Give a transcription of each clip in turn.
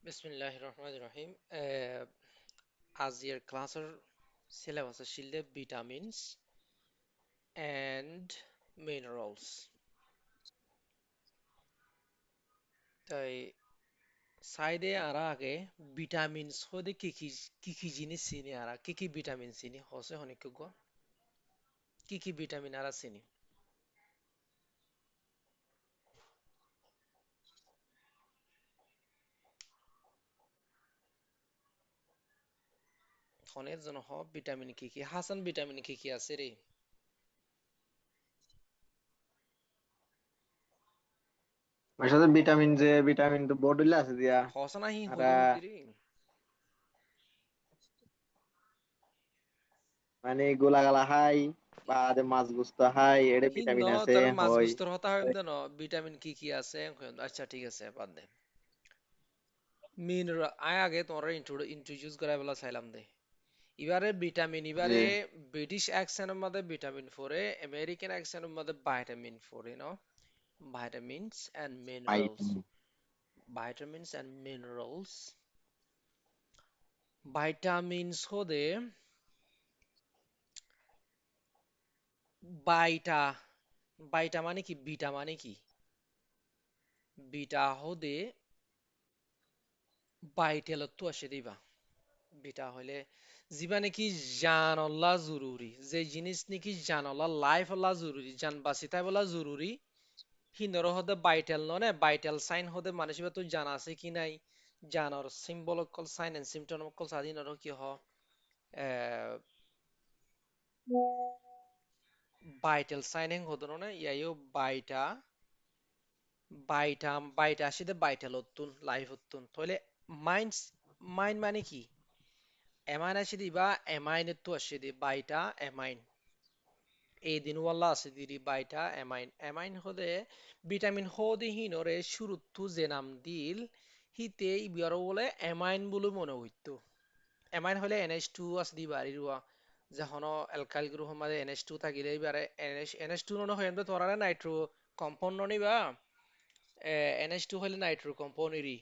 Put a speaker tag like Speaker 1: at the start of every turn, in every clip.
Speaker 1: Bismillahir Rahmanir Rahim. আজিৰ ক্লাছৰ syllabus আছিলে ভিটামিনছ এণ্ড মিনারেলস। তাই সাইডে আরা আগে ভিটামিনস হতে কি কি জিনিস চিনি আরা কি ভিটামিন চিনি হসে হনিক গো কি ভিটামিন আরা চিনি হনের জন্য ভিটামিন কি হাসান ভিটামিন কি আছে রে
Speaker 2: ওর সাথে ভিটামিন যে ভিটামিন তো বডলে আছে দিয়া
Speaker 1: হসনা হি
Speaker 2: আর
Speaker 1: হদুন দিরি
Speaker 2: মানে গোলাগালা হাই বা যে মাছ গুস্ত হাই এর
Speaker 1: হি ন
Speaker 2: ভিটামিন আছে
Speaker 1: তোর মাছ
Speaker 2: হয়।
Speaker 1: গুস্তর হতা হয় দেন ভিটামিন কি আছে আচ্ছা ঠিক আছে বাদ দে মিনারেল আয় আগে তোমরা ইন্ট্রোডিউস করা বলা চাইলাম দে এবারে ভিটামিন
Speaker 2: যে
Speaker 1: এবারে ব্রিটিশ অ্যাকসেন্টের মধ্যে ভিটামিন ফোরে আমেরিকান অ্যাকসেন্টের মধ্যে ভাইটামিন ফোরে ন vitamins and minerals
Speaker 2: vitamin
Speaker 1: vitamins and minerals vitamins হদে বাইটা বাইটা মানে কি বিটা মানে কি বিটা হদে বাইটেলতো আসে দিবা বিটা হইলে যিবা নাকি জানলা জরুরি যে জিনিস নাকি জানলা লাইফ হলা জরুরি জান বাঁচিতাই বলা জরুরি হিন্দর হদে বাইটেল ননে বাইটেল সাইন হদে মানুষ তো জানা আছে কি নাই জানার সিম্বল অকল সাইন এন্ড সিমটম অকল স্বাধীন আর কি হ বাইটেল সাইন হেং হদে ননে ইয়াইও বাইটা বাইটা আসিতে বাইটেল হতুন লাইফ হতুন তাহলে মাইন্ড মাইন্ড মানে কি এমাইন আসিদি বা এমাইন তো আসিদি বাইটা এমাইন এই দিনওয়ালা আছে দিদি বাইটা এমাইন এমাইন হদে ভিটামিন হদে হিনরে শুরুতু যে নাম দিল হিতে ইবিয়ারও বলে এমাইন বলে মনে হইতো এমাইন হলে NH2 আছে দি বাড়ি রুয়া যখন অ্যালকাইল গ্রুপ আমাদের NH2 থাকিলে এবারে NH2 নন হয় তোরা নাইট্রো কম্পাউন্ড নিবা NH2 হলে নাইট্রো কম্পাউন্ড এরি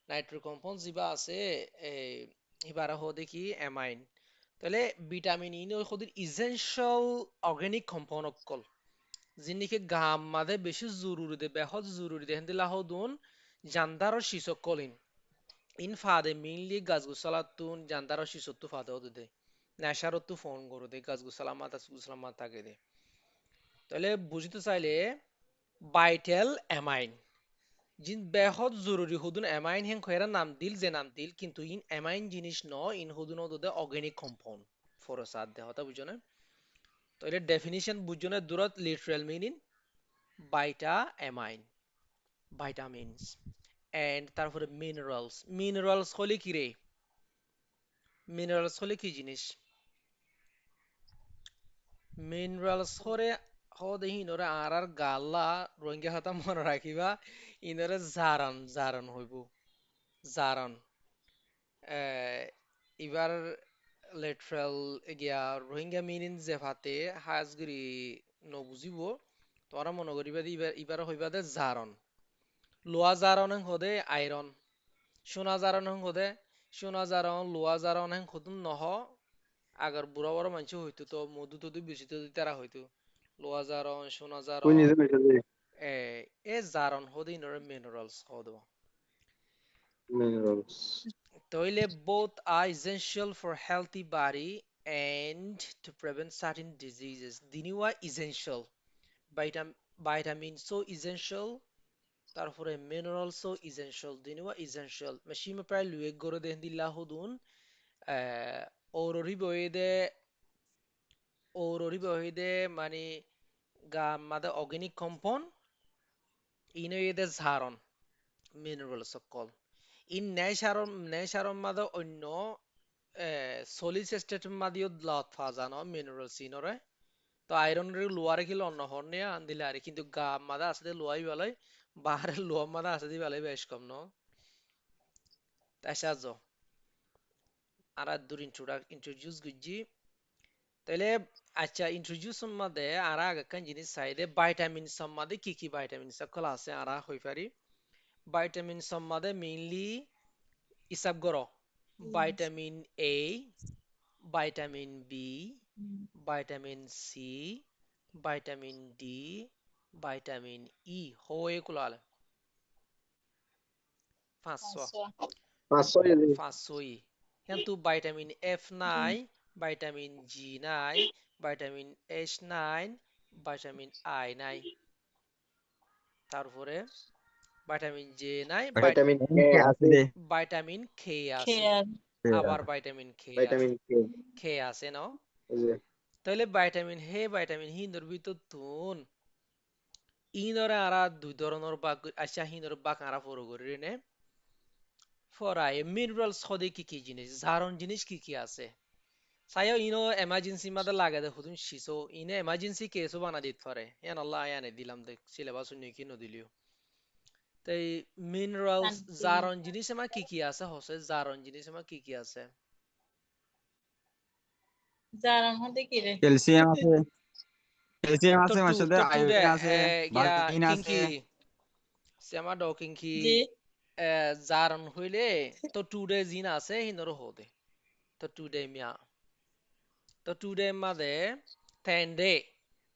Speaker 1: নাইট্রো কম্পাউন্ড যিবা আছে এবারে হদে কি এমাইন তাহলে ভিটামিন ই হদে ইসেনশিয়াল অর্গানিক কম্পাউন্ড অকল যিনিকে গাম মাদে বেশি জরুরি দে বেহত জরুরি দে হেন্দিলা হদুন জান্দার শিশক কলিন ইন ফাদে মেইনলি গাছ গুসালাতুন জান্দার শিশত্তু ফাদে হদে দে নেশারত্তু ফোন করো দে গাছ গুসালা মাতা থাকে দে তাহলে বুঝতে চাইলে বাইটেল এমাইন জিন বেহত জরুরি হদুন এমাইন হেন খয়েরা নাম দিল যে নাম দিল কিন্তু ইন এমাইন জিনিস ন ইন হদুন হদুদে অর্গানিক কম্পাউন্ড ফরসাদ দে হতা বুঝো না তাহলে ডেফিনিশন বুঝো না দূরত লিটারাল মিনিং বাইটা এমাইন ভাইটামিনস এন্ড তারপরে মিনারেলস হলে কি রে মিনারেলস হলে কি জিনিস মিনারেলস হরে হদে হিনরে আর গাল্লা রোহিঙ্গা হতা মনে রাখিবা ইনরে জারন হইব জারন এবার লেট্রাল গিয়া রোহিঙ্গা মিনিন যে ভাতে হাজগিরি নবুজিব তোরা মনে করিবা দি এবার হইবা দে জারন লোয়া জারন হদে আয়রন সোনা জারন হদে সোনা জারন লোয়া জারন হতুন নহ আগার বুড়া বড় মানুষ হইতো তো মধু টধু বেশি তো তারা হইতো লোয়া জারন সোনা
Speaker 2: তুই
Speaker 1: জারন
Speaker 2: নিজে কইছ যে
Speaker 1: এ এ জারন হদি নরে মিনারেলস হদ
Speaker 2: মিনারেলস
Speaker 1: তইলে both are essential for healthy body and to prevent certain diseases দিনিওয়া essential vitamin so essential তারপরে mineral so essential দিনিওয়া essential মেশিমে প্রায় লুয়ে গড়ে দেন দিল্লা হুদুন ওররি বইদে ওররি বইদে মানে গা মাদে organic compound ইনো এদে ঝারণ mineral সকল ইন নেশারম মাদে অন্য সলিড স্টেট মাদিও লত ফাজানো মিনারেল সিনরে তো আয়রন রে লোয়ারে কি অন্য হরনে আন্দিলে আরে কিন্তু গা মাদা আছে দে লোয়াই বেলাই বাহারে লোয়া মাদা আছে দি বেলাই বেশ কম ন তাইসা যো আর দূর ইন্ট্রোডিউস গুজি তাইলে আচ্ছা ইন্ট্রোডিউস মাদে আর আগে কান জিনিস সাইডে ভাইটামিন সম্মাদে কি ভাইটামিন সকল আছে আর হই পারি ভাইটামিন সম্মাদে মেইনলি হিসাব করো vitamin A vitamin B vitamin C vitamin D vitamin E হয়ে কুলাল 500
Speaker 2: 500 এলি
Speaker 1: 500 ই কিন্তু ভাইটামিন এফ নাই ভাইটামিন জি নাই ভাইটামিন এইচ নাই ভাইটামিন আই নাই তারপরে ভাইটামিন জে নাই
Speaker 2: ভিটামিন কে আছে
Speaker 1: ভাইটামিন কে আছে
Speaker 3: খেয়াল
Speaker 1: আবার ভাইটামিন কে আছে
Speaker 2: ভিটামিন কে
Speaker 1: কে আছে ন
Speaker 2: এই যে
Speaker 1: তাহলে ভাইটামিন হিন্দুর ভিতর তুন ইনরে আরা দুই ধরনের বাক আচ্ছা হিন্দুর বাক আরা পড়ো করি নে ফরাই মিনারেলস হদে কি কি জিনিস জারণ জিনিস কি কি আছে সাইও ইনো এমার্জেন্সি মাদে লাগে দে হুদুন শিসো ইনে এমার্জেন্সি কেসও বানা দিত পারে ইয়ান আল্লাহ আয়ানে দিলাম দে সিলেবাস কি নদিলিও তাই মিনারেলস
Speaker 3: শান্তি
Speaker 1: জারণ জিনিস এমা কি কি আছে হসে জারণ জিনিস এমা কি কি আছে
Speaker 3: জারান হতে কি রে
Speaker 4: ক্যালসিয়াম আছে ক্যালসিয়াম আছে
Speaker 1: তো
Speaker 4: মার সাথে
Speaker 1: তো টু দে
Speaker 4: আয়োডিন আছে
Speaker 1: গিয়া
Speaker 4: ভার্মিন আছে
Speaker 1: কিংকি সেমা ড কিংকি
Speaker 3: জি
Speaker 1: জারণ হইলে তো টু দে জিন আছে হিনর হদে তো টু দে মিয়া তো টু দে মাদে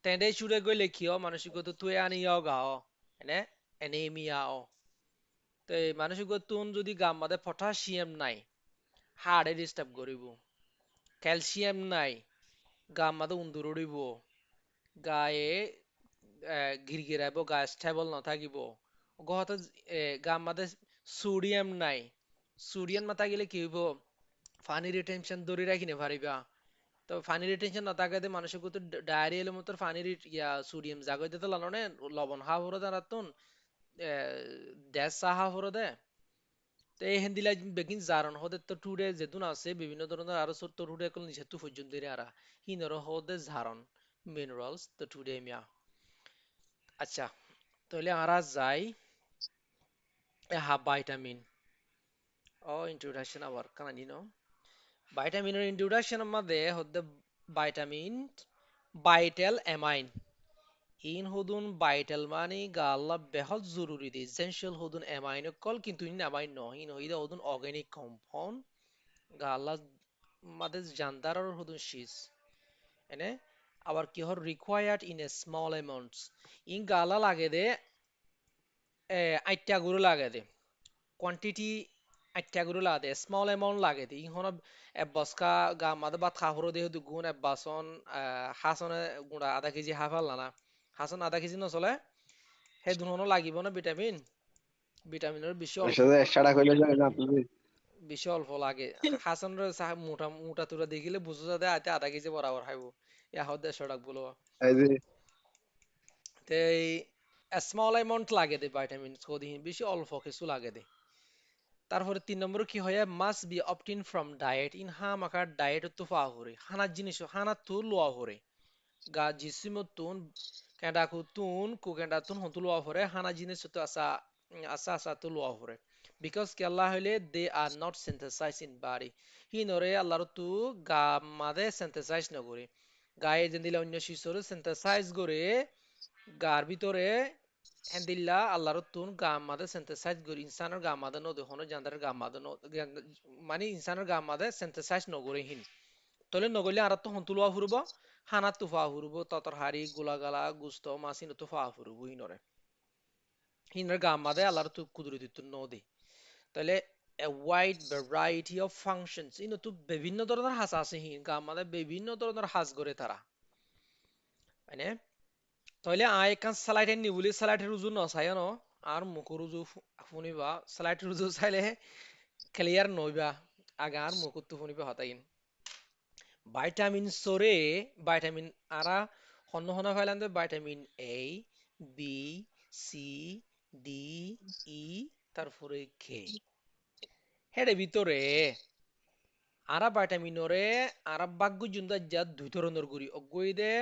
Speaker 1: তেন্ডে চুরে গইলে কিয় মানসিক তো তুই আনি ইয়াও গাও এনে এনেমিয়াও তো এই মানসিক তুন যদি গাম মাদে পটাশিয়াম নাই হাড়ে ডিস্টার্ব করিব ক্যালসিয়াম নাই গাম মাদে উন্দুর উড়িব গায়ে গিরগিরাইব গা স্টেবল নাথাকিব গহত গাম মাদে সোডিয়াম নাই সোডিয়াম নাথাকিলে কি হইব পানি রিটেনশন ধরে রাখি না পারিবা তো পানি রিটেনশন না থাকাতে মানুষের কত ডায়রিয়া এর মতো পানির ইয়া সোডিয়াম জাগই দিতে লানো লবণ হা হরে দাঁড়াতুন দেশ সাহা হরে দে তো এই হেন্দিলা বেগিন জারণ হতে তো টুডে যেতুন আছে বিভিন্ন ধরনের আরো ছোট্ট টুডে কল নিষেধ পর্যন্ত আরা হিনর হতে জারণ মিনারেলস তো টুডে মিয়া আচ্ছা তাহলে আরা যাই হা ভাইটামিন ও ইন্ট্রোডাকশন আবার কানানি নো ভাইটামিনের ইন্ট্রোডাকশনের মধ্যে হতে ভাইটামিন ভাইটাল অ্যামাইন ইন হুদুন ভাইটাল মানে গাল্লা বেহত জরুরি দি এসেনশিয়াল হুদুন অ্যামাইনো কল কিন্তু ইন অ্যামাইন ন ইন হইদা হুদুন অর্গানিক কম্পাউন্ড গাল্লা মাদে জানদারর হুদুন শিস এনে আবার কি হর required in a small amounts ইন গালা লাগে দে আইটা গুরু লাগে দে কোয়ান্টিটি আইটা গুরু লাগে দে স্মল অ্যামাউন্ট লাগে দে ইহন বস্কা গা মাদে বাত খাহরো দে হদু গুণ বাসন হাসনে গুড়া আধা কেজি হাফাল না হাসন আধা কেজি নচলে সেই দুনো লাগিব না ভিটামিন ভিটামিনের বেশি
Speaker 2: এর
Speaker 1: অল্প
Speaker 2: সাথে 100 টাকা হইলে যায় না তুমি
Speaker 1: বেশি অল্প লাগে হাসানের মোটা মোটা তুরা দেখিলে বুঝো যাতে আতে আধা কেজি বরাবর খাইব ইয়া হদ 150 টাকা বলো
Speaker 2: এই যে
Speaker 1: তে স্মল অ্যামাউন্ট লাগে দে ভিটামিন সদিন বেশি অল্প কিছু লাগে দে তারপরে 3 নম্বর কি হয় must be obtain from died in হাম আকার ডায়েট তো পাওয়া হরে হানা জিনিস হানা তো লোয়া হরে গা জিসিমতুন কেডা কুতুন কুকেডা তুন হন্তু লোয়া হরে হানা জিনিস তো আসা আসা আসা তো লোয়া হরে বিকজ কি আল্লাহ হইলে দে are not synthesise in body হি নরে আল্লাহর তু গা মাদে সিনথেসাইজ নগরে গায়ে যেন দিলে অন্য শিশু সিনথেসাইজ করে গার ভিতরে হেন্দিল্লা আল্লাহর তুন গাম মাদে সিনথেসাইজ করি ইনসানের গাম মাদে ন দেখোনো জান্দারের গাম মাদে ন মানে ইনসানের গাম মাদে সিনথেসাইজ নগরে হিন তলে নগলে আর তো হন্তুলোয়া ফুরব হানা তুফা ফুরব ততর হাড়ি গোলাগালা গুস্ত মাসিন তুফা ফুরব হিনরে হিনরে গাম মাদে আল্লাহর তু কুদরতি তু নদী তাহলে a wide variety of functions ইনো তো বিভিন্ন ধরনের হাস আছে হিন গাম মাদে বিভিন্ন ধরনের হাস করে তারা মানে তাহলে আই কান স্লাইড নি বলি স্লাইড রুজু ন চাই ন আর মুখ রুজু শুনিবা স্লাইড রুজু চাইলে ক্লিয়ার নইবা আগে আর মুখ তো শুনিবা হতাইন ভাইটামিন সরে ভাইটামিন আরা হন্য হনা ফাইলান্দে vitamin A B C D E তারপরে কে হেডে ভিতরে আরা ভাইটামিনরে আরা বাগ্য জুন্দা যা দুই ধরনের গুড়ি অগইদে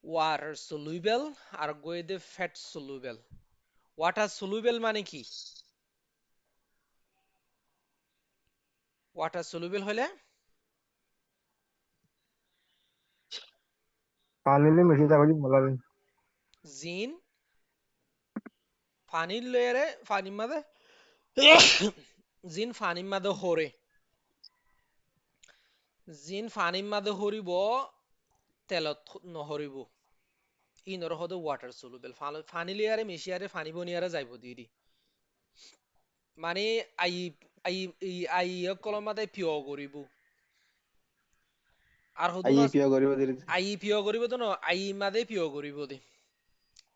Speaker 1: ওয়াটার সলুবেল আর গইদে ফ্যাট সলুবেল ওয়াটার সলুবেল মানে কি ওয়াটার সলুবেল হলে
Speaker 2: পানিলে মিশে থাকলে বলাবেন
Speaker 1: জিন পানির লেয়ারে পানির মাঝে জিন ফানির মাদে হরে জিন ফানির মাদে হরিব তেলত নহরিব ইনর হদে ওয়াটার সলুবেল ফানি লিয়ারে মিশিয়ারে ফানি বনিয়ারে যাইব দিদি মানে আই আই আই কলমাতে পিও করিব আর হদুন
Speaker 2: আইইপিও কৰিব দিলে
Speaker 1: আই পিও করিব তো ন আই মাদে পিও করিব দে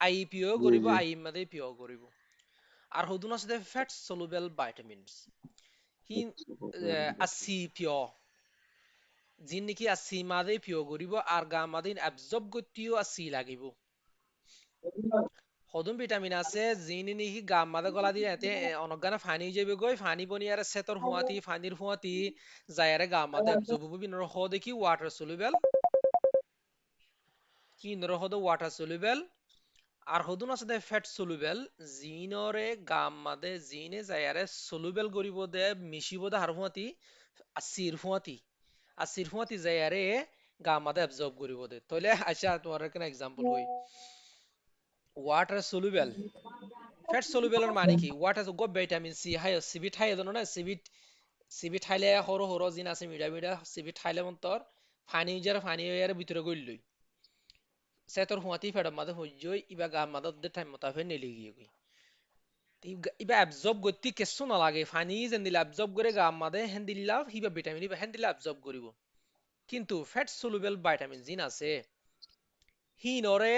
Speaker 1: আই পিও
Speaker 2: জি
Speaker 1: করিব
Speaker 2: জি
Speaker 1: আই মাদে পিও করিব আর হদুন আছে ফ্যাট সলুবেল ভাইটামিনস হি আসি পিও জিন নেকি আসি মাদে পিও করিব আর গা মাদে অ্যাবজর্ব করতেও আসি লাগিব হদুন ভিটামিন আছে যিনি নেকি গা মাদে গলা দিয়ে এতে অনগানা ফানি যাবে গই ফানি বনিয়ারে সেতর হুয়াতি ফানির হুয়াতি যায়ারে গা মাদে অ্যাবজর্ব হবো বিনর হ দেখি ওয়াটার সলুবেল ইনর হদে ওয়াটার সলুবেল আর হদুন আছে দে ফ্যাট সলুবেল জিনরে গাম মাদে জিনে যায়ারে সলুবেল করিব দে মিশিব দে হার হুয়াতি আসির হুয়াতি যায়ারে গাম মাদে অ্যাবজর্ব করিব দে তাহলে আচ্ছা তোমার কেন এক্সাম্পল হই ওয়াটার সলুবেল ফ্যাট সলুবেলের মানে কি ওয়াটার গো ভিটামিন সি হাই সিবিট হাই জানো না সিবিট হাইলে হরো হরো জিন আছে মিডা মিডা সিবিট হাইলে মন্তর ফানি ইয়ার ভিতরে গইলই সেতর হুয়াতি ফেডর মাদে হইজই ইবা গাম মাদে দে টাইম মতাফে নেলি গিয়ে গই ইবা অ্যাবজর্ব করতে কেসু না লাগে ফানি যেন দিলে অ্যাবজর্ব করে গাম মাদে হেন দিলা হিবা ভিটামিন ইবা হেন দিলে অ্যাবজর্ব করিব কিন্তু ফ্যাট সলুবেল ভিটামিন জিন আছে হি নরে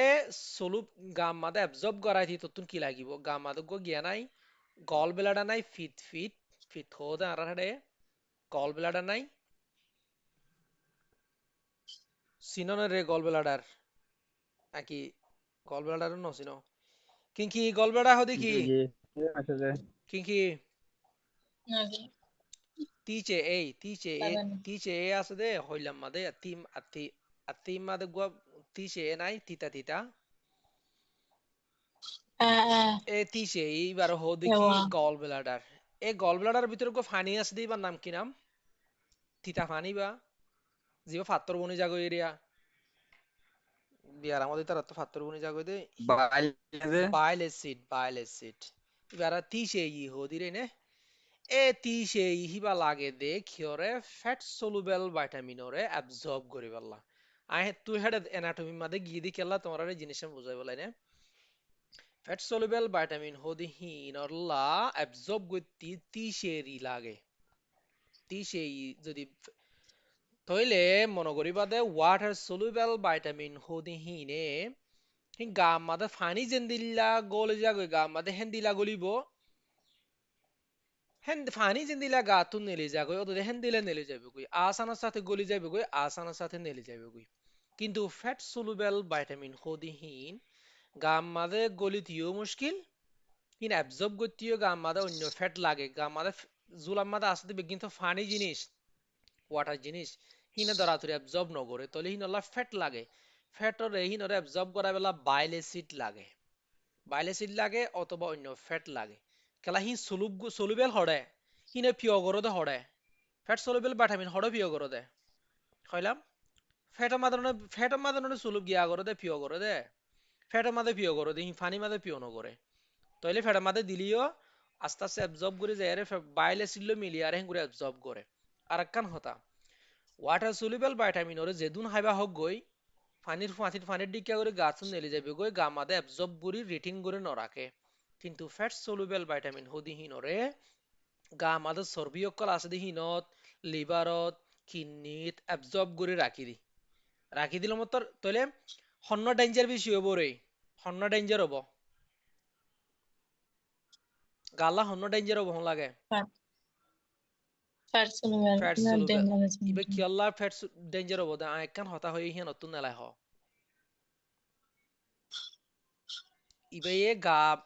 Speaker 1: সলুব গাম মাদে অ্যাবজর্ব করাই দি ততুন কি লাগিব গাম মাদে গো গিয়া নাই গল বেলাডা নাই ফিট হোদে আর হাডে গল বেলাডা নাই সিননে রে গল বেলাডার নাকি গল বেলাডার ন সিনো কিংকি গল বেলাডা হদি
Speaker 4: জি
Speaker 1: কি
Speaker 4: জি আছে যে
Speaker 1: কিংকি
Speaker 3: নাকি
Speaker 1: tice
Speaker 3: লাগানো
Speaker 1: tice আছে দে হইলাম মাদে আতি মাদে গো tice নাই তিতা tice এইবার হো দেখি
Speaker 3: এওয়া
Speaker 1: গল বেলাডার এই গল বেলাডার ভিতরে গো ফানি আছে দে এবার নাম কি নাম তিতা ফানি বা জিবা ফাত্তর বনি জাগো এরিয়া বিয়ার আমাদের তারা তো ফাত্তর বনি জাগো দে
Speaker 4: বাইল যে
Speaker 1: বাইল অ্যাসিড এবার tice ই হো দিরে নে এ তিসে হিবা লাগে দে খিয়রে ফ্যাট সলুবেল ভাইটামিন ওরে অ্যাবজর্ব করি পারলা তুই হেডে এনাটমি মাদে গিয়ে দি কেলা তোমার জিনিস বুঝাই বলাই না ফ্যাট সলুবেল ভাইটামিন হদি হিনরলা অ্যাবজর্ব করতে তিসেরি লাগে তিসেই যদি তইলে মনে করিবা দে ওয়াটার সলুবেল ভাইটামিন হদি হিনে গাম মাদে ফানি যেন দিল্লা গলে যাগো গাম মাদে হেন দিলা গলিব হেন ফানি জিন্দিলা গাতুন নেলি যাগৈ অতদে হেন দিলে নেলি যাবে আসানের সাথে গলি যাবে আসানের সাথে নেলি যাবে কিন্তু ফ্যাট সলুবেল ভাইটামিন হদিহীন গাম মাদে গলিতিও মুশকিল কিন অ্যাবজর্ব করতেও গাম মাদে অন্য ফ্যাট লাগে গাম মাদে জুলাম মাদে আসতে কিন্তু ফানি জিনিস ওয়াটার জিনিস হিনে দরাতুরি অ্যাবজর্ব নগরে তলে হিনলা ফ্যাট লাগে ফ্যাটরে হিনরে অ্যাবজর্ব করা বেলা বাইল অ্যাসিড লাগে অথবা অন্য ফ্যাট লাগে কেলা হি সলুবেল হড়ে হিনে পিও গরদে হড়ে ফ্যাট সলুবেল ভিটামিন হড়ে পিও গরদে হইলাম ফ্যাটের মাদানে সলুব গিয়া গরদে পিও গরদে ফ্যাটের মাদে পিও গরদে হি ফানি মাদে পিও নগরে তইলে ফ্যাটের মাদে দিলিও আস্তে আস্তে অ্যাবজর্ব করে যায় রে বাইলে সিললো মিলিয়ে আর হেন করে অ্যাবজর্ব করে আর একখান হতা ওয়াটার সলুবেল ভিটামিন ওরে যেদুন হাইবা হোক গই ফানির দিকে করে গাছুন নেলে যাবে গই গা মাদে অ্যাবজর্ব করি রেটিং করে ন রাখে কিন্তু ফ্যাট সলুবেল ভিটামিন হদিহীন ওরে গা মাদে চর্বি অকল আছে দিহীনত লিভারত কিডনিত অ্যাবজর্ব করে রাখি দিলে মতর তইলে হন্ন ডেঞ্জার বেশি হবো রে হন্ন ডেঞ্জার হবো গালা হন্ন ডেঞ্জার হবো হন লাগে
Speaker 3: ফার সলুবেল
Speaker 1: ফ্যাট
Speaker 3: না
Speaker 1: সলুবেল
Speaker 3: ডেঞ্জার
Speaker 1: ইবে কিয়াল্লা ফ্যাট ডেঞ্জার হবো দে একখান হতা হয়ে হিয়া নতুন নেলাই হ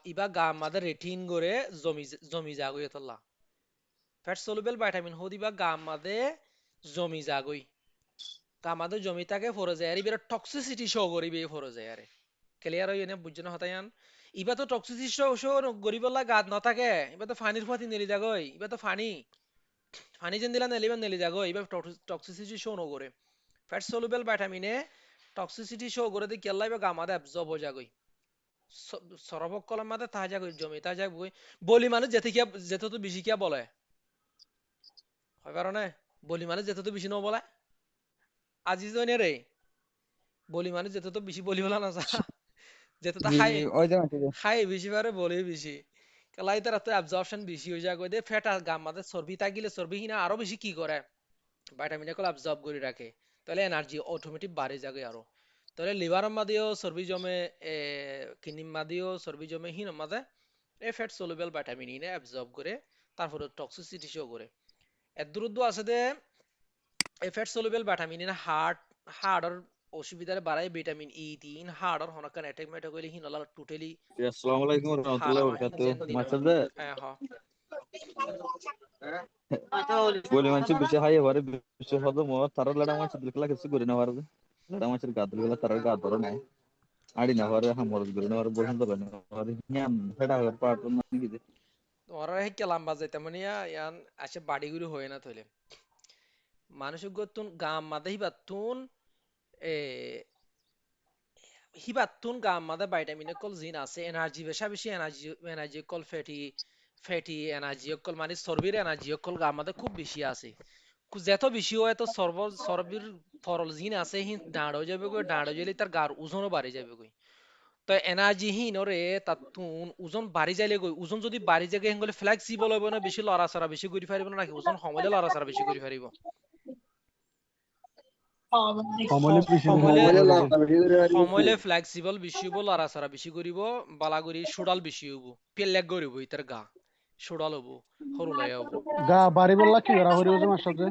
Speaker 1: ইবা গা মাদে রেটিন করে জমি যাগই এতলা ফ্যাট সলুবেল ভিটামিন হদিবা গা মাদে জমি যাগই গা মাদে জমি থাকে ফরে যায় আর ইবের টক্সিসিটি শো করিবে ফরে যায় আরে ক্লিয়ার হই এনে বুঝছো না হতায়ান ইবা তো টক্সিসিটি শো গরিবলা গাত নথাকে ইবা তো ফানির ফাতি নেলি যাগই ইবা তো ফানি যেন দিলা নেলি যাগই ইবা টক্সিসিটি শো নগরে ফ্যাট সলুবেল ভিটামিনে টক্সিসিটি শো করে দি কেল্লা ইবা গা মাদে অ্যাবজর্ব হয়ে যাগই সরবক কলম মাদে তাহা যাগই জমি তা যাগই বলি মানুষ যেতে তো বেশি কিয়া বলে হয় পারো না বলি মানে যেত তো বেশি ন বলে আজি জনে রে বলি মানে যেত তো বেশি বলি বলা না যা যেত তো
Speaker 4: জি
Speaker 1: হাই
Speaker 4: জি ওই যে আছে যে
Speaker 1: হাই বেশি পারে বলে বেশি কালাই তার তো অ্যাবজর্পশন বেশি হয়ে যায় কই দে ফ্যাট আর গাম মাঝে চর্বি থাকিলে চর্বি হিনা আরো বেশি কি করে ভাইটামিন কল অ্যাবজর্ব করে রাখে তাহলে এনার্জি অটোমেটিক বাড়ে যাবে আরো তাহলে লিভারের মাঝেও চর্বি জমে কিডনির মাঝেও চর্বি জমে হিন মাঝে এই ফ্যাট সলুবেল ভিটামিন ইনে অ্যাবজর্ব করে তারপরে টক্সিসিটি শো করে এর দূরত্ব আছে যে এই ফ্যাট সলুবেল ভিটামিন ইনে হার্টর অসুবিধারে বাড়ায় ভিটামিন ই তিন হার্টর হনকান অ্যাটাক মেটা কইলে হিন হলা টোটালি
Speaker 5: আসসালামু আলাইকুম
Speaker 1: হাড়
Speaker 5: রহমতুল্লাহ
Speaker 1: আমার হিন
Speaker 5: বরকাতুহ
Speaker 1: জেন দিন
Speaker 5: মাসাদে
Speaker 1: হ্যাঁ হ
Speaker 5: বলি মানছি বিশে হাই এবারে বিশে হদ মো তার লড়া মানছি দিলকলা কিছু করে না পারবে লড়া মানছি গাদল গলা তার গাদ ধরে নাই আড়ি না পারে হামর করে না পারে বলন তো না পারে নিয়াম হেডা পার্ট না কি দে
Speaker 1: তোমার হে কেলাম বাজাইতে মানে ইয়ান আসে বাড়িগুলো হয় না থইলে মানুষের গতুন গাম মাদে হিবাতুন এ হিবাতুন গাম মাদে ভিটামিন কল জিন আছে এনার্জি বেশি energy call fatty energy call মানে চর্বির এনার্জি কল গাম মাদে খুব বেশি আছে যত বেশি হয় তো চর্বির তরল জিন আছে হি দাঁড় হয়ে যাবে গো দাঁড় হয়ে গেলে তার গার ওজনও বাড়ে যাবে গো তো এনার্জি হীন ওরে তাতুন ওজন বাড়ি যাইলে গই ওজন যদি বাড়ি যায় হেঙ্গলে ফ্লেক্সিবল হবে না বেশি লড়াচড়া বেশি করি পারিব না নাকি ওজন কমাইলে লড়াচড়া বেশি করি পারিব
Speaker 4: কমলে বেশি বেশি
Speaker 1: সমলে
Speaker 2: সময়
Speaker 4: করে
Speaker 2: লাভ বেশি করে পারি বেশি
Speaker 1: সমলে ফ্লেক্সিবল বেশি হইব লড়াচড়া বেশি করিব বালাগুড়ি সুডাল বেশি হইব পেলেক গরিব ইতার গা সুডাল হবো সরুলাই হবো
Speaker 4: গা বাড়ি বললা কি করা হরিব তোমার সাথে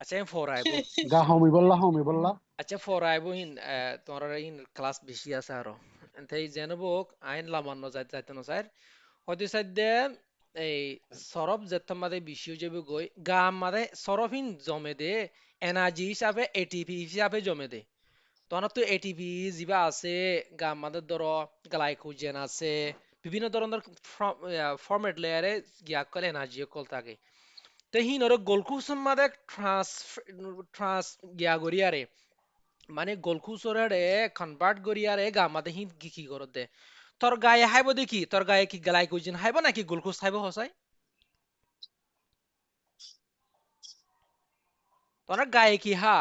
Speaker 1: আচ্ছা আমি ফরাইব
Speaker 4: গা হমি বললা
Speaker 1: আচ্ছা ফরাইব হিন তোমার ইন ক্লাস বেশি আছে আরো এনতেই জেনবক আইন লামান্ন যাইতে না স্যার হয়তো সাইডে এই সরব যেতাম মাদে বেশি হয়ে যাবে গই গাম মাদে সরফিন জমে দে এনার্জি হিসাবে এটিপি হিসাবে জমে দে তখন তো এটিপি যিবা আছে গাম মাদে ধরো গ্লাইকোজেন আছে বিভিন্ন ধরনের ফরম্যাট লেয়ারে গিয়া কল এনার্জি কল থাকে তো হিনর গোলকুসম মাদে ট্রান্স গিয়া গড়িয়ারে মানে গোলকুসরে কনভার্ট গড়িয়ারে গাম মাদে হিন কি করতে তোর গায়ে হাইব দেখি তোর গায়ে কি গ্লাইকোজেন হাইব নাকি গ্লুকোজ হাইব হসাই তোর গায়ে কি হা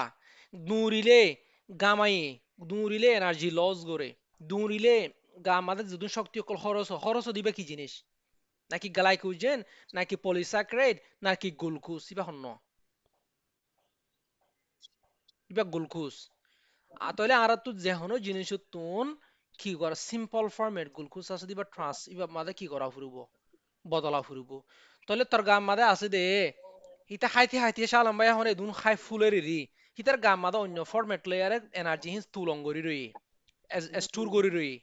Speaker 1: দৌড়িলে গামাই দৌড়িলে এনার্জি লস করে দৌড়িলে গা আমাদের যদি শক্তি অকল খরচ দিবে কি জিনিস নাকি গ্লাইকোজেন নাকি পলিস্যাকারাইড নাকি গ্লুকোজ ইবা হন্ন ইবা গ্লুকোজ তাহলে আর তো যেহনো জিনিস তুন কি করা সিম্পল ফরম্যাট গ্লুকোজ আছে দিবা ট্রান্স ইবা মাঝে কি করা ফুরব বদলা ফুরব তাহলে তোর গাম মাঝে আছে দে হিতা হাইতে শালাম ভাই এখন এদুন খাই ফুলের রি হিতার গাম মাদা অন্য ফরম্যাট লেয়ারে এনার্জি হিন তুলং করি রই স্টোর করি রই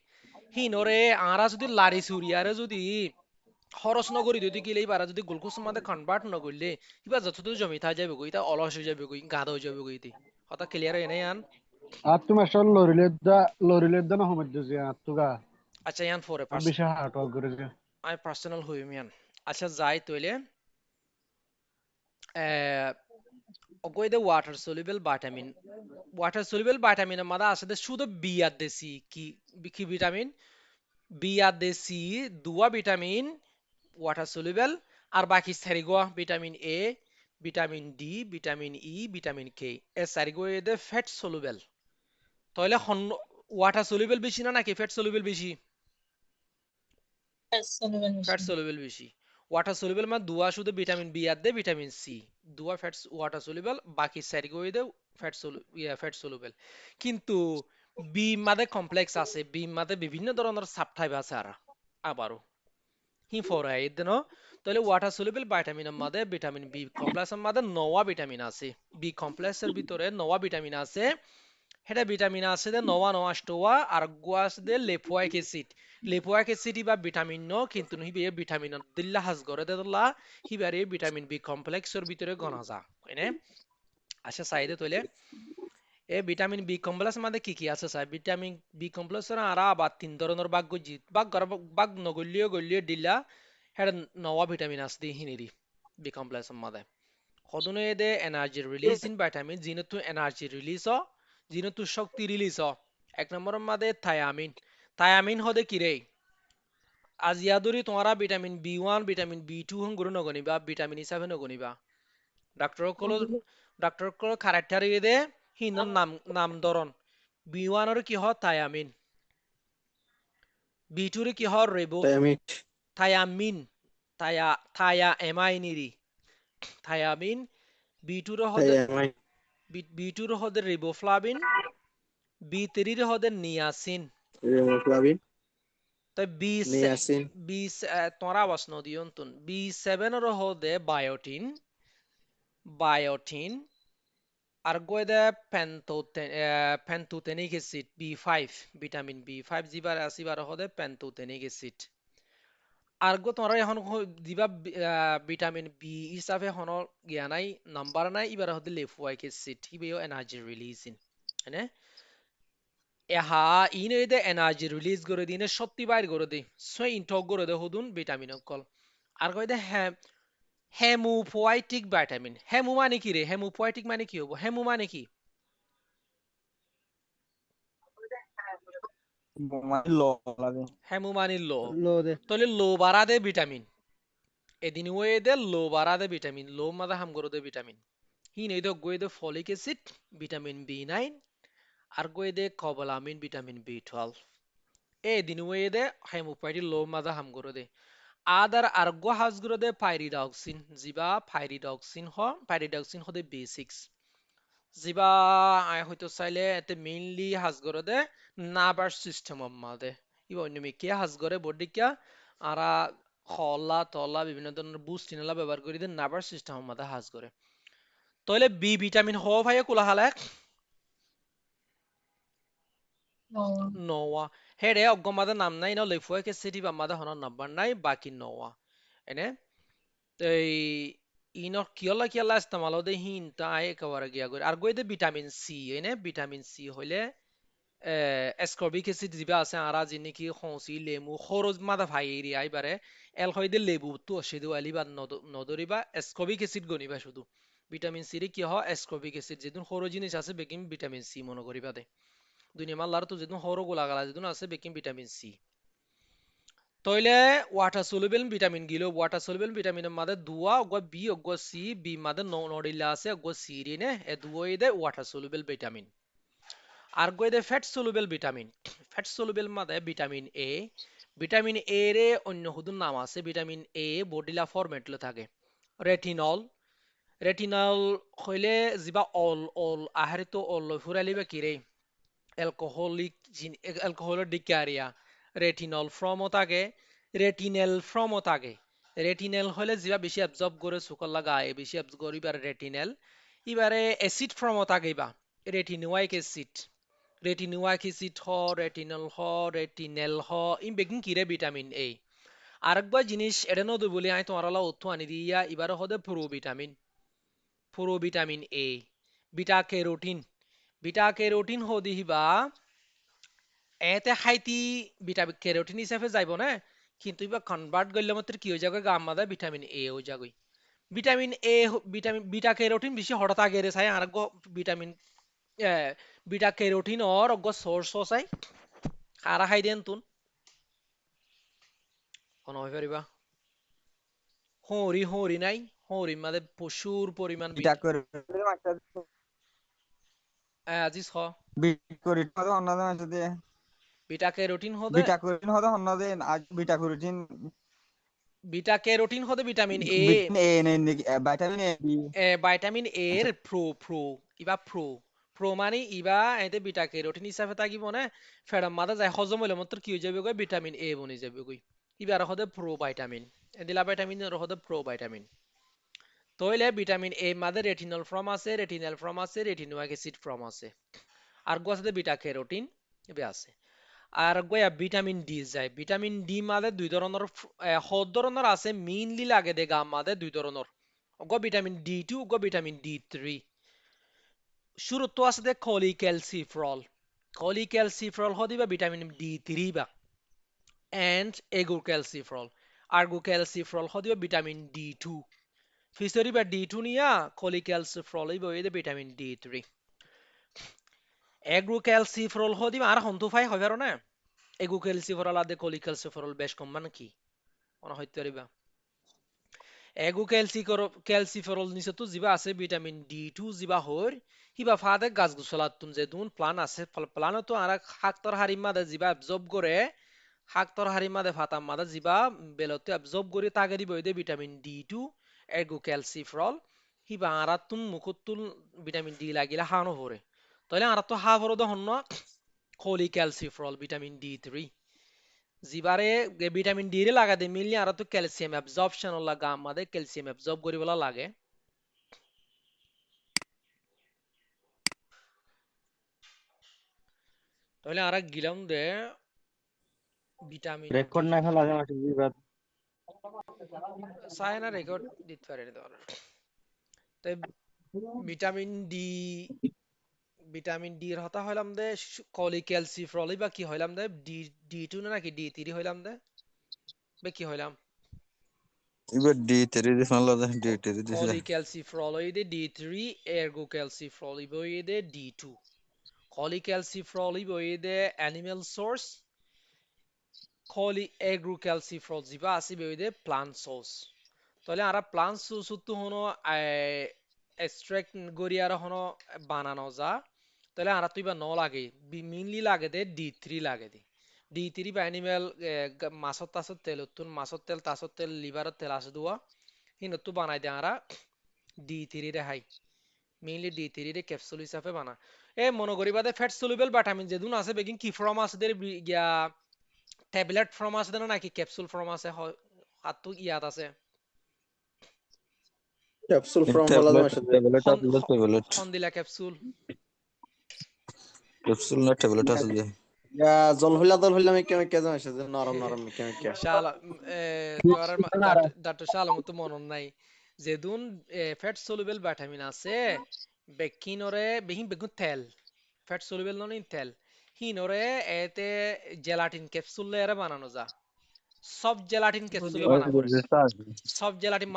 Speaker 1: হি নরে আরা যদি লারি সুরিয়ারে যদি খরচ নকরি যদি গেলেই পারা যদি গ্লুকোজ মাদে কনভার্ট নকরলে কিবা যতদূর জমি থা যাবে গই তা অলস হয়ে যাবে গই গাধ হয়ে যাবে গই তি কথা ক্লিয়ার হয় নাই আন
Speaker 4: আর তুমি আসল লরিলের দা না হমত দিছি আর তুগা
Speaker 1: আচ্ছা ইয়ান ফরে
Speaker 4: আর বেশি হার্ট ওয়ার্ক করে যে
Speaker 1: আমি পার্সোনাল হই মিয়ান আচ্ছা যাই তইলে অগৈদে ওয়াটার সলিউবল ভিটামিন মাদা আছে শুধু বি আর দেসি কি ভিটামিন বি আর দেসি দুয়া ভিটামিন ওয়াটার সলিউবল আর বাকি চারিগোয়া vitamin A vitamin D vitamin E vitamin K এ চারিগো এদে ফ্যাট সলিউবল তাহলে ওয়াটার সলিউবল বেশি না নাকি ফ্যাট সলিউবল বেশি ফ্যাট সলিউবল বেশি ওয়াটার সলিউবল মানে দুয়া শুধু ভিটামিন বি আর দে ভিটামিন সি দুয়া ফ্যাট ওয়াটার সলিউবল বাকি চারিগো এদে ফ্যাট সলিউবল কিন্তু বি মাদে কমপ্লেক্স আছে বি মাদে বিভিন্ন ধরনের সাবটাইপ আছে আর আবারও হি ফরাই দেন তাহলে ওয়াটার সলিউবল ভিটামিনের মধ্যে ভিটামিন বি কমপ্লেক্সের মধ্যে নওয়া ভিটামিন আছে বি কমপ্লেক্সের ভিতরে নওয়া ভিটামিন আছে সেটা ভিটামিন আছে দে নওয়া নষ্ট আর গোয়া আছে দে লেপোয়াক অ্যাসিড বা ভিটামিন ন কিন্তু হিবে ভিটামিন দিল্লা হাজ করে দেদলা হিবারে ভিটামিন বি কমপ্লেক্সের ভিতরে গনা যা কইনে আচ্ছা সাইদে তইলে এ ভিটামিন বি কমপ্লেক্স মধ্যে কি আছে স্যার ভিটামিন বি কমপ্লেক্সের আর আবার তিন ধরনের ভাগ গজি ভাগ নগলিয়ে দিলা হেড নওয়া ভিটামিন আছে দি হিনিরি বি কমপ্লেক্সের মধ্যে হদনে দে এনার্জি রিলিজ ইন ভিটামিন জিনতু এনার্জি রিলিজ জিনতু শক্তি রিলিজ এক নম্বরের মধ্যে থায়ামিন হদে কি রে আজিয়াদুরি তোমারা vitamin B one vitamin B two হন গুরু নগনিবা ভিটামিন হিসাবে নগনিবা ডাক্তৰ কল খাৰাঠাৰ দে হিনৰ নাম ধৰণ B1 কি হয় থায়ামিন B2 কি হয় রেবো
Speaker 2: টাইমিট
Speaker 1: থায়ামিন থায়ামাইনিরি থায়ামিন B2 হদে
Speaker 2: টাইমাইন
Speaker 1: B2 হদে রিবোফ্লাভিন B3 হদে নিয়াসিন
Speaker 2: রিবোফ্লাভিন
Speaker 1: তো
Speaker 2: নিয়াসিন
Speaker 1: তোমরা আওয়াজ নদিয়ন তুন B7 হদে বায়োটিন আর গোয়েদে pantothenic acid B5 vitamin B5 জিবার আসিবার হদে প্যান্টোথেনিক অ্যাসিড আর গো তোমরা এখন দিবা ভিটামিন বি হিসাবে হন গিয়া নাই নাম্বার নাই এবার হদে লেফুয়াইক অ্যাসিড হিবেও এনার্জি রিলিজিং হ্যাঁ এহা ইন এদে এনার্জি রিলিজ করে দিনে সত্যি বাইর করে দি সো ইনটক করে দে হুদুন ভিটামিন কল আর কই দে হেমোপোয়েটিক ভিটামিন হেমো মানে কি রে হেমোপোয়েটিক মানে কি হবো হেমো মানে কি হেমো মানে লো
Speaker 4: লো দে
Speaker 1: তাহলে লো বাড়া দে ভিটামিন এদিন ওয়ে দে লো বাড়া দে ভিটামিন লো মাদা হাম করে দে ভিটামিন হি নেই দে গোয়ে দে ফলিক অ্যাসিড ভিটামিন B9 আর গোয়ে দে কবলামিন ভিটামিন B12 এদিন ওয়ে দে হেমোপোয়েটিক লো মাদা হাম করে দে আদার আরগো হাজ করে দে পাইরিডক্সিন জিবা পাইরিডক্সিন হদে B6 জিবা আই হয়তো চাইলে এতে মেইনলি হাজ করে দে নার্ভাস সিস্টেম মাদে ইবা অন্য কে হাজ করে বডিকা আরা খলা তলা বিভিন্ন ধরনের বুস্ট ইনলা ব্যবহার করে দে নার্ভাস সিস্টেম মাদে হাজ করে তাহলে বি ভিটামিন হ ভাইয়া কোলা হালে নোয়া হেরে অগমাদা নাম নাই না লেফুয়া কে সিটি বা মাদা হন নাম্বার নাই বাকি নোয়া এনে এই ইনর কিয়লা ইস্তেমাল দে হিন তাই একেবারে গিয়া করে আর গই দে ভিটামিন সি এনে ভিটামিন সি হইলে এসকর্বিক অ্যাসিড জিবা আছে আরা জিনিকি খসি লেমু খরচ মাদা ভাই এরি আইবারে এল হইদে লেবু তো সেদু আলিবা নদরিবা এসকর্বিক অ্যাসিড গনিবা শুধু ভিটামিন সি রে কি হয় এসকর্বিক অ্যাসিড যেদিন খরচ জিনিস আছে বেকিং ভিটামিন সি মনে করিবা দে দুনিয়া মাল্লার তো যেদিন হরো গোলাগালা যেদিন আছে বেকিং ভিটামিন সি তইলে ওয়াটার সলুবেল ভিটামিন গিলো ওয়াটার সলুবেল ভিটামিনের মাদে দুয়া অগো বি অগো সি বি মাদে নডিলা আছে অগো সি রে নে এ দুই দে ওয়াটার সলুবেল ভিটামিন আর গই দে ফ্যাট সলুবেল মাদে ভিটামিন এ রে অন্য হুদুন নাম আছে ভিটামিন এ বডিলা ফরম্যাটলে থাকে রেটিনল হইলে জিবা অল আহারে তো অল ফুরালিবা কিরে অ্যালকোহলিক ডিকারিয়া রেটিনল ফ্রমও থাকে রেটিনেল হলে যেটা বেশি অ্যাবজর্ব করে সুকর লাগা বেশি অ্যাবজর্ব করিবার রেটিনেল এবারে অ্যাসিড ফ্রমও থাকে বা রেটিনুয়াইক অ্যাসিড রেটিনেল ইন বেকিং কিরে ভিটামিন এ আরেকবার জিনিস এটা নদী বলি আমি তোমার অর্থ আনি দিয়া এবারে হদে ভিটামিন এ বিটা ক্যারোটিন হদি হিবা এতে খাইতি ভিটামিন ক্যারোটিন হিসাবে যাইব না কিন্তু এবার কনভার্ট করলে মাত্র কি হয়ে যাবে গাম মাদা ভিটামিন এ হয়ে যাবে ভিটামিন বিটা ক্যারোটিন বেশি হঠাৎ আগে রে চাই আর ভিটামিন বিটা ক্যারোটিন और অগ সোর্স চাই খারা খাই দেন তুন কোন হই পারিবা হরি নাই হরি মাদে প্রচুর পরিমাণ আজিজ হ বিটা ক্যারোটিন হদে বিটা ক্যারোটিন হদে ভিটামিন এ ভাইটামিন এ এর প্রো মানে ইবা এতে বিটা ক্যারোটিন হিসাবে থাকিব না ফেরাম মাদা যায় হজম হইলে মাত্র কি হয়ে যাবে গই ভিটামিন এ বনি যাবে গই ইবার হদে প্রো ভাইটামিন এদিলা ভাইটামিন এর হদে প্রো ভাইটামিন তইলে ভিটামিন এ মাদে রেটিনল ফ্রম আছে রেটিনুইক অ্যাসিড ফ্রম আছে আর গোয়াতে বিটা ক্যারোটিন এবে আছে আর গয়া ভিটামিন ডি যায় ভিটামিন ডি মাদে দুই ধরনের ধরনের আছে মেইনলি লাগে দে গাম মাদে দুই ধরনের অগ ভিটামিন D2 অগ ভিটামিন D3 শুরুত আছে দে কলিক্যালসিফরল হদিবা ভিটামিন D3 বা এন্ড আর্গোক্যালসিফরল হদিবা ভিটামিন D2 ফিসরি বা D2 নিয়া কলিক্যালসিফরল হইবা দে ভিটামিন D3 এগ্রোক্যালসিফরল হদিবা আর হন্তু ফাই হইবারো না এগুক্যালসিফরল আদে কলিক্যালসিফরল বেশ কম মানে কি মনে হইতে পারিবা এগু ক্যালসিফেরল নিচে তো জিবা আছে ভিটামিন D2 জিবা হর হিবা ফাদে গাছ গুছলাতুন যে দুন প্লান আছে প্লান তো আর হাক্তর হারিম মাদে জিবা অ্যাবজর্ব করে হাক্তর হারিম মাদে ফাতাম মাদে জিবা বেলতে অ্যাবজর্ব করে তাগে দিব দে ভিটামিন D2 এগু ক্যালসিফেরল হিবা আরাতুন মুকুতুল ভিটামিন ডি লাগিলা হানো হরে তাহলে আর তো হা হরদ হন্ন খলি ক্যালসিফেরল ভিটামিন D3 জিবারে ভিটামিন ডি রে লাগা দে মিলনি আর তো ক্যালসিয়াম অ্যাবজর্পশন ওলা গাম মাদে ক্যালসিয়াম অ্যাবজর্ব করি বলা লাগে তাহলে আর গিলাম দে ভিটামিন ডি
Speaker 2: রেকর্ড না খেলা যায় মাসে বিবাদ
Speaker 1: সাইনা রেকর্ড দিতে পারে ধর তাই ভিটামিন ডি এর হতা হইলাম দে কলি ক্যালসিফেরল বা কি হইলাম দে D2 না নাকি D3 হইলাম দে বে কি হইলাম
Speaker 5: এবার D3 দিস মানলো D3 দিস
Speaker 1: কলি ক্যালসিফেরল হইদে D3 এরগো ক্যালসিফেরল হইদে D2 Cholecalciferol iboide animal source. Cholecalciferol ziba asi boide plant source. তাহলে আমরা প্লান্ট সোর্স তো হনো এক্সট্রাক্ট করি আর হনো বানানো যা তাহলে আমরা তো এবার ন লাগে মেইনলি লাগে দে D3 লাগে দে D3 বা অ্যানিমেল মাছত তাছত তেল তুন মাছত তেল তাছত তেল লিভারের তেল আছে দুয়া হিন তো বানাই দে আমরা D3 রে হাই মেইনলি D3 রে ক্যাপসুল হিসাবে বানা এ মনে করি বাদে ফ্যাট সলুবেল ভিটামিন যেদুন আছে বেগিন কি ফর্ম আছে দের গিয়া ট্যাবলেট ফর্ম আছে দেন নাকি ক্যাপসুল ফর্ম আছে হাতু ইয়াদ আছে
Speaker 2: ক্যাপসুল ফর্ম বলা যায় মাসে
Speaker 5: ট্যাবলেট
Speaker 1: দিলা ক্যাপসুল
Speaker 5: ক্যাপসুল না ট্যাবলেট আছে যে
Speaker 2: ইয়া জল হইলা আমি কেমন কে যায় মাসে নরম নরম কেমন কে
Speaker 1: শালা তোর ডাক্তার শালা মতো মনন নাই যেদুন ফ্যাট সলুবেল ভিটামিন আছে বেকিনরে বেগুন তেল ফ্যাট সলুবেল নন ইন তেল হিনরে এতে জেলাটিন ক্যাপসুল এর বানানো যা সব জেলাটিন ক্যাপসুলে বানা করে সব জেলাটিন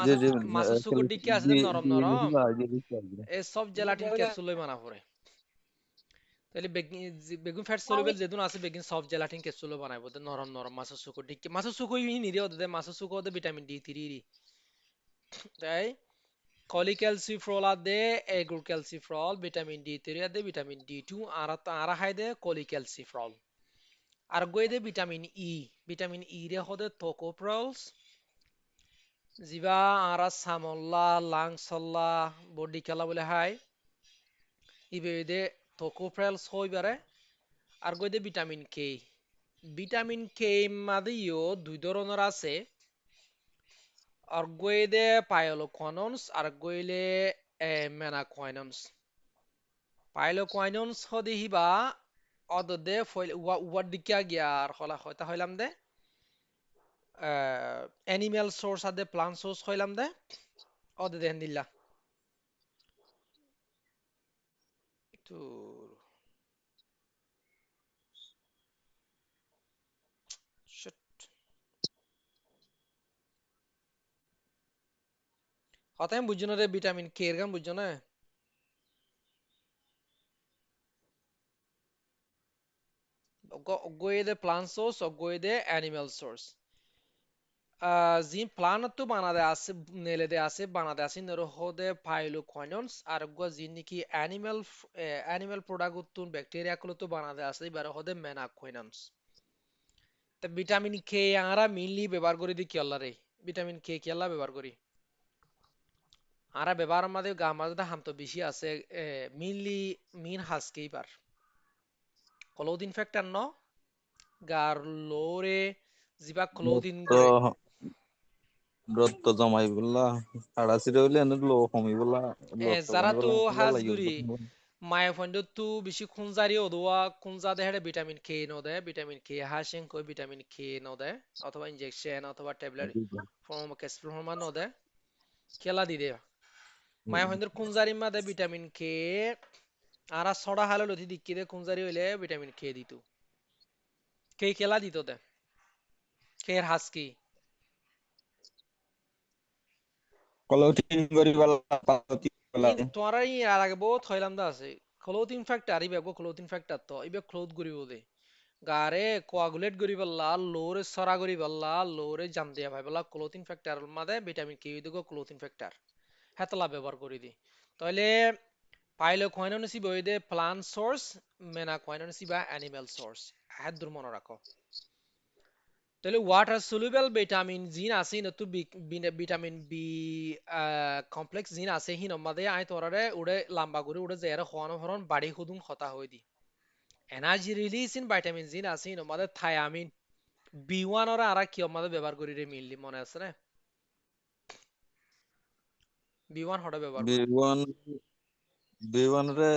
Speaker 1: মাছের সুগার ডিকে আছে নরম নরম এ সব জেলাটিন ক্যাপসুলে বানা করে তাহলে বেগুন ফ্যাট সলুবেল যেদুন আছে বেগুন সব জেলাটিন ক্যাপসুলে বানাইবো নরম নরম মাছের সুগার ডিকে মাছের সুগার ই নিরে ওদের মাছের সুগার ওদের ভিটামিন D3 রি তাই Cholecalciferol ade agrocalciferol vitamin D3 ade vitamin D2 ara haide cholecalciferol আর গোয়েদে ভিটামিন ই রে হদে tocopherols জিবা আরা সামল্লা লাংসল্লা বডি খেলা বলে হাই ইবেদে tocopherols হইবারে আর গোয়েদে ভিটামিন কে মাদিও দুই ধরনের আছে আর গোয়েদে পাইলোকোয়ানন্স আর গোয়েলে মেনাকোয়ানন্স পাইলোকোয়ানন্স হদি হিবা অদদে উয়ার দিকে গিয়া আর হলা হয়তা হইলাম দে অ্যানিমেল সোর্স আদে প্লান্ট সোর্স হইলাম দে অদে দেন দিল্লা তো হতাম বুঝছো না রে ভিটামিন কে এর গান বুঝছো না গোয়েদে প্লান্ট সোর্স ও গোয়েদে অ্যানিমেল সোর্স জিন প্লান্ট তো বানাদে আছে নেলেদে আছে বানাদে আছে নরো হদে পাইলোকোয়ানন্স আর গো জিন নাকি অ্যানিমেল প্রোডাক্ট উত্তুন ব্যাকটেরিয়া গুলো তো বানাদে আছে এবার হদে মেনাকোয়ানন্স তা ভিটামিন কে আমরা মেইনলি ব্যবহার করি দি কি আল্লাহ রে ভিটামিন কে কি আল্লাহ ব্যবহার করি আরা ব্যবহার আমাদের গা মাঝে হাম তো বেশি আছে মেইনলি মিন হাসকেই পার ক্লোথিং ফ্যাক্টর ন গার লোরে জিবা ক্লোথিং করে
Speaker 5: রক্ত জমাই বললা আড়াসিরে হইলে এনে লো কমি বললা
Speaker 1: যারা তো হাজগুড়ি মায়াফন্ড তো বেশি খুনজারি ওদোয়া খুনজা দেহে ভিটামিন কে ন দে ভিটামিন কে হাসেন কই ভিটামিন কে ন দে অথবা ইনজেকশন অথবা ট্যাবলেট ফর্ম ক্যাপসুল ফর্ম ন দে খেলা দি দে মায়াফন্ডর খুনজারি মা দে ভিটামিন কে আরা সড়া হালে লতি দিকি দে খুনজারি হইলে ভিটামিন কে দিত কে খেলা দিত দে কে হাসকি
Speaker 5: কলৌটিন গরিবালা পাতি বলা
Speaker 1: তোরাই আর আগে বহুত হইলাম দা আছে ক্লোথিং ফ্যাক্টর ইবে ক্লোথিং ফ্যাক্টর তো ইবে ক্লোথ গরিব দে গারে কোয়াগুলেট করি পাল্লা লোরে সরা করি পাল্লা লোরে জাম দিয়া ভাই পাল্লা ক্লোথিং ফ্যাক্টর মাদে ভিটামিন কে দিগো ক্লোথিং ফ্যাক্টর হেতলা ব্যবহার করি দি তাহলে পাইলে কয়নো নসি বইদে প্লান্ট সোর্স মেনা কয়নো নসি বা অ্যানিমেল সোর্স হেদ দূর মনে রাখো তাহলে ওয়াটার সলিউবল ভিটামিন জিন আছে নতু ভিটামিন বি কমপ্লেক্স জিন আছে হি নমাদে আই তোরারে উড়ে লম্বা করে উড়ে জেরা খোয়ানো ফরন বাড়ি খুদুন খতা হই দি এনার্জি রিলিজ ইন ভিটামিন জিন আছে হি নমাদে থায়ামিন বি1 ওরা আর কি আমাদের ব্যবহার করি রে মিললি মনে আছে না বি1 হটা ব্যবহার করি
Speaker 5: B1 B1 রে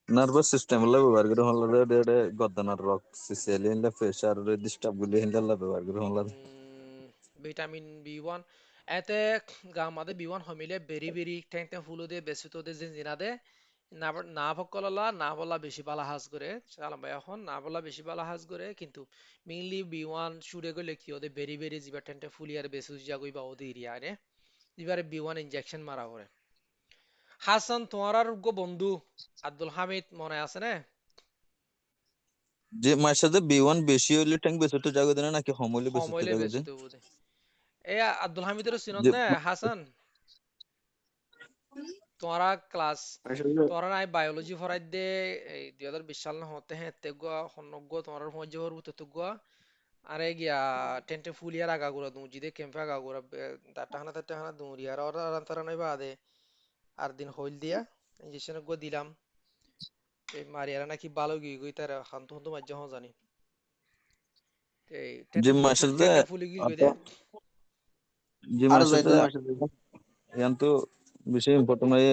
Speaker 5: নার্ভাস সিস্টেম লা ব্যবহার করে হল রে গদ্দানার রক সিসেলিন লা প্রেসার রে ডিস্টার্ব গুলি হিন্দা লা ব্যবহার করে হল
Speaker 1: ভিটামিন বি1 এতে গা আমাদের বি1 হমিলে বেরি বেরি ট্যাং ট্যাং ফুলো দিয়ে বেশি তো দিয়ে জিনা দে না ফকললা না বলা বেশি বালা হাজ করে চালাম ভাই এখন না বলা বেশি বালা হাজ করে কিন্তু মেইনলি বি1 শুরে গেলে কি ওদের বেরি বেরি জিবা ট্যাং ট্যাং ফুলিয়ার বেশি যা কইবা ওদের এরিয়া রে এবারে বি1 ইনজেকশন মারা করে হাসান তোমার আর বন্ধু আব্দুল হামিদ মনে আছে না
Speaker 5: যে মার সাথে B1 বেশি হইলে ট্যাঙ্ক বেশি তো জাগো দেনা নাকি কম হইলে বেশি তো
Speaker 1: সমইলে
Speaker 5: জাগো
Speaker 1: বেশি
Speaker 5: দে
Speaker 1: তো বুঝে এ আব্দুল হামিদের সিনত
Speaker 5: যে
Speaker 1: না হাসান তোরা ক্লাস তোরা নাই বায়োলজি ফরাই দে এই 2020 সাল না হতে হ্যাঁ তেগুয়া হনগ্য তোরা মজ্জে হরু তো গুয়া আরে গিয়া টেন্টে ফুলিয়ার আগা গুড়া দু জিদে ক্যাম্পে আগা গুড়া তাটা হানা দু রিয়ার আর তারা নাই বাদে আর দিন হইল দিয়া ইনজেকশন গো দিলাম এই মারিয়ারা নাকি ভালো গই গই তারা হান্তু হান্তু মাজ্জা হন জানি এই
Speaker 5: যে মার সাথে
Speaker 1: টেন্টে ফুলি গিল গই দে
Speaker 5: যে
Speaker 2: আরো
Speaker 5: মার সাথে
Speaker 2: যাইতো মাসে
Speaker 5: ইয়ান তো বেশি ইম্পর্টেন্ট হয়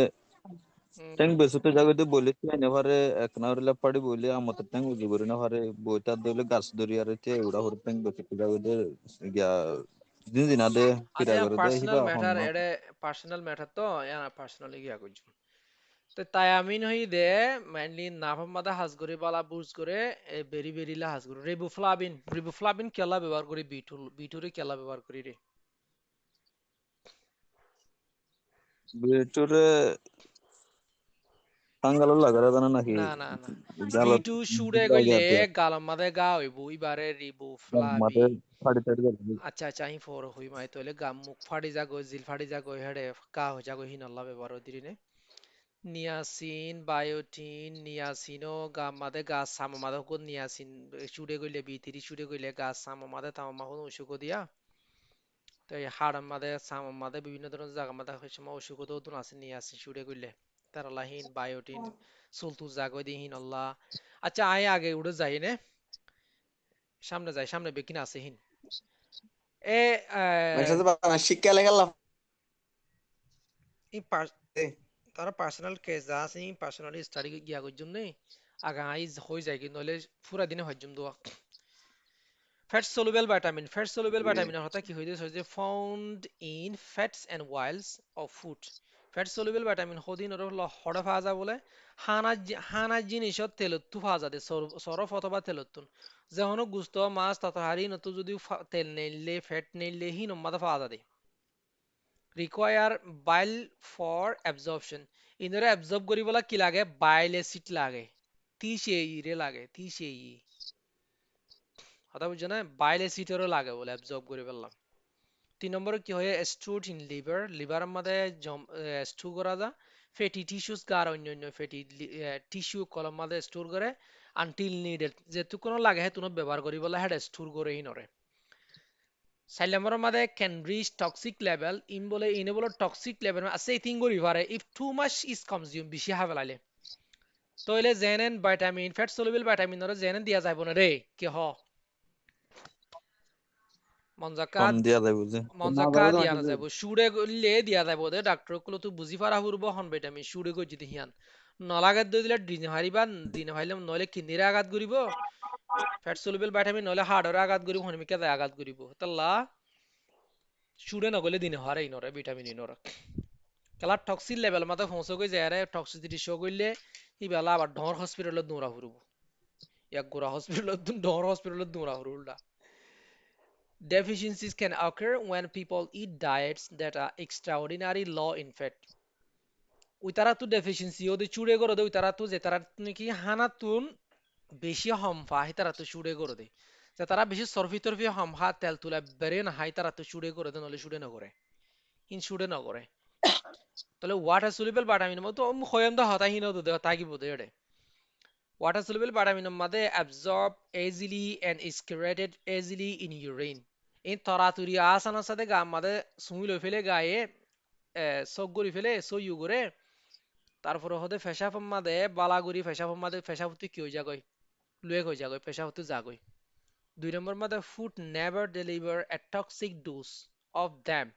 Speaker 5: ট্যাঙ্ক বেশি তো জাগো দে বলি তুই না পারে এক না হইলে পাড়ি বলি আমার ট্যাঙ্ক বুঝি করি না পারে বইটা দইলে গাছ ধরি আর তে উড়া হর ট্যাঙ্ক বেশি তো জাগো দে গিয়া দিন দিন আদে ফিরা
Speaker 1: আচ্ছা
Speaker 5: করে দে
Speaker 1: পার্সোনাল
Speaker 5: হিবা হন
Speaker 1: ম্যাটার
Speaker 5: না
Speaker 1: এডে পার্সোনাল ম্যাটার তো ইয়ানা পার্সোনালি গিয়া কইছু তো তাই আমিন হই দে মেনলি নাফাম মাদা হাজ করে বালা বুজ করে এ বেরি বেরি লা হাজ করে রিবুফ্লাবিন কেলা ব্যবহার করি বিটুরে কেলা ব্যবহার করি রে
Speaker 5: বেটুরে টাঙ্গালো লাগারে জানা নাকি
Speaker 1: না না না
Speaker 5: জালো
Speaker 1: বিটু সুরে
Speaker 5: লাগে
Speaker 1: গইলে
Speaker 5: আছে
Speaker 1: গালাম মাদে গা হইব ইবারে
Speaker 5: মাতে
Speaker 1: রিবুফ্লাবিন
Speaker 5: ফাড়ি টাড়ি যাবে
Speaker 1: আচ্ছা আচ্ছা আহি ফর হই মাই তোলে গা মুখ ফাড়ি যা গই জিল ফাড়ি যা গই হেডে কা হই যা গই হিনাল্লা ব্যবহার দিরিনে নিয়াসিন বায়োটিন নিয়াসিনো গা মাদে গা সাম মাদে কো নিয়াসিন সুরে গইলে বিতিরি সুরে গইলে গা সাম মাদে তাম মাহুন ওষুধ দিয়া তো এই হাড় মাদে সাম মাদে বিভিন্ন ধরনের জায়গা মাদে হইছে মা ওষুধ তো দুন আছে নিয়াসিন সুরে গইলে তারালাহিন বায়োটিন সুলতু জাগো দিহিন আল্লাহ আচ্ছা আয় আগে উড়ে যাই নে সামনে যাই সামনে বেকিন আছে হিন এ
Speaker 2: মাসে সাথে শিক্ষা লেগে লাভ
Speaker 1: এই তারা পার্সোনাল কেস যা আছে পার্সোনালি স্টাডি গিয়া করছুম নেই আগা আইজ হয়ে যায় কিন্তু নইলে পুরা দিনে হজম দোয়া ফ্যাট সলুবেল ভিটামিনের হতা কি হইছে যে found in fats and oils of food fat soluble vitamin হদিন ওর হড়া ফাজা বলে হানা জিনিসত তেলত্তু ফাজা দে সরফ অথবা তেলত্তুন যেমন গুস্ত মাছ ততহারি নতু যদি তেল নেইলে ফ্যাট নেইলে হি নম্মাদা ফাজা দে require bile for absorption ইনরে অ্যাবজর্ব করিবলা কি লাগে বাইল অ্যাসিড লাগে তিসেই রে লাগে তিসেই কথা বুঝছো না বাইল অ্যাসিডেরও লাগে বলে অ্যাবজর্ব করে ফেললাম 3 নম্বরে কি হয় স্টোরড ইন লিভারের মধ্যে স্টোর করা যায় ফ্যাটি টিস্যুস আর অন্যান্য ফ্যাটি টিস্যু কলম মধ্যে স্টোর করে আনটিল নিডেড যেটুকুনো লাগে হেতুনো ব্যবহার করিবলা হেড স্টোর করে ইনরে 4 নম্বরের মধ্যে can reach toxic level in বলে ইনে বলে টক্সিক লেভেল আছে এই তিন করি পারে if too much is consume বেশি হাবে লাইলে তইলে জেনেন ভিটামিন ফ্যাট সলুবল ভিটামিন ওরে জেনেন দিয়া যাইব না রে কি হ
Speaker 5: কম
Speaker 1: মঞ্জাকাত
Speaker 5: দিয়া যায় বুঝে
Speaker 2: না পারে
Speaker 1: মঞ্জাকাত
Speaker 2: তো
Speaker 1: দিয়া
Speaker 2: মাসে
Speaker 1: না যাইব সুরে গলে দিয়া যাইব দে ডাক্তার গুলো তো বুঝি পারা হইব হন ভিটামিন সুরে গই যদি হিয়ান নলাগাত দই দিলে দিনে হারিবা দিনে হাইলে নইলে কিডনির আঘাত করিব ফ্যাট সলুবল ভিটামিন নইলে হার্টের আঘাত করিব হনমিকে আঘাত করিব তাল্লা সুরে নগলে দিনে হারে ইনরে ভিটামিন ইনরে কেলা টক্সিক লেভেল মাতে পৌঁছে গই যায় রে টক্সিসিটি শো করলে ই বেলা আবার ডর হসপিটালত দৌড়া ফুরব এক গোরা হসপিটালত ডর হসপিটালত দৌড়া ফুরব উল্টা deficiencies can occur when people eat diets that are extraordinary low in fat we তারা তো ডেফিসিয়েন্সি ওদের চুড়ে করে দেয় তারা তো যে তারা নাকি হানাতুন বেশি হমফা হি তারা তো শুড়ে করে দে যে তারা বেশি সরফি তরফি হমফা তেল তুলা বেরে না হাই তারা তো শুড়ে করে দে নলে শুড়ে না করে ইন শুড়ে না করে তাহলে ওয়াটার সলিবল ভিটামিন মতো খয়ম দা হতা হিনো দে তাকি বদে এডে ওয়াটার সলিবল ভিটামিন মাদে absorb easily and is excreted easily in urine in তরাতুরি আসানোর সাথে গা মাদে সুই লই ফেলে গায়ে চোখ গড়ি ফেলে সই করে তারপরে হতে ফেসাফ মাদে বালাগুড়ি ফেসাফ মাদে ফেসাফতি কি হয়ে যাগই লুয়ে হয়ে যাগই ফেসাফতি যাগই 2 নম্বর মাদে food never deliver a toxic dose of them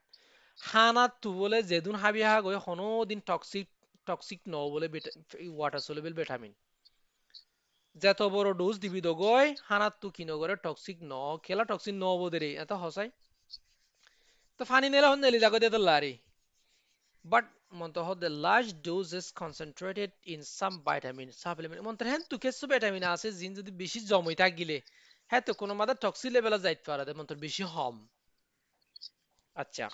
Speaker 1: হানা তু বলে যেদিন হাবি হা গই হনো দিন টক্সিক টক্সিক ন বলে ওয়াটার সলিবল ভিটামিন যত বড় ডোজ দিবি দগই হানা তু কি নগরে টক্সিক ন খেলা টক্সিক ন বদে এত হসাই তো ফানি নেলা হন নেলি জাগো দে তো লারি but monto the large doses concentrated in some vitamin supplement monto hen tu কিছু ভিটামিন আছে জিন যদি বেশি জমই থাকিলে হ্যাঁ তো কোনো মাদা টক্সি লেভেলে যাইতে পারে মন্ত্র বেশি হম আচ্ছা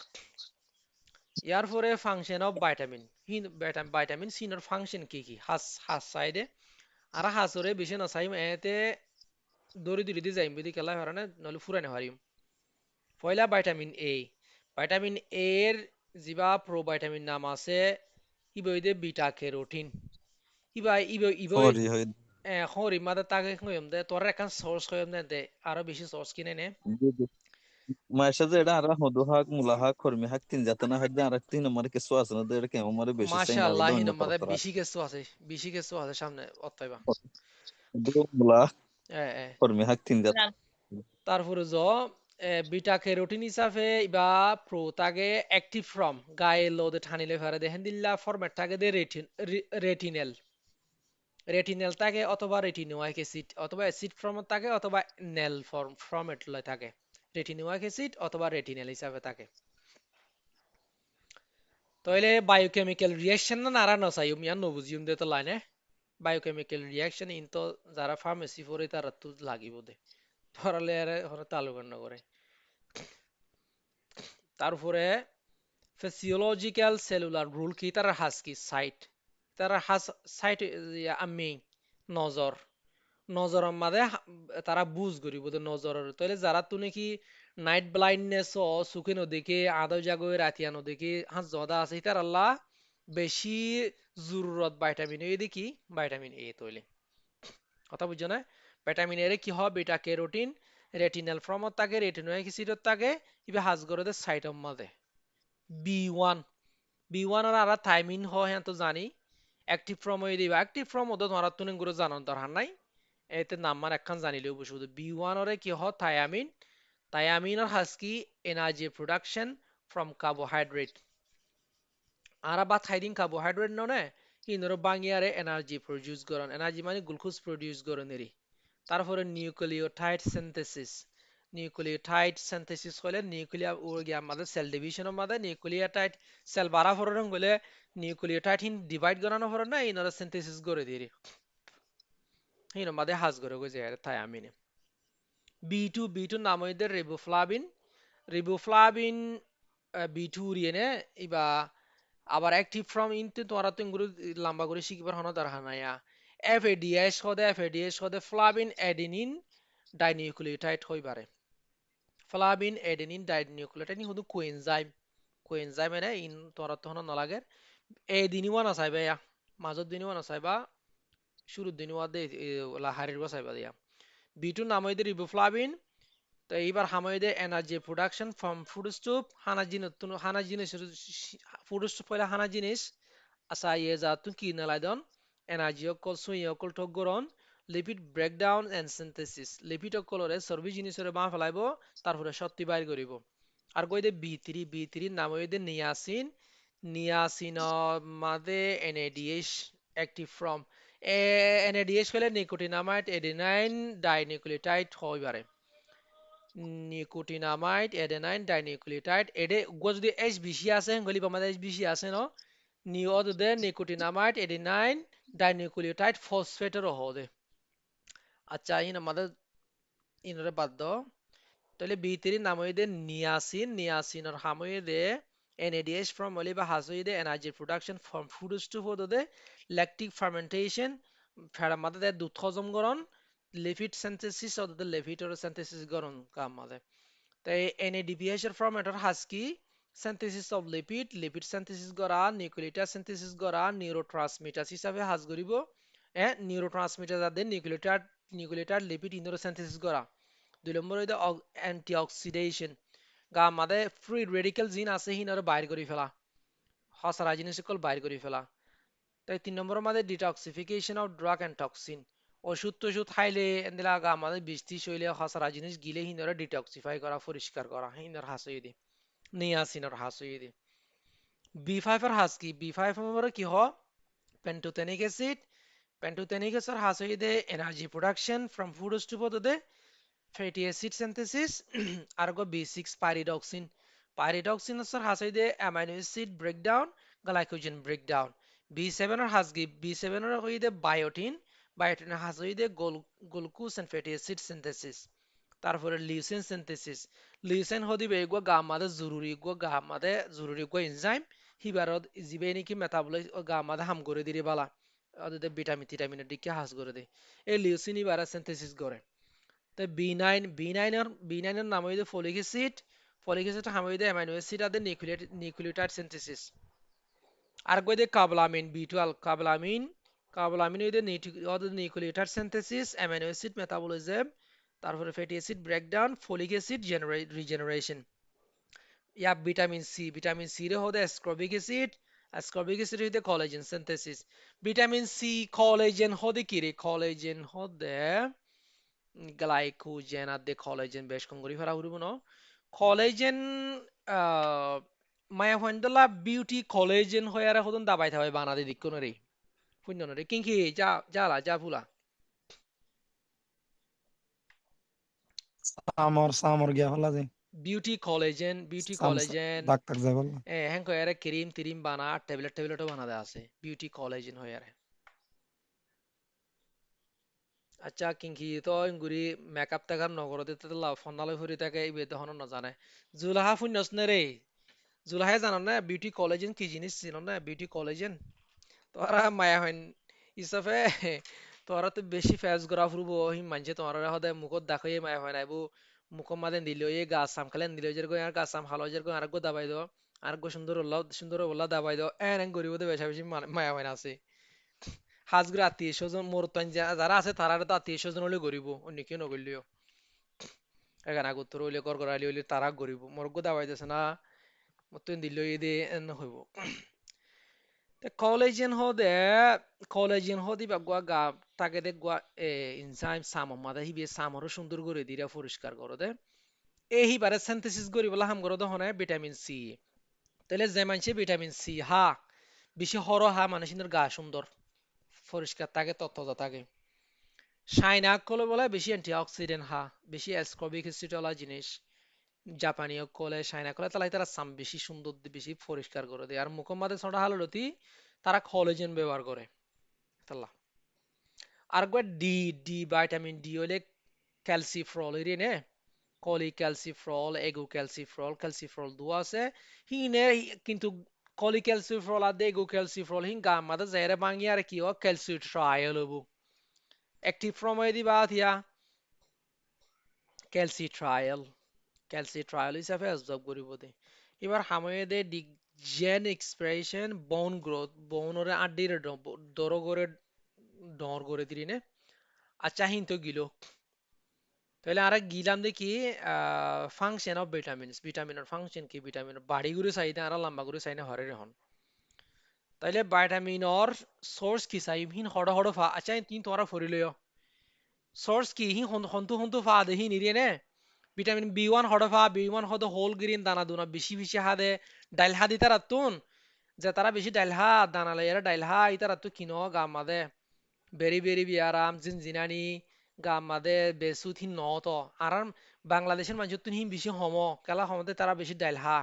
Speaker 1: ইয়ার পরে ফাংশন অফ ভিটামিন ভিটামিন সিনোর ফাংশন কি কি হাস হাস সাইডে আর হাসরে বেশি না চাইম এতে দড়ি দড়ি দিয়ে যাইম বিদি খেলা হারানে নলে ফুরানে হারিম পয়লা ভিটামিন এ এর জিবা প্রোভাইটামিন নাম আছে ইবইদে বিটা ক্যারোটিন ইবা
Speaker 5: খবরই হয়
Speaker 1: খরি মাদা তাকে কইম দে তোর একটা সোর্স কইম দে আরো বেশি সোর্স কিনে নে
Speaker 5: মায়ের সাথে এটা আর মধু হাক মুলা হাক কর্মী হাক তিন জাত না হাক আর 3 নম্বরে কিছু আছে না এটা কেমন মানে বেশি চাই না
Speaker 1: মাশাআল্লাহ
Speaker 5: হইলে
Speaker 1: হিন
Speaker 5: অন্য
Speaker 1: মাদা
Speaker 5: তরফ
Speaker 1: বেশি কিছু আছে সামনে অতইবা
Speaker 5: মুলা
Speaker 1: এ এ
Speaker 5: কর্মী হাক তিন জাত
Speaker 1: তারপরে বিটা ক্যারোটিন হিসাবে ইবা প্রো তাকে অ্যাক্টিভ ফ্রম গায়ে লোদে ঠানিলে ফেরে দেখেন দিল্লা ফরম্যাট থাকে দে রেটিনেল রেটিনেল থাকে অথবা রেটিনোয়িক অ্যাসিড অথবা অ্যাসিড ফর্মত থাকে অথবা নেল ফর্মেট লয় থাকে রেটিনোয়িক অ্যাসিড অথবা রেটিনেল হিসাবে থাকে তাহলে বায়োকেমিক্যাল রিঅ্যাকশন না নারা নসাই মিয়া নবুজিউম দে তো লাইনে বায়োকেমিক্যাল রিঅ্যাকশন ইনতো যারা ফার্মেসি পড়ে তারা তো লাগিব দে ধরালে আর হরে তালু গণ্য করে তারপরে ফিজিওলজিক্যাল সেলুলার রুল কি তার হাস কি সাইট তার হাস সাইট আমি নজর নজরের মাঝে তারা বুঝ করিব তো নজরের তাহলে যারা তো নাকি নাইট ব্লাইন্ডনেস ও চুকে নদীকে আদৌ জাগো রাতিয়া নদীকে হাস জদা আছে তার আল্লাহ বেশি জরুরত ভিটামিন এ দেখি ভিটামিন এ তৈলে কথা বুঝছো না ভিটামিন এর কি হয় বিটা ক্যারোটিন রেটিনাল ফর্মত থাকে রেটিনোয়িক অ্যাসিডত থাকে ইবে হাজ গরদে সাইটম মাঝে বি1 বি1 আর থাইমিন হয় হ্যাঁ তো জানি অ্যাক্টিভ ফর্ম হয়ে দিবা অ্যাক্টিভ ফর্ম ওদের ধরার তুনে গুলো জানার দরকার নাই এতে নাম্বার একখান জানিলেও বুঝবো বি1 ওরে কি হয় থায়ামিন থায়ামিনের হাজ কি এনার্জি প্রোডাকশন ফ্রম কার্বোহাইড্রেট আর বা থাইদিন কার্বোহাইড্রেট ননে ইনর বাঙিয়ারে এনার্জি প্রডিউস করেন এনার্জি মানে গ্লুকোজ প্রডিউস করেন এরি তারপরে নিউক্লিওটাইড সিনথেসিস হলে নিউক্লিয়ার গিয়া আমাদের সেল ডিভিশনের মধ্যে নিউক্লিওটাইড সেল বাড়া ফরন গলে নিউক্লিওটাইড হিন ডিভাইড করানো ফরন না ইনর সিনথেসিস করে দিরি হিন মধ্যে হাজ করে গজে থায়ামিনে বি টু নাম হইতে রিবোফ্লাভিন বি টু রিয়েনে ইবা আবার অ্যাক্টিভ ফ্রম ইনতে তোরা তো ইংগুলো লম্বা করে শিখবার হনো দরকার নাই এফএডিএস হদে ফ্লাভিন অ্যাডেনিন ডাইনিউক্লিওটাইড হইবারে ফ্লাভিন অ্যাডেনিন ডাইনিউক্লিওটাইড নি হুদু কোএনজাইম এনে ইন তোরা তো হনো নলাগে এ দিনিওয়ান আসাই ভাইয়া মাজত দিনিওয়ান আসাই বা শুরুর দিনিওয়া দে লাহারির বাসাইবা দিয়া বি2 নাম হইতে রিবোফ্লাভিন তো এইবার হামাইদে energy production from food stuff হানা জিনিস ফুড স্টুপ পয়লা হানা জিনিস আচ্ছা ইয়ে যা তুই কি নালাইদন এনার্জি অকল সুই অকল ঠক গরন lipid breakdown and synthesis lipid অকলরে চর্বি জিনিসরে বাঁ ফেলাইব তারপরে শক্তি বাইর করিব আর কই দে বি3 নাম হইদে নিয়াসিন মাদে এনএডিএইচ অ্যাক্টিভ ফ্রম এনএডিএইচ হলে নিকোটিনামাইড এডেনাইন ডাইনিউক্লিওটাইড হইবারে নিকোটিনামাইড এডেনাইন ডাইনিউক্লিওটাইড এডে যদি এইচ বেশি আছে গলি বামাদে এইচ বেশি আছে ন নিওদে নিকোটিনামাইড এডেনাইন ডাইনিউক্লিওটাইড ফসফেটেরও হদে আচ্ছা ইন আমাদের ইনরে বাদ দাও তাহলে বি3 নাম হইদে নিয়াসিনের হাম হইদে এনএডিএইচ ফ্রম অলিভা হাজ হইদে energy production from food stuff হদে ল্যাকটিক ফার্মেন্টেশন ফেরা মাদে দুধ হজম করন lipid synthesis or the lipid or synthesis গরম কাম মাঝে তাই NADPH এর ফরম্যাটর হাসকি synthesis of lipid synthesis করা নিউক্লিওটাইড synthesis করা নিউরোট্রান্সমিটার হিসাবে হাস করিব নিউরোট্রান্সমিটার যাদের নিউক্লিওটাইড লিপিড ইন্দোর synthesis করা 2 নম্বর হইতে অ্যান্টিঅক্সিডেশন গা আমাদের ফ্রি রেডিক্যাল জিন আছে হিনারে বাইর করে ফেলা হসারা জিনিস সকল বাইর করে ফেলা তাই 3 নম্বরের মধ্যে detoxification of drug and toxin ওষুধ টষুধ খাইলে এন্দিলা গা আমাদের বৃষ্টি শৈলে হসারা জিনিস গিলে হিনারে ডিটক্সিফাই করা পরিষ্কার করা হিনার হাসই দি নিয়াসিনর হাসই দি B5 এর হাস কি B5 নম্বরে কি হ পেন্টোথেনিক অ্যাসিড পেন্টোথেনিক অ্যাসিড হাসই দে energy production from food to পদে fatty acid synthesis argo B6 pyridoxine pyridoxine sir hasai de amino acid breakdown glycogen breakdown B7 or hasgi B7 or hoi de biotin hasai de glucose and fatty acid synthesis তারপরে leucine synthesis leucine হদিবে এগুলো গা মাদে জরুরি গো enzyme হিবারত জিবে নাকি metabolise গা মাদে হাম করে দিরে বালা ওদের ভিটামিনের দিকে হাস করে দেয় এই লিউসিন ইবারা সিনথেসিস করে তো B9 এর নাম হইছে ফলিক অ্যাসিড হাম হইছে অ্যামাইনো অ্যাসিড আদে নিউক্লিওটাইড সিনথেসিস আর কইতে কাবলামিন B12 কাবলামিন হইছে nucleotide synthesis amino acid metabolism তারপরে fatty acid breakdown folic acid regeneration ইয়া ভিটামিন সি রে হদে অ্যাসকর্বিক অ্যাসিড হইতে collagen synthesis vitamin C collagen হদে কি রে কোলাজেন হদে গ্লাইকোজেন আদে কোলাজেন বেশ কম করি ফেরা হইব না কোলাজেন মায়া হইন্দলা বিউটি কোলাজেন হয়ারে হদন দাবাই থাবাই বানাদে দিক্কো রে পুণ্য রে কিংকি যা ফুলা
Speaker 6: সামর গিয়া ফেলা যায়
Speaker 1: বিউটি কোলাজেন
Speaker 6: ডাক্তার যাই বললা
Speaker 1: হ্যাঁ কয়ারে ক্রিম বানা ট্যাবলেটও বানাদে আছে বিউটি কোলাজেন হয়ারে আচ্ছা কিংকি তো গুরি মেকআপ টাকার নগরতে তো ফন্নালে ফুরি থাকে এই বেদ হন না জানে জুলাহা ফুন্নস নে রে জুলাহে জানো না বিউটি কোলাজেন কি জিনিস ছিল না বিউটি কোলাজেন তোরা মায়া হইন হিসাবে তোরা তো বেশি ফেস করা ফুরবো হিম মানছে তোরা হদে মুখত দেখাই মায়া হয় না এবু মুখ মাদে দিল এই গাছ সাম খালেন দিল যে আর গাছ সাম হালো যে আর গো দাবাই দো আর গো সুন্দর ওল্লা দাবাই দো এন গরিব দে বেশি মায়া হয় না আছে হাজগুলো আত্মীয় স্বজন মোর যারা আছে তারা তো আত্মীয় স্বজন হলে গরিব অন্য কেউ নগরলিও এখানে আগত হইলে কর করালি হইলে তারা গরিব মোর গো দাবাই দিছে না মতন দিল এই দে হইব কলেজিয়ান হদে বা গুয়া গা তাকে দে গুয়া ইনজাইম সাম মাদা হিবে সামরও সুন্দর করে দিরা পরিষ্কার করো দে এই হিবারে সিনথেসিস করি বলা হাম করো দহনে ভিটামিন সি তাহলে যে মানছে ভিটামিন সি হা বেশি হর হা মানুষের গা সুন্দর পরিষ্কার থাকে তত্ত্বতা থাকে সাইনা কলে বলে বেশি অ্যান্টিঅক্সিডেন্ট হা বেশি অ্যাসকর্বিক অ্যাসিড ওলা জিনিস জাপানি কলে সাইনা কলে তাহলে তারা সাম বেশি সুন্দর বেশি পরিষ্কার করে দেয় আর মুখম্মাদে ছোটা হালতি তারা কোলাজেন ব্যবহার করে তাল্লা আর গো ডি ভিটামিন ডি হইলে ক্যালসিফ্রল এর নে ক্যালসিফ্রল দুয়া আছে হিনে কিন্তু ক্যালসিফ্রল আর এগো ক্যালসিফ্রল হিন গা মাদে জায়রে বাঙ্গি আর কি ও ক্যালসিট্রায়াল হবো অ্যাক্টিভ ফর্ম দিবা থিয়া ক্যালসিট্রায়াল হিসাবে অবজার্ভ করিব দে এবার হাময়ে দে ডিজেন এক্সপ্রেশন বোন গ্রোথ বোনরে আড্ডির দর করে ডর করে দিলি নে আচ্ছা হিন তো গিলো তাহলে আর গিলাম দেখি ফাংশন অফ ভিটামিনের ফাংশন কি ভিটামিনের বাড়ি গুলো চাইতে আর লম্বা গুলো চাইনে হরে হন তাইলে ভিটামিনর সোর্স কি চাই হিন হড় ফা আচ্ছা তিন তোরা ফরিলয় সোর্স কি হিন হন্তু ফা দে হিন ইরিয়ে নে ভিটামিন B1 হড় ফা B1 হদ হোল গ্রিন দানা দুনা বেশি হাদে ডাইল হা দিতার তুন যে তারা বেশি ডাইল হা দানা লইরা ডাইল হা ইতার তু কিনো গামাদে বেরি বিয়ারাম জিনজিনানি গামাদে বেসুত হিন নত আর বাংলাদেশের মানুষ তুন হিন বেশি হম কেলা হমতে তারা বেশি ডাইল হা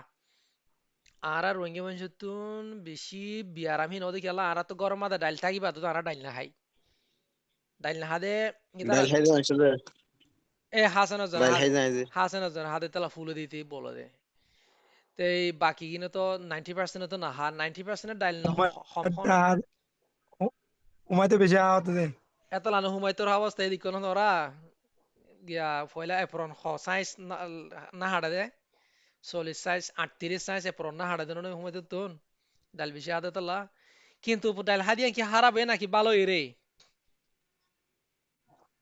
Speaker 1: আর রোহিঙ্গা মানুষ তুন বেশি বিয়ারাম হিন ওদের কেলা আর তো গরম মাদে ডাইল থাকিবা তো তারা ডাইল না খাই ডাইল না হাদে
Speaker 2: ডাল খাই যায় আসলে
Speaker 1: এ হাসান
Speaker 2: ডাল খাই যায় যে
Speaker 1: হাতে তেলা ফুলে দিতে বলে দে তো এই বাকি কিনে তো 90% তো না হা 90% ডাইল না হম
Speaker 6: উমাইতে বেশি আহত দে
Speaker 1: এত লানো হুমায়তোর অবস্থা এদিক কোন ওরা গিয়া পয়লা এপ্রন খ সাইজ না হাড়া দে 40 সাইজ 38 সাইজ এপ্রন না হাড়া দেন হুমায়তোর তুন ডাল বেশি আদে তোলা কিন্তু ডাল হাদিয়া কি হারাবে নাকি ভালো রে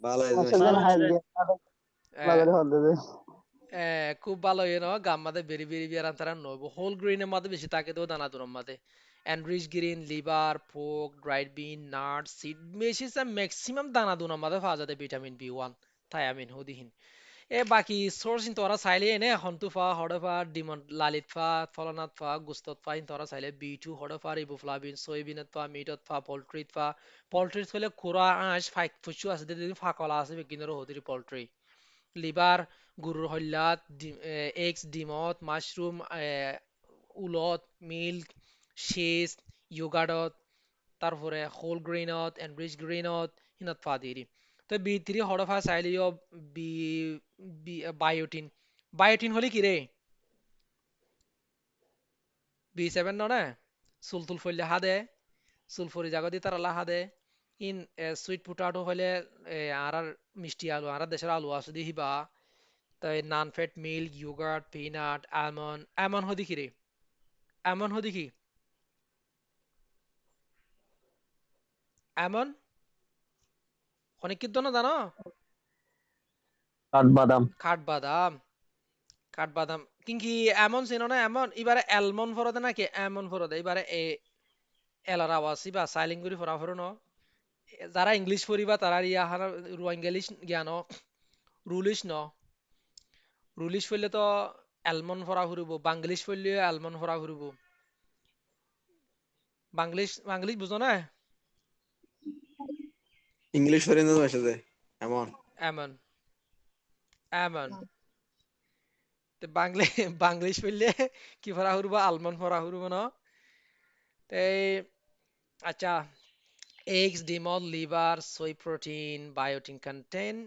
Speaker 2: ভালো হয়েছে
Speaker 4: মাসাজান হাইল দিয়ে লাগরে হল দে
Speaker 1: খুব ভালো গাম মাদে বেরি বেরি বিয়ার তারা নব হোল গ্রেনের মধ্যে বেশি থাকে তো দানা দুরম মাদে এনরিচ গ্রিন লিভার পোক ড্রাইড বিন নাট সিড বেশি ম্যাক্সিমাম দানা দুনা মাদে পাওয়া যায় ভিটামিন বি 1 থায়ামিন হদিহিন বাকি সোর্স ইন তোরা চাইলে এনে হন্তু ফা হড়ে ফা ডিমন লালিত ফা ফলনাথ ফা গুস্তত ফা ইন তোরা চাইলে বি 2 হড়ে ফা রিবোফ্লাভিন সয়াবিনত ফা মিটত ফা পোল্ট্রিত হলে খুরা আঁশ ফাইক ফুচু আছে দিদি ফাকলা আছে বেকিনের হদিরি পোল্ট্রি লিভার গরুর হল্লাত এগস ডিমত মাশরুম উলত মিল্ক চিজ ইয়োগার্টত তারপরে হোল গ্রেইনত এনরিচ গ্রেইনত হিনত ফা দিরি তো বি 3 হড়ফা চাইলেও বি বায়োটিন বায়োটিন হলে কি রে বি 7 ননে সুলতুল ফইলে হাদে সুলফুরি জাগদি তার আলা হাদে ইন সুইট পোটাটো হলে আর মিষ্টি আলু আর দেশের আলু আছে দি হিবা তাই non fat milk yoghurt peanut almond এমন হদি কি রে এমন হদি কি এমন অনেক কিন্তু না জানো
Speaker 2: কাঠবাদাম
Speaker 1: কাঠবাদাম কাঠবাদাম কিন্তু এমন ছিল না এমন এবারে এলমন ফরদে নাকি এমন ফরদে এবারে এলার আওয়াজ বা সাইলিং করে ফরা ফর ন যারা ইংলিশ পড়িবা তারা ইয়া হারা রুয়াঙ্গেলিশ জ্ঞান রুলিশ ন রুলিশ পড়লে তো এলমন ফরা ফুরিব বাংলিশ পড়লে এলমন ফরা ফুরিব বাংলিশ বাংলিশ বুঝো না
Speaker 2: ইংলিশ ফরেন ভাষা যায় এমন
Speaker 1: এমন এমন তো বাংলা বাংলিশ পড়লে কি ফরা ফুরিব আলমন ফরা ফুরিব ন তে আচ্ছা eggs ডিমল liver soy protein biotin content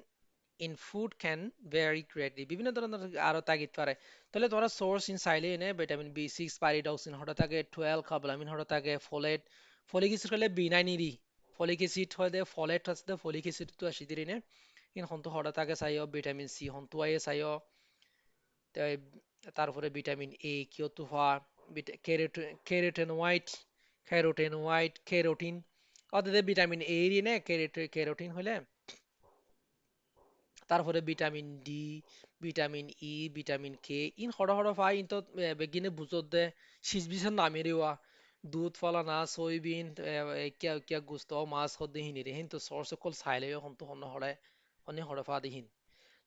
Speaker 1: in food can vary greatly বিভিন্ন ধরনের আরো তাগিদ পারে তাহলে তোমরা সোর্স ইন চাইলে এনে ভিটামিন বি 6 পাইরিডক্সিন হতে থাকে 12 কাবলামিন হতে থাকে ফোলেট ফলিক এসিড হলে বি 9 ইরি ফলিক এসিড হতে ফোলেট আছে ফলিক এসিড তো আসি দিরিনে ইন হন্তু হতে থাকে চাইও ভিটামিন সি হন্তু আইয়ে চাইও তারপরে ভিটামিন এ কিওতুফা ক্যারোটিন অর্থাৎ ভিটামিন এ এর নে ক্যারোটিন হলে তারপরে vitamin D vitamin E vitamin K ইন হড় হড় ফাই ইন তো বেগিনে বুঝত দে সিজ বিছন নামে রেওয়া দুধ ফলানা সয়াবিন কিয়া কিয়া গুস্ত মাছ হদে হিনি রে হিন তো সোর্স কল সাইলে হন তো হন হড়ে হনে হড় ফা দিহিন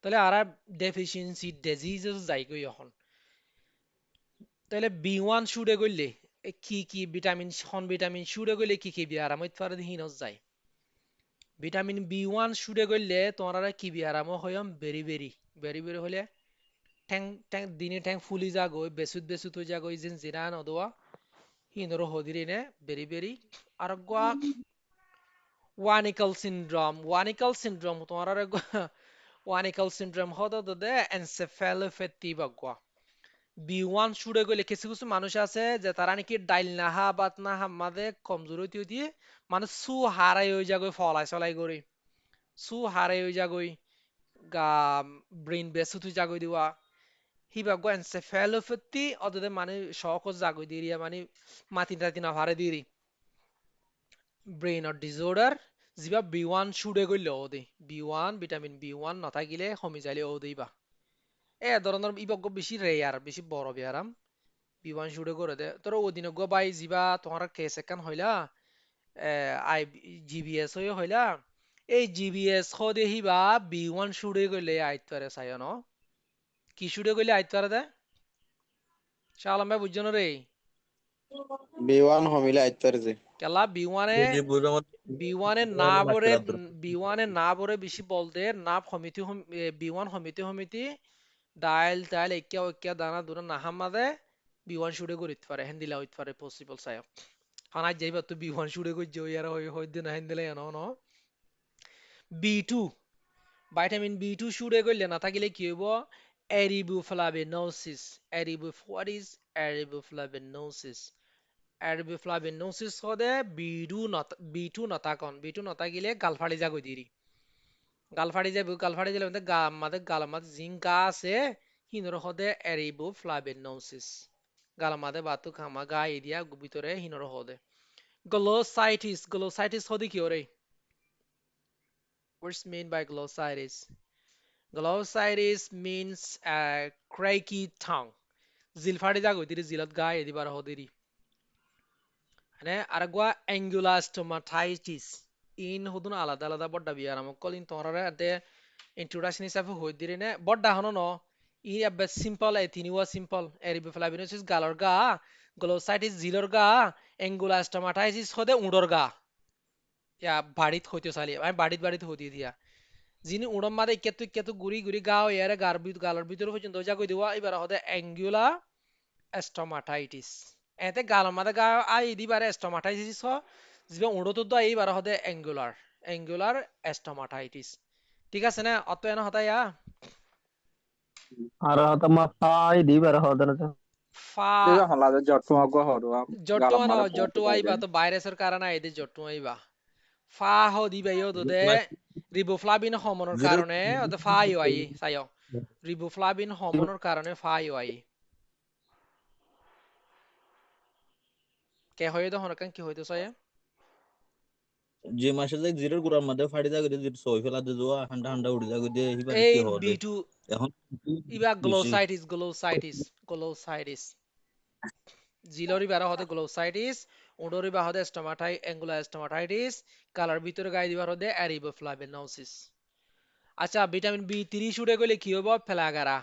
Speaker 1: তাহলে আর ডেফিসিয়েন্সি ডিজিজেস যাই গই এখন তাহলে বি 1 শুডে গইলে কি কি ভিটামিন শুডে গইলে কি কি বিয়ার আমত ফার দিহিন যায় ভিটামিন বি 1 শুডে গইলে তোমরা কি বিয়ারাম হয়ম বেরি বেরি বেরি বেরি হলে ঠ্যাং ঠ্যাং দিনে ঠ্যাং ফুলি যাগই বেসুত হয়ে যাগই যেন জিরান অদোয়া হিনর হদিরিনে বেরি বেরি আর গোয়া ওয়ানিকল সিনড্রোম তোমরা ওয়ানিকল সিনড্রোম হদ দে এনসেফালোপ্যাথি বাগোয়া বি 1 শুডে গেলে কিছু কিছু মানুষ আছে যে তারা নাকি ডাইল নাহা বাত নাহা মাদে কমজোরি দিয়ে মানে সু হারাই হয়ে যাগই ফলাই চলাই করে সু হারাই হয়ে যাগই গা ব্রেন বেসুত হয়ে যাগই দিওয়া হিবা গো এনসেফালোপ্যাথি অদে মানে শখ জাগই দিরিয়া মানে মাতি টাতি না হারে দিরি ব্রেইনৰ ডিজঅৰ্ডাৰ যিবা বি 1 শুডে গলে ও দে বি 1 ভিটামিন বি 1 নাথাকিলে কমি যাইলে ও দেইবা ধরনের ইবগ বেশি রেয়ার বেশি বড় বিয়ারাম বি 1 শুডে করে দে তোর ওদিন গো বাই যিবা তোমার কেস একান হইলা আই জিবিএস হইলা এই জিবিএস হদে হিবা বি 1 শুডে গলে আইতরে চাই ন কি শুডে গলে আইতরে দে শালাম ভাই বুঝছো না রে
Speaker 2: B1 হমিলে আইতে পারে যে
Speaker 1: কেলা
Speaker 5: যদি বুঝো আমার
Speaker 1: বি 1 এর না
Speaker 5: তাহলে
Speaker 1: বরে
Speaker 5: মাস্টার আব্দুল
Speaker 1: বি 1 এর না বরে বেশি বলতে না বি 1 সমিতি ডাইল টাইল একিয়া একিয়া দানা দুনা নাহামাদে বি 1 শুডে করিতে পারে হেন্দিলা হইতে পারে পসিবল চাই হানাই যাইবা তো বি 1 শুডে কই জই আর হই দিন হেন্দিলা এনো ন বি 2 ভিটামিন বি 2 শুডে কইলে না থাকিলে কি হইব এরিবোফ্লাভিনোসিস এরিবো হোয়াট ইজ এরিবোফ্লাভিনোসিস এরবিফ্লাভিনোসিস হদে বিটু নতাকন বিটু নতাকিলে গালফাড়ি যা গই দিরি গালফাড়ি দিলে মধ্যে গালামাদ জিং গা আছে হিনর হদে এরিবোফ্লাভিনোসিস গালামাদে বাতু খামা গা এরিয়া ভিতরে হিনর হদে glossitis হদে কি ওরে what's mean by glossitis glossitis means cracky tongue জিলফাড়ি যা গই দিরি জিলত গা এদিবার হদিরি মানে আরেকবা অ্যাঙ্গুলার স্টোমাটাইটিস ইন হুদুন আলাদা আলাদা বড্ডা বিয়ার আমক কলিন তোমরা আতে ইন্ট্রোডাকশন হিসাবে হই দিরি নে বড্ডা হনো ন ই আবে সিম্পল এ তিনিওয়া সিম্পল এরিবিফ্লাভিনোসিস গালর গা গ্লোসাইটিস জিলর গা অ্যাঙ্গুলার স্টোমাটাইটিস হদে উড়র গা ইয়া বাড়িত হইতে চালি আমি বাড়িত হইতে দিয়া যিনি উড়ম মাদে কেতু গুড়ি গুড়ি গাও ইয়ারে গালর ভিতর পর্যন্ত যা কই দিওয়া এবার হদে অ্যাঙ্গুলার স্টোমাটাইটিস এতে গালর মাদে গা আই দিবারে স্টোমাটাইটিস হ জিবা উড়ো তো এইবার হদে অ্যাঙ্গুলার স্টোমাটাইটিস ঠিক আছে না অত এনে হতায়া
Speaker 2: আর হতা মা তাই দিবার হদা না
Speaker 1: ফা
Speaker 2: দিবা হলা জট্টু আগো হরো
Speaker 1: জট্টু
Speaker 2: গালাম মারা
Speaker 1: জট্টু আইবা তো ভাইরাসের কারণে আইদে জট্টু আইবা ফা হ দিবা ইয়ো দে রিবোফ্লাভিন হরমোনের
Speaker 5: জিরো
Speaker 1: কারণে অত ফা ইও আই সাইও রিবোফ্লাভিন হরমোনের কারণে ফা ইও আই কে হয়ে দহন কান কি হইতো সাইয়া
Speaker 5: যে মাসে যে জিরোর গুড়ার মধ্যে ফাড়ি যা করে জিরো সই ফেলা দে জোয়া হান্ডা হান্ডা উড়ি যা করে হিবার
Speaker 1: এই
Speaker 5: কি হবে
Speaker 1: বিটু
Speaker 5: এখন
Speaker 1: ইবা
Speaker 5: বেশি
Speaker 1: গ্লোসাইটিস জিলরি বারা হতে গ্লোসাইটিস উডরি বা হতে অ্যাঙ্গুলার স্টোমাটাইটিস কালার ভিতরে গাই দিবার হতে এরিবোফ্লাভিনোসিস আচ্ছা ভিটামিন বি3 শুটে গেলে কি হবো প্লাগারা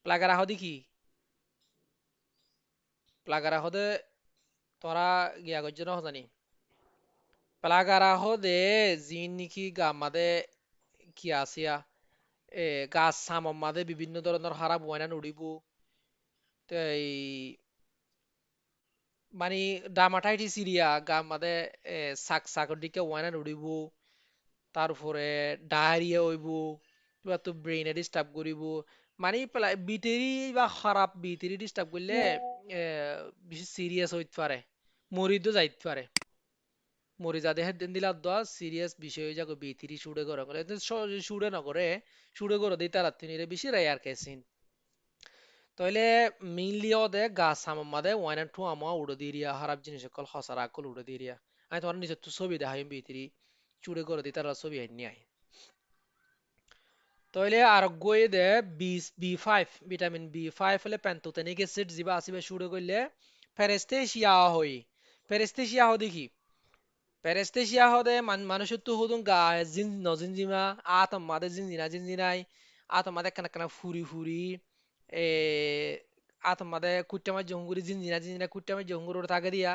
Speaker 1: প্লাগারা হদি কি প্লাগারা হতে তোরা গিয়া গজ্জ না জানি প্লাগারা হদে জিন নিকি গামাদে কি আসিয়া গাছ সামম মাদে বিভিন্ন ধরনের হারা বয়না নুড়িবু তো এই মানে ডার্মাটাইটিস ইরিয়া গা মাদে সাকর দিকে ওয়ানা নুড়িবু তারপরে ডায়রিয়া হইব কিবা তো ব্রেইনে ডিস্টার্ব করিব মানে বিটেরি বা খারাপ বিটেরি ডিস্টার্ব করলে বেশি সিরিয়াস হইতে পারে মরিদও যাইতে পারে মরি যা দেহের দিন দিলা দোয়া সিরিয়াস বিষয় হয়ে যাবে বিটেরি শুড়ে করে শুড়ে নকরে শুড়ে করে দিই তারা তিনিরে বেশি রেয়ার কেসিন তাইলে মেইনলি ওদে গাছ সামাদে ওয়ান এন্ড টু আমা উড়ে দিরিয়া খারাপ জিনিস সকল হসারা আকল উড়ে দিরিয়া আমি তোমার নিজের তো ছবি দেখাই বিতেরি চুড়ে করে দিই তারা ছবি আনি আই তাইলে আর গয়ে দে বি5 ভিটামিন বি5 হলে প্যান্থোথেনিক অ্যাসিড জিবা আসিবে শুড়ে করলে ফেরেস্তেশিয়া হই ফেরেস্তেশিয়া হ দেখি ফেরেস্তেশিয়া হদে মানুষের তো হুদুন গা জিন নজিনজিমা আতম মাদে জিনজিনাই আতম মাদে কানা ফুরি ফুরি এ আতম মাদে কুট্টামা জঙ্গুরি জিনজিনা কুট্টামা জঙ্গুর থাকে দিয়া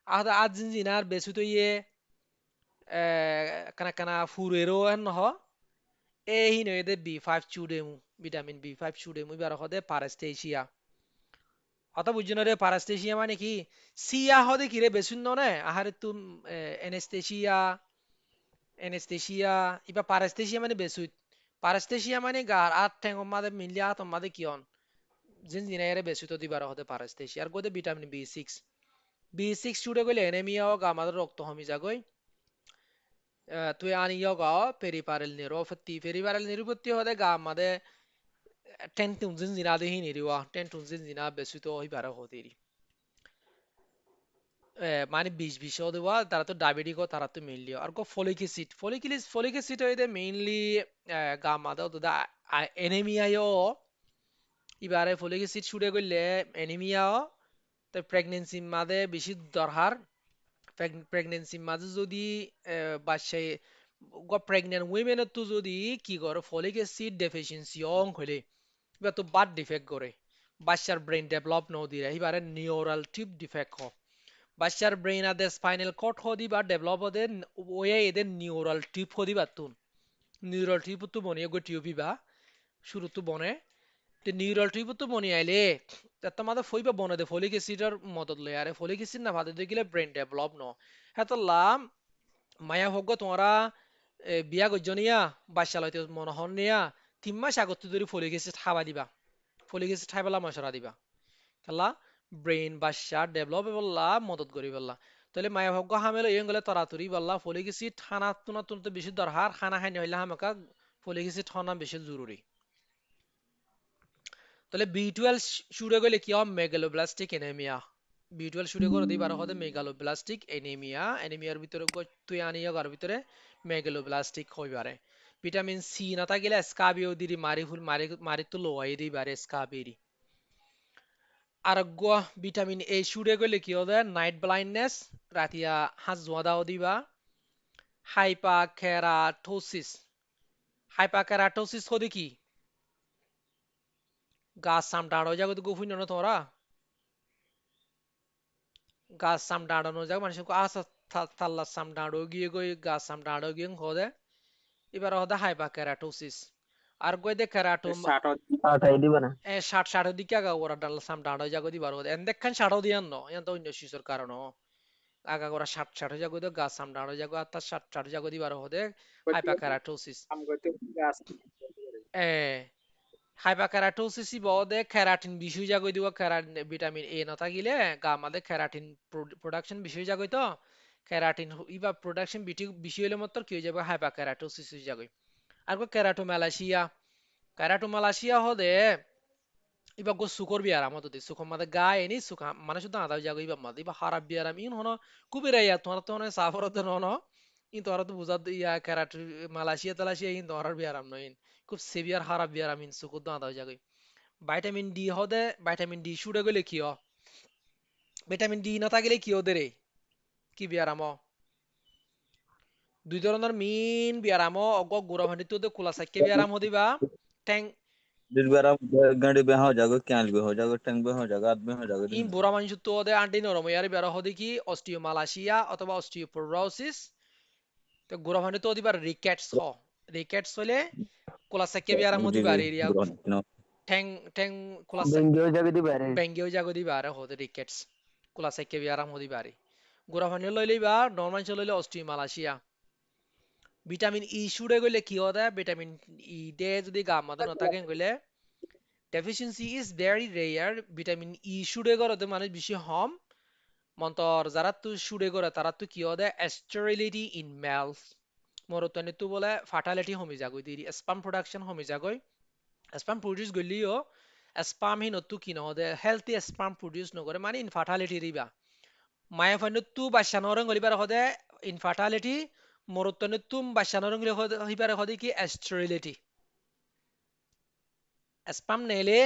Speaker 1: আজ জিনজিনার বেসু তো ইয়ে কানা ফুরেরও নহ এই নয়দে বি5 চুডেমু ভিটামিন বি5 চুডেমু এবার হদে পারাস্টেশিয়া অত বুঝছো রে পারাস্টেশিয়া মানে কি সিয়া হদে কি রে বেসুন নে আহারে তুম এনেস্থেশিয়া ইবা পারাস্টেশিয়া মানে বেসুত পারাস্টেশিয়া মানে গার আট ঠেং মাদে মিলি আতম মাদে কিয়ন জিনজিনাইরে বেসুত দিবার হদে পারাস্টেশিয়া আর গদে ভিটামিন বি6 চুডে গলে এনেমিয়া ও আমাদের রক্ত হমি যাগই তুই আনি গা পেরিপারেল নিরুপত্তি হদে গা মাদে টেন্টুন জিনজিনা দেহি নিরিওয়া টেন্টুন জিনজিনা বেসুত হইবার হদেরি মানে বিষ দেওয়া তারা তো ডায়াবেটিক তারা তো মেইনলি আর গো ফলিক অ্যাসিড হইতে মেইনলি গা মাদা তো এনেমিয়াও ইবারে ফলিক অ্যাসিড ছুড়ে গেলে এনেমিয়াও তো প্রেগনেন্সি মাদে বেশি দরকার প্রেগনেন্সি মাঝে যদি বাচ্চায় প্রেগনেন্ট উইমেনের তো যদি কি করে ফলিক অ্যাসিড ডেফিসিয়েন্সি অং হলে এবার তো বার্থ ডিফেক্ট করে বাচ্চার ব্রেন ডেভেলপ ন দিয়ে এবারে নিউরাল টিউব ডিফেক্ট হয় বাচ্চার ব্রেন আদে স্পাইনাল কর্ড হদি বা ডেভেলপ হদে ওয়ে এদের নিউরাল টিউব হদি বাতুন নিউরাল টিউব তো বনিয়ে গো টিউব বা শুরু তো বনে তে নিউরাল টিউব তো বনি আইলে তার মাদে ফইবা বনে দে ফলিক অ্যাসিডের মদত লয় আরে ফলিক অ্যাসিড না ভাদে দেখিলে ব্রেন ডেভেলপ ন হেতো লাম মায়া হগ তোমরা বিয়া গজনিয়া বাচ্চা লইতে মনহন নিয়া 3 মাস আগত ধরে ফলিক অ্যাসিড খাওয়া দিবা ফলিক অ্যাসিড খাইবেলা মশরা দিবা খেলা ব্রেইন বাচ্চা ডেভেলপ বললা মদত করি বললা তাহলে মায়া ভাগ্য হামেলো ইয়ে গেলে তরাতুরি বললা ফলিক অ্যাসিড খানা তুনা তুনতে বেশি দরকার খানা খাই হইলে হামাকা ফলিক অ্যাসিড খানা বেশি জরুরি তাহলে বি12 শুরু গেলে কি হয় মেগালোব্লাস্টিক এনিমিয়া বি12 শুরু করে দিবার হতে মেগালোব্লাস্টিক এনিমিয়া এনিমিয়ার ভিতরে তুই আনিয়া গার ভিতরে মেগালোব্লাস্টিক হইবারে ভিটামিন সি না থাকিলে স্কাবিও দিরি মারি ফুল মারি মারি তো লোয়াই দিবারে স্কাবিরি আরোগ্য ভিটামিন এ শুরু গেলে কি হবে নাইট ব্লাইন্ডনেস রাতিয়া হাত জোয়া দাও দিবা হাইপাকেরাটোসিস হাইপাকেরাটোসিস হদি কি গাছ সাম ডাড়ো জাগত গুফুন না তোরা গাছ সাম ডাড়ানো যাক মানুষ আসা থাল্লা সাম ডাড়ো গিয়ে গই গাছ সাম ডাড়ো গিয়ে হদে এবার হদে হাইপাকেরাটোসিস আর গই দে কেরাটো
Speaker 2: আটাই দিবা না
Speaker 1: 60 দিকে আগা ওরা ডাল সাম ডাড়ো জাগো দিবার হদে এন দেখখান 60 দিয়ান ন ইয়ান তো অন্য শিশুর কারণ আগা ওরা 60 জাগো দে গাছ সাম ডাড়ো জাগো আর তার 60 জাগো দিবার হদে হাইপাকেরাটোসিস এ হাইপাকেরাটোসিস বদে কেরাটিন বিষয় জাগই দিব কেরাটিন ভিটামিন এ না থাকিলে গা আমাদের কেরাটিন প্রোডাকশন বিষয় জাগই তো কেরাটিন ইবা প্রোডাকশন বিষয় হলে মাত্র কি হয়ে যাবে হাইপাকেরাটোসিস হয়ে যাগই আর ক্যারাটোম্যালাসিয়া হদে ইবা গো সুকর বিয়ারাম হতো সুকর মাদে গায় এনি সুকা মানে শুধু আদা জাগই ইবা মাদে ইবা হারাপ বিয়ারাম ইন হনো কুবিরা ইয়া তোমার তো হনো সাফরত ননো ইন তোরা তো বুঝাত ইয়া ক্যারাটো মালয়েশিয়া তালাশিয়া ইন তোরার বিয়ারাম নইন খুব সিভিয়ার হারাপ বিয়ারাম ইন সুকুর দো আদা জাগই ভাইটামিন ডি হদে ভাইটামিন ডি শুড়ে গেলে কি হ ভিটামিন ডি না থাকিলে কি হদে রে কি বিয়ারাম দুই ধরনের মেইন বিয়ারাম অগ গুড়া ভান্ডিত খোলা সাইকে বিয়ারাম হদিবা ট্যাং
Speaker 5: जिस बार आप गाड़ी में हो जाओगे कैंल में हो जाओगे टैंक में हो जाओगे आदमी हो जाओगे
Speaker 1: ইন বুড়া মানুষ তো ওদের আন্টি নরম ইয়ারে বেড়া হদি কি অস্টিওমালাসিয়া অথবা অস্টিওপোরোসিস তো গুড়া ভান্ডি তো দিবার রিকেটস রিকেটস হলে খোলা সাইকে বিয়ারাম
Speaker 5: जी
Speaker 1: হদিবা
Speaker 5: जी
Speaker 1: এরিয়া
Speaker 5: बुरा नहीं
Speaker 1: ট্যাং ট্যাং খোলা সাইক
Speaker 2: বেঙ্গেও জাগে দিবা রে
Speaker 1: বেঙ্গেও জাগো দিবা আর হদে রিকেটস খোলা সাইকে বিয়ারাম হদিবা রে গুড়া ভান্ডি লইলেবা নরমাল চললে অস্টিওমালাসিয়া ভিটামিন ই শুড়ে গেলে কি হদে ভিটামিন ই দে যদি গা মাদে নথাকে গেলে deficiency is very rare vitamin E শুড়ে গড়তে মানুষ বেশি হম মন্তর যারা তো শুড়ে গড়ে তারা তো কি হদে sterility in males মরতনে তো বলে ফার্টালিটি হমি যাগই দিরি স্পাম প্রোডাকশন হমি যাগই স্পাম প্রডিউস গলিও স্পাম হি নতু কি নহদে হেলথি স্পাম প্রডিউস নগরে মানে ইনফার্টালিটি রিবা মায়া ফান্ডু বাচ্চা নরং গলিবার হদে ইনফার্টালিটি মরতনে তুম বাচ্চা নরং হইবারে হদে কি sterility স্পাম নেলে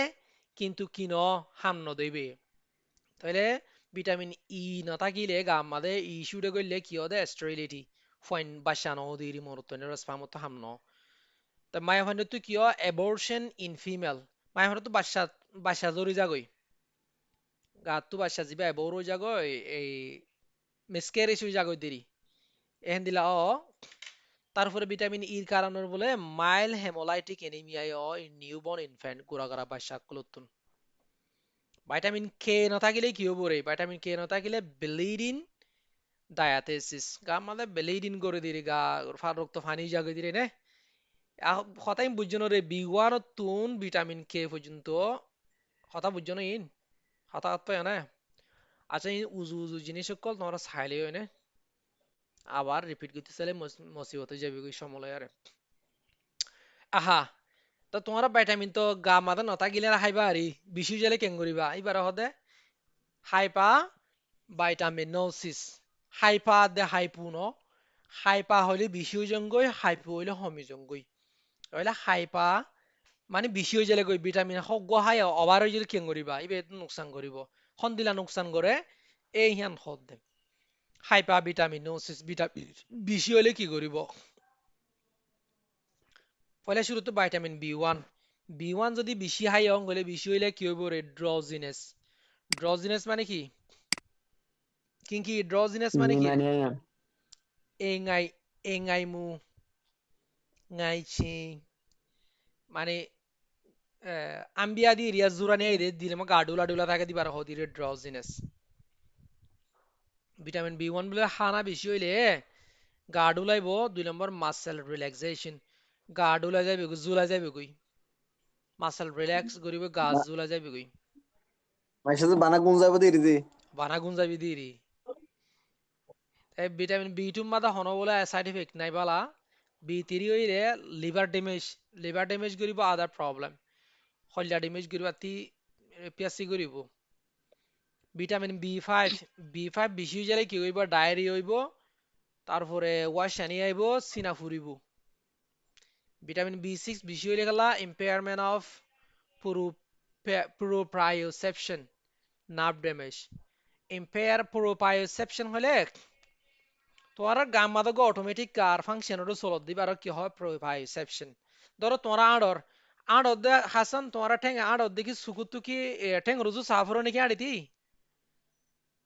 Speaker 1: কিন্তু কিন হাম নদইবে তাহলে ভিটামিন ই না থাকিলে গা আমাদের ই শুটে করলে কি হবে স্টেরিলিটি ফাইন বাসানো দিরি মরতনের স্পাম তো হাম ন তা মায়া ফাইন তো কি হয় abortion in female Maya fine তো বাসা বাসা জরি যাগই গা তো বাসা জিবা অ্যাবর যাগই এই মিসক্যারেজ হই যাগই দিরি এহেন দিলা তারপরে ভিটামিন ইর কারণের বলে mild haemolytic anaemia newborn infant গুড়াগাড়া বাচ্চা কুলতুন ভাইটামিন কে না থাকিলে কি হব রে ভাইটামিন কে না থাকিলে ব্লিডিং ডায়াথেসিস গা মানে ব্লিডিং করে দিরে গা রক্ত ফানি জাগে দিরে নে হতাই বুঝছো রে বি1 তুন ভিটামিন কে পর্যন্ত হতা বুঝছো না ইন হতা তো না আচ্ছা ইন উজু উজু জিনিস সকল তোমরা ছাইলে হয় না আবার রিপিট করতে চাইলে মসিবতে যাবে ওই সময় আরে আহা তো তোমার ভিটামিন তো গা মাদা নতা গিলে হাইবা আরি বিশু জেলে কেন করিবা এবার হদে হাইপা ভাইটামিনোসিস হাইপা দে হাইপুনো হাইপা হইলে বিশু জঙ্গই হাইপু হইলে হমি জঙ্গই হইলে হাইপা মানে বেশি হয়ে গেলে গই ভিটামিন হক হাই ওভার হয়ে গেলে কেন করিবা ইবে নোকসান করিব হন্দিলা নোকসান করে এই হিয়ান হদ দে হাইপা ভিটামিনোসিস ভিটামিন বেশি হইলে কি করিব পয়লা শুরুতে ভিটামিন বি1 যদি বেশি হাই অং হলে বেশি হইলে কি হইব রে ড্রজিনেস ড্রজিনেস মানে কি কিংকি ড্রজিনেস মানে কি
Speaker 2: নিউমোনিয়া
Speaker 1: এঙাই এঙাইমু ngaইছি মানে আম্বিয়া দি রিয়া জুরানি আইরে দিলে মা গাডুলা ডুলা থাকে দিবার হদি রে ড্রজিনেস ভিটামিন বি1 বলে হানা বেশি হইলে গাডুলাইব 2 নম্বর মাসেল রিল্যাক্সেশন গাডুলা যাবে জুলা যাবে কই মাসেল রিল্যাক্স করিব গাছ জুলা যাবে কই
Speaker 2: মাইশাতে বানা গুণ যাবে দিরিদি
Speaker 1: বানা গুণ যাবি দিরি ভিটামিন বি টু মাদা হন বলে সাইড ইফেক্ট নাই বালা বি থ্রি হইলে লিভার ড্যামেজ করিব আদার প্রবলেম হলয়া ড্যামেজ করিব তি পিয়াসি করিব ভিটামিন বি ফাইভ বেশি হয়ে গেলে কি হইব ডায়েরি হইব তারপরে ওয়াশানি আইব সিনা ফুরিব ভিটামিন বি সিক্স বেশি হইলে গেলা ইম্পেয়ারমেন্ট অফ প্রোপ্রায়োসেপশন নার্ভ ড্যামেজ প্রোপ্রায়োসেপশন হলে তোমার গাম মাদক অটোমেটিক কার ফাংশন চলত দিবা আর কি হয় প্রোপ্রায়োসেপশন ধরো তোমার আড়র দে হাসান তোমার ঠেং আড়র দেখি সুকুতু কি ঠেং রুজু সাফর নাকি আড়িতি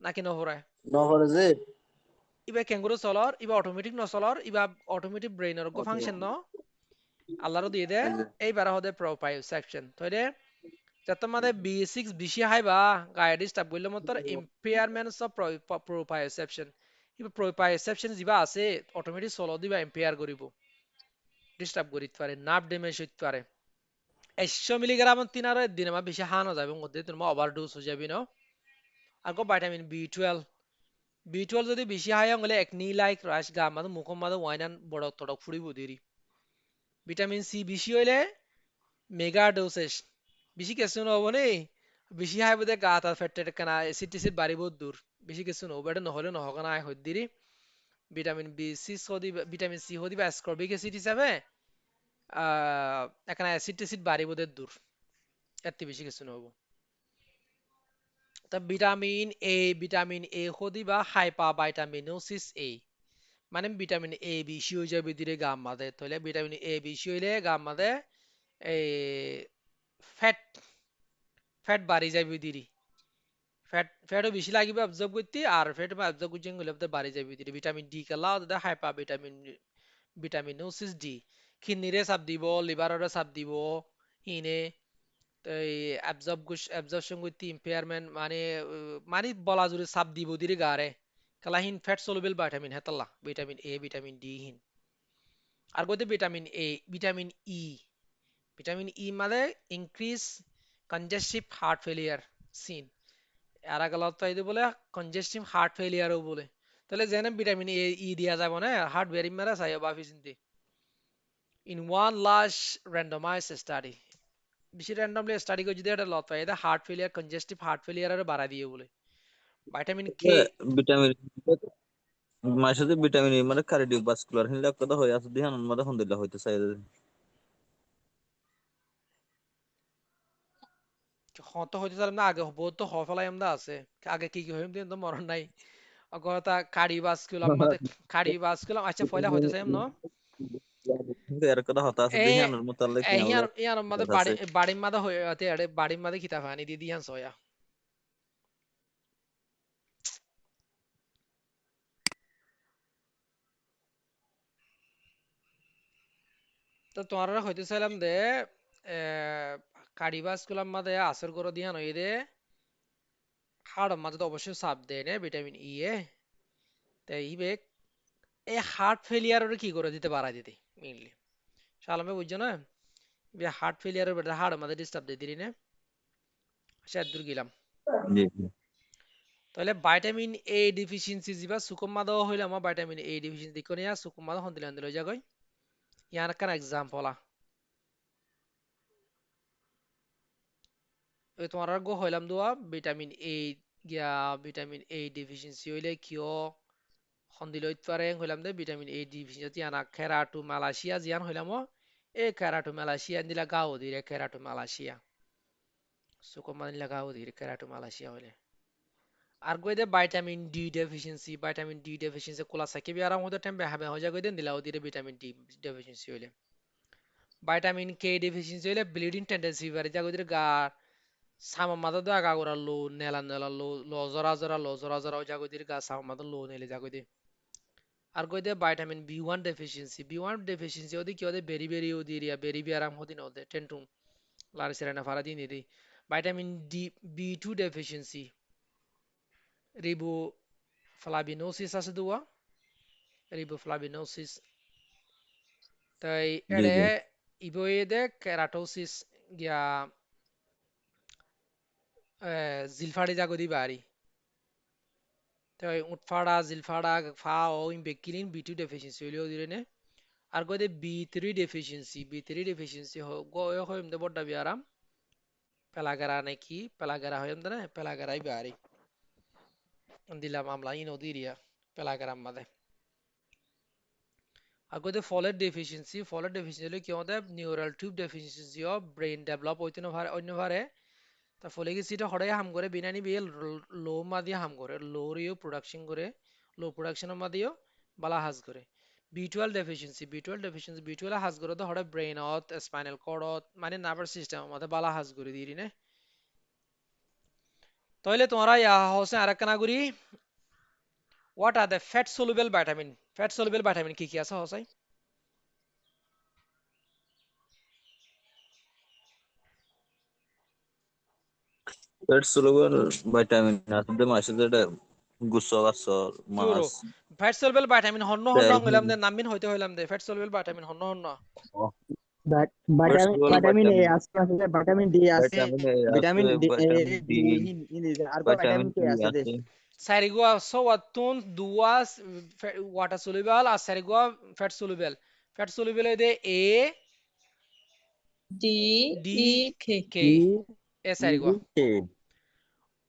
Speaker 1: নাকি নহরে
Speaker 2: নহরে যে
Speaker 1: ইবা ক্যাঙ্গুরু চলর ইবা অটোমেটিক নচলর ইবা অটোমেটিক ব্রেইনের গো ফাংশন ন আল্লাহর দিয়ে দে এইবার হদে প্রোপ্রায়োসেপশন তইরে যাতে মাদে বি6 বেশি হাইবা গায়ে ডিস্টার্ব করলে মতর ইম্পেয়ারমেন্টস অফ প্রোপ্রায়োসেপশন ইবা প্রোপ্রায়োসেপশন যিবা আছে অটোমেটিক চলো দিবা ইম্পেয়ার করিব ডিস্টার্ব করিতে পারে নার্ভ ড্যামেজ হইতে পারে 100 মিলিগ্রাম তিনার দিনে মা বেশি হানো যাবে মধ্যে তোমার ওভারডোজ হয়ে যাবে ন আর ভিটামিন বি টুয়েলভ যদি বেশি হাই হলে একনি লাইক রাশ গা মাদে মুখম মাদে ওয়াইনান বড় তড়ক ফুড়িব দেরি ভিটামিন সি বেশি হইলে মেগা ডোসেস বেশি কিছু নহব নেই বেশি হাই বোধে গা তার ফেটে কেনা এসিড টেসিড বাড়িব দূর বেশি কিছু নহব এটা নহলে নহক না হদ্দিরি ভিটামিন সি হদিবা অ্যাসকর্বিক অ্যাসিড হিসাবে এখানে অ্যাসিড টেসিড বাড়িব দূর এত বেশি কিছু নহব তা ভিটামিন এ হদিবা হাইপা ভাইটামিনোসিস এ মানে ভিটামিন এ বেশি হয়ে যাবে ধীরে গাম মাদে তাহলে ভিটামিন এ বেশি হইলে গাম মাদে এই ফ্যাট ফ্যাট বাড়ি যাবে ধীরে ফ্যাটও বেশি লাগিবে অবজর্ভ করতে আর ফ্যাট অবজর্ভ করছেন গুলো বাড়ি যাবে ধীরে ভিটামিন ডি কালা হাইপা ভিটামিনোসিস ডি কিডনিরে চাপ দিব লিভাররে চাপ দিব ইনে এই অ্যাবজর্পশন করতে ইম্পেয়ারমেন্ট মানে বলা জুড়ে চাপ দিব ধীরে গারে কালাহিন ফ্যাট সলুবেল ভিটামিন হেতাল্লা ভিটামিন এ ভিটামিন ডি হিন আর গতে ভিটামিন ই মানে ইনক্রিজ কনজেস্টিভ হার্ট ফেলিয়ার সিন আর আগলত তাই বলে কনজেস্টিভ হার্ট ফেলিয়ারও বলে তাহলে জেনে ভিটামিন ই দিয়া যাব না হার্ট ভেরি মেরা চাই বাফি চিন্তি in one large randomise study বেশি র্যান্ডমলি স্টাডি করে যদি এটা লত পাই এটা heart failure congestive heart failure আর বাড়া দিয়ে বলে ভিটামিন কে
Speaker 5: ভিটামিন মাইশাতে ভিটামিন মানে কার্ডিওভাস্কুলার হিলা কথা হই আছে দিহান মধ্যে হন্দিলা হইতে চাই
Speaker 1: হত হইতে চাইলাম না আগে বহুত তো হফলাই আমদা আছে আগে কি কি হইম তো মরণ নাই অগতা কার্ডিওভাস্কুলার আচ্ছা ফয়লা হইতে চাইম ন
Speaker 5: এর কথা হতা আছে
Speaker 1: এ
Speaker 5: দিহান মোতাল্লে কি
Speaker 1: ইয়ার
Speaker 5: আমরা
Speaker 1: ইয়ার মধ্যে
Speaker 5: আছে
Speaker 1: বাড়ির মাদা হয়ে আরে বাড়ির মাদে খিতা ফানি দি দিয়ান সয়া তো তোমার হইতে চাইলাম দে কার্ডিওভাস্কুলার মাদে আসর করে দিয়ান হই দে হাড় মাঝে তো অবশ্যই চাপ দেয় না ভিটামিন ই এ তাই ইবে এই হার্ট ফেলিয়ারের কি করে দিতে পারা দিতে মেইনলি শালামে বুঝছো না হার্ট ফেলিয়ারের বেটা হাড় মাঝে ডিস্টার্ব দিয়ে দিলি না সে দূর গেলাম
Speaker 5: জি
Speaker 1: তাহলে ভিটামিন এ ডিফিসিয়েন্সি যিবা সুকম মাদা হইলে আমার ভিটামিন এ ডিফিসিয়েন্সি দিকনে ইয়া সুকম মাদা হন্দিলে হন্দিলে যাগই ইয়ার কান এক্সাম্পল ওই তোমার গো হইলাম দোয়া ভিটামিন এ ডিফিসিয়েন্সি হইলে কিয় হন্দিলে পারে হইলাম দে ভিটামিন এ ডিফিসিয়েন্সি ইয়ানা কেরাটু মালয়েশিয়া জিয়ান হইলাম এ কেরাটু মালয়েশিয়া দিলা গাও দিরে কেরাটু মালয়েশিয়া সুকম মাদিলা গাও দিরে কেরাটু মালয়েশিয়া হইলে আর গই দে ভিটামিন ডি ডেফিসিয়েন্সি কোলা সাকি বি আরাম হতে টাইম বেহাবে হয়ে যায় গই দেন দিলা ওদিরে ভিটামিন ডি ডেফিসিয়েন্সি হইলে ভিটামিন কে ডেফিসিয়েন্সি হইলে ব্লিডিং টেন্ডেন্সি বাড়ি যায় গই গা সামা মাদা দা আগা গোরা লো নেলা নেলা লো জরা জরা যায় গই গা সামা মাদা লো নেলে যায় গই আর গই দে ভিটামিন বি ওয়ান ডেফিসিয়েন্সি ওদি কি ওদে বেরি বেরি ওদি এরিয়া বেরি বি আরাম হদিন ওদে টেন্টুম লারি সেরানা ফারা দিন দি ভিটামিন বি টু ডেফিসিয়েন্সি রিবোফ্লাভিনোসিস আছে দুয়া রিবোফ্লাভিনোসিস তাই
Speaker 5: জি
Speaker 1: এড়ে
Speaker 5: জি
Speaker 1: ইবয়ে দে কেরাটোসিস গিয়া জিলফাড়ি জাগো দি বাড়ি তো উৎফাড়া জিলফাড়া ফা ও ইন বেকিলিন বি2 ডেফিসিয়েন্সি হইলো দিরে আর গো দে বি3 ডেফিসিয়েন্সি গো হইম দে বড় বিয়ারাম পেলাগারা নাকি পেলাগারা হইম দে না পেলাগারাই বাড়ি দিলাম আমলা ইন ওদিরিয়া পেলাগারাম মাদে আর গো দে ফলেট ডেফিসিয়েন্সি হলো কি আমাদের neural tube deficiency of brain develop হইতে না অন্য ভারে তা ফলে কি সিটা হড়াই হাম করে বিনানি বিয়ে লো মাদিয়া হাম করে লো রিও প্রোডাকশন করে লো প্রোডাকশন মাদিও বালা হাজ করে বি12 হাজ করে তো হড়ে ব্রেন অত স্পাইনাল কর্ড মানে নার্ভাস সিস্টেম মধ্যে বালা হাজ করে দিই নে তাহলে তোমরা ইয়া হচ্ছে আরেকখানা করি what are the fat soluble vitamin কি কি আছে হসাই
Speaker 5: Fat soluble vitamin আছে যে মাছের যেটা গোসল আসল
Speaker 1: চুরো
Speaker 5: মাছ
Speaker 1: ফ্যাট সলুবেল ভিটামিন হন্ন হন্ন
Speaker 5: তেল
Speaker 1: হইলাম দে নামিন হইতে হইলাম দে ফ্যাট সলুবেল ভিটামিন হন্ন হন্ন
Speaker 5: fat
Speaker 2: vitamin
Speaker 5: soluble
Speaker 2: vitamin A
Speaker 5: vitamin
Speaker 2: আছে আছে ভিটামিন ডি আছে
Speaker 5: vitamin A আছে
Speaker 2: ভিটামিন ডি
Speaker 5: vitamin D
Speaker 2: হিন্দি আর কো
Speaker 5: vitamin
Speaker 2: ভিটামিন কে
Speaker 5: E
Speaker 2: আছে দে
Speaker 5: আছে
Speaker 1: Sarigua so watun duas water soluble R sarigua fat soluble. Fat soluble de A
Speaker 3: D
Speaker 1: D
Speaker 3: E K
Speaker 1: K
Speaker 2: E
Speaker 1: A sarigua.
Speaker 2: K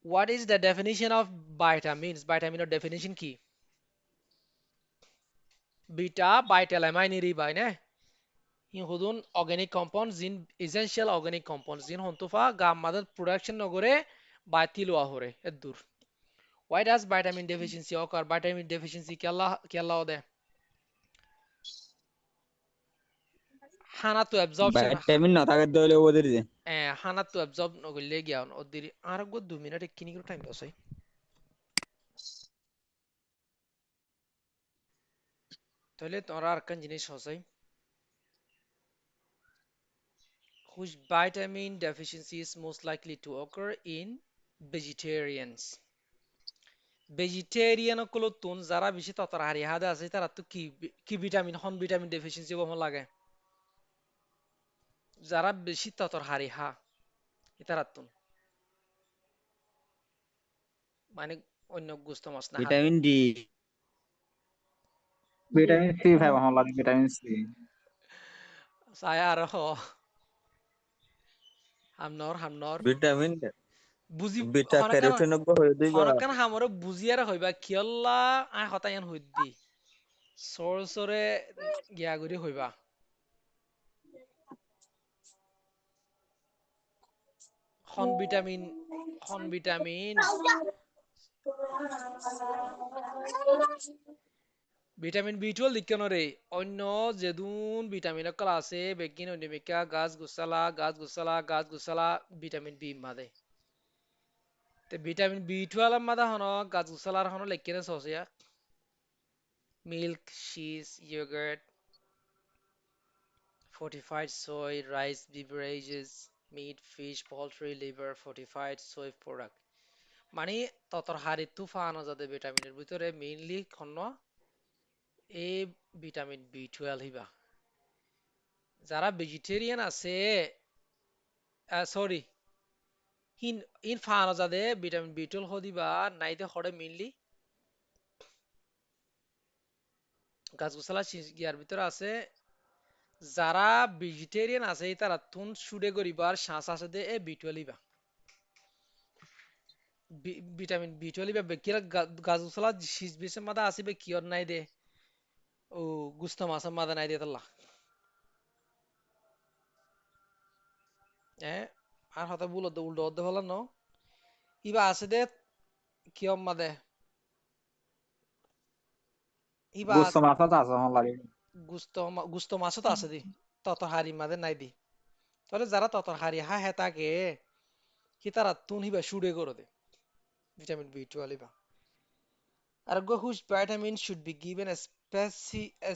Speaker 1: What is the definition of vitamins? Vitamin or definition কি? Beta vital amine ribai ne. In hudun organic compounds in essential organic compounds in hontufa gamma production nogore বাতিল হওয়া হরে এদুর. Why does vitamin deficiency occur? Vitamin deficiency কি আল্লাহ দেয়? হানা তো absorption
Speaker 2: vitamin না থাকে দলে ওদের যে
Speaker 1: হানা তো অ্যাবজর্ব নগলে গিয়া ওদির আর গো 2 মিনিট কিনি করে টাইম বসাই তাহলে তোরা আর কোন জিনিস হসাই which vitamin deficiency is most likely to occur in vegetarians vegetarian গুলো তুন যারা বেশি ততর হারি হাদা আছে তারা তো কি কি ভিটামিন ডেফিসিয়েন্সি কম লাগে যারা বেশি ততর হারি হা এটারা তুন মানে অন্য গুস্ত মাছ না হাত
Speaker 2: ভিটামিন ডি ভিটামিন সি ভাই ভালো লাগে ভিটামিন সি
Speaker 1: সায়া আর হামনর
Speaker 5: ভিটামিন
Speaker 1: বুজি
Speaker 5: বিটা
Speaker 1: হনকান
Speaker 5: ক্যারোটিন হয়ে দিবা
Speaker 1: হনকান হামরে বুজিয়ারে হইবা কিয়ল্লা আই হতায়ান হইদ্দি সরে গিয়া গুরি হইবা হন ভিটামিন ভিটামিন বি12 লিখনরে অন্য যেদুন ভিটামিন কলা আছে বেগিন অনিমিকা গাছ গুসালা ভিটামিন বি মাদে তে ভিটামিন বি12 মাদা হন গাছ গুসালার হন লেখকেনে সসিয়া milk cheese yogurt fortified soy rice beverages meat fish poultry liver fortified soy product মানে ততর হারি তুফানো যাতে ভিটামিনের ভিতরে মেইনলি খন্ন এ ভিটামিন বি12 হিবা যারা ভেজিটেরিয়ান আছে সরি ইন ফানো যাতে ভিটামিন বি12 হদিবা নাইতে হড়ে মেইনলি গাছগুছালা গিয়ার ভিতরে আছে যারা ভেজিটেরিয়ান আছে তারা তুন সুডে করিবার শ্বাস আছে দে এ বি12 হিবা ভিটামিন বি12 বা কিরা গাছগুছালা শীষ বিষের মাদা আসিবে কিয়র নাই দে ও গুস্ত মাছের মাদা নাই দে তাল্লা আর হতা বুল উল্টো অর্ধ ফেলার ন ইবা আছে দে কিয়ম মাদে ইবা
Speaker 2: গোস্ত মাছ তো আছে ভালো লাগে
Speaker 1: গুস্ত মাছও তো আছে দি তত হারি মাদে নাই দি তাহলে যারা তত হারি হা হেতাকে কি তারা তুন হিবা সুডে করে দে ভিটামিন বি12 ইবা আর গো হুজ vitamin should be given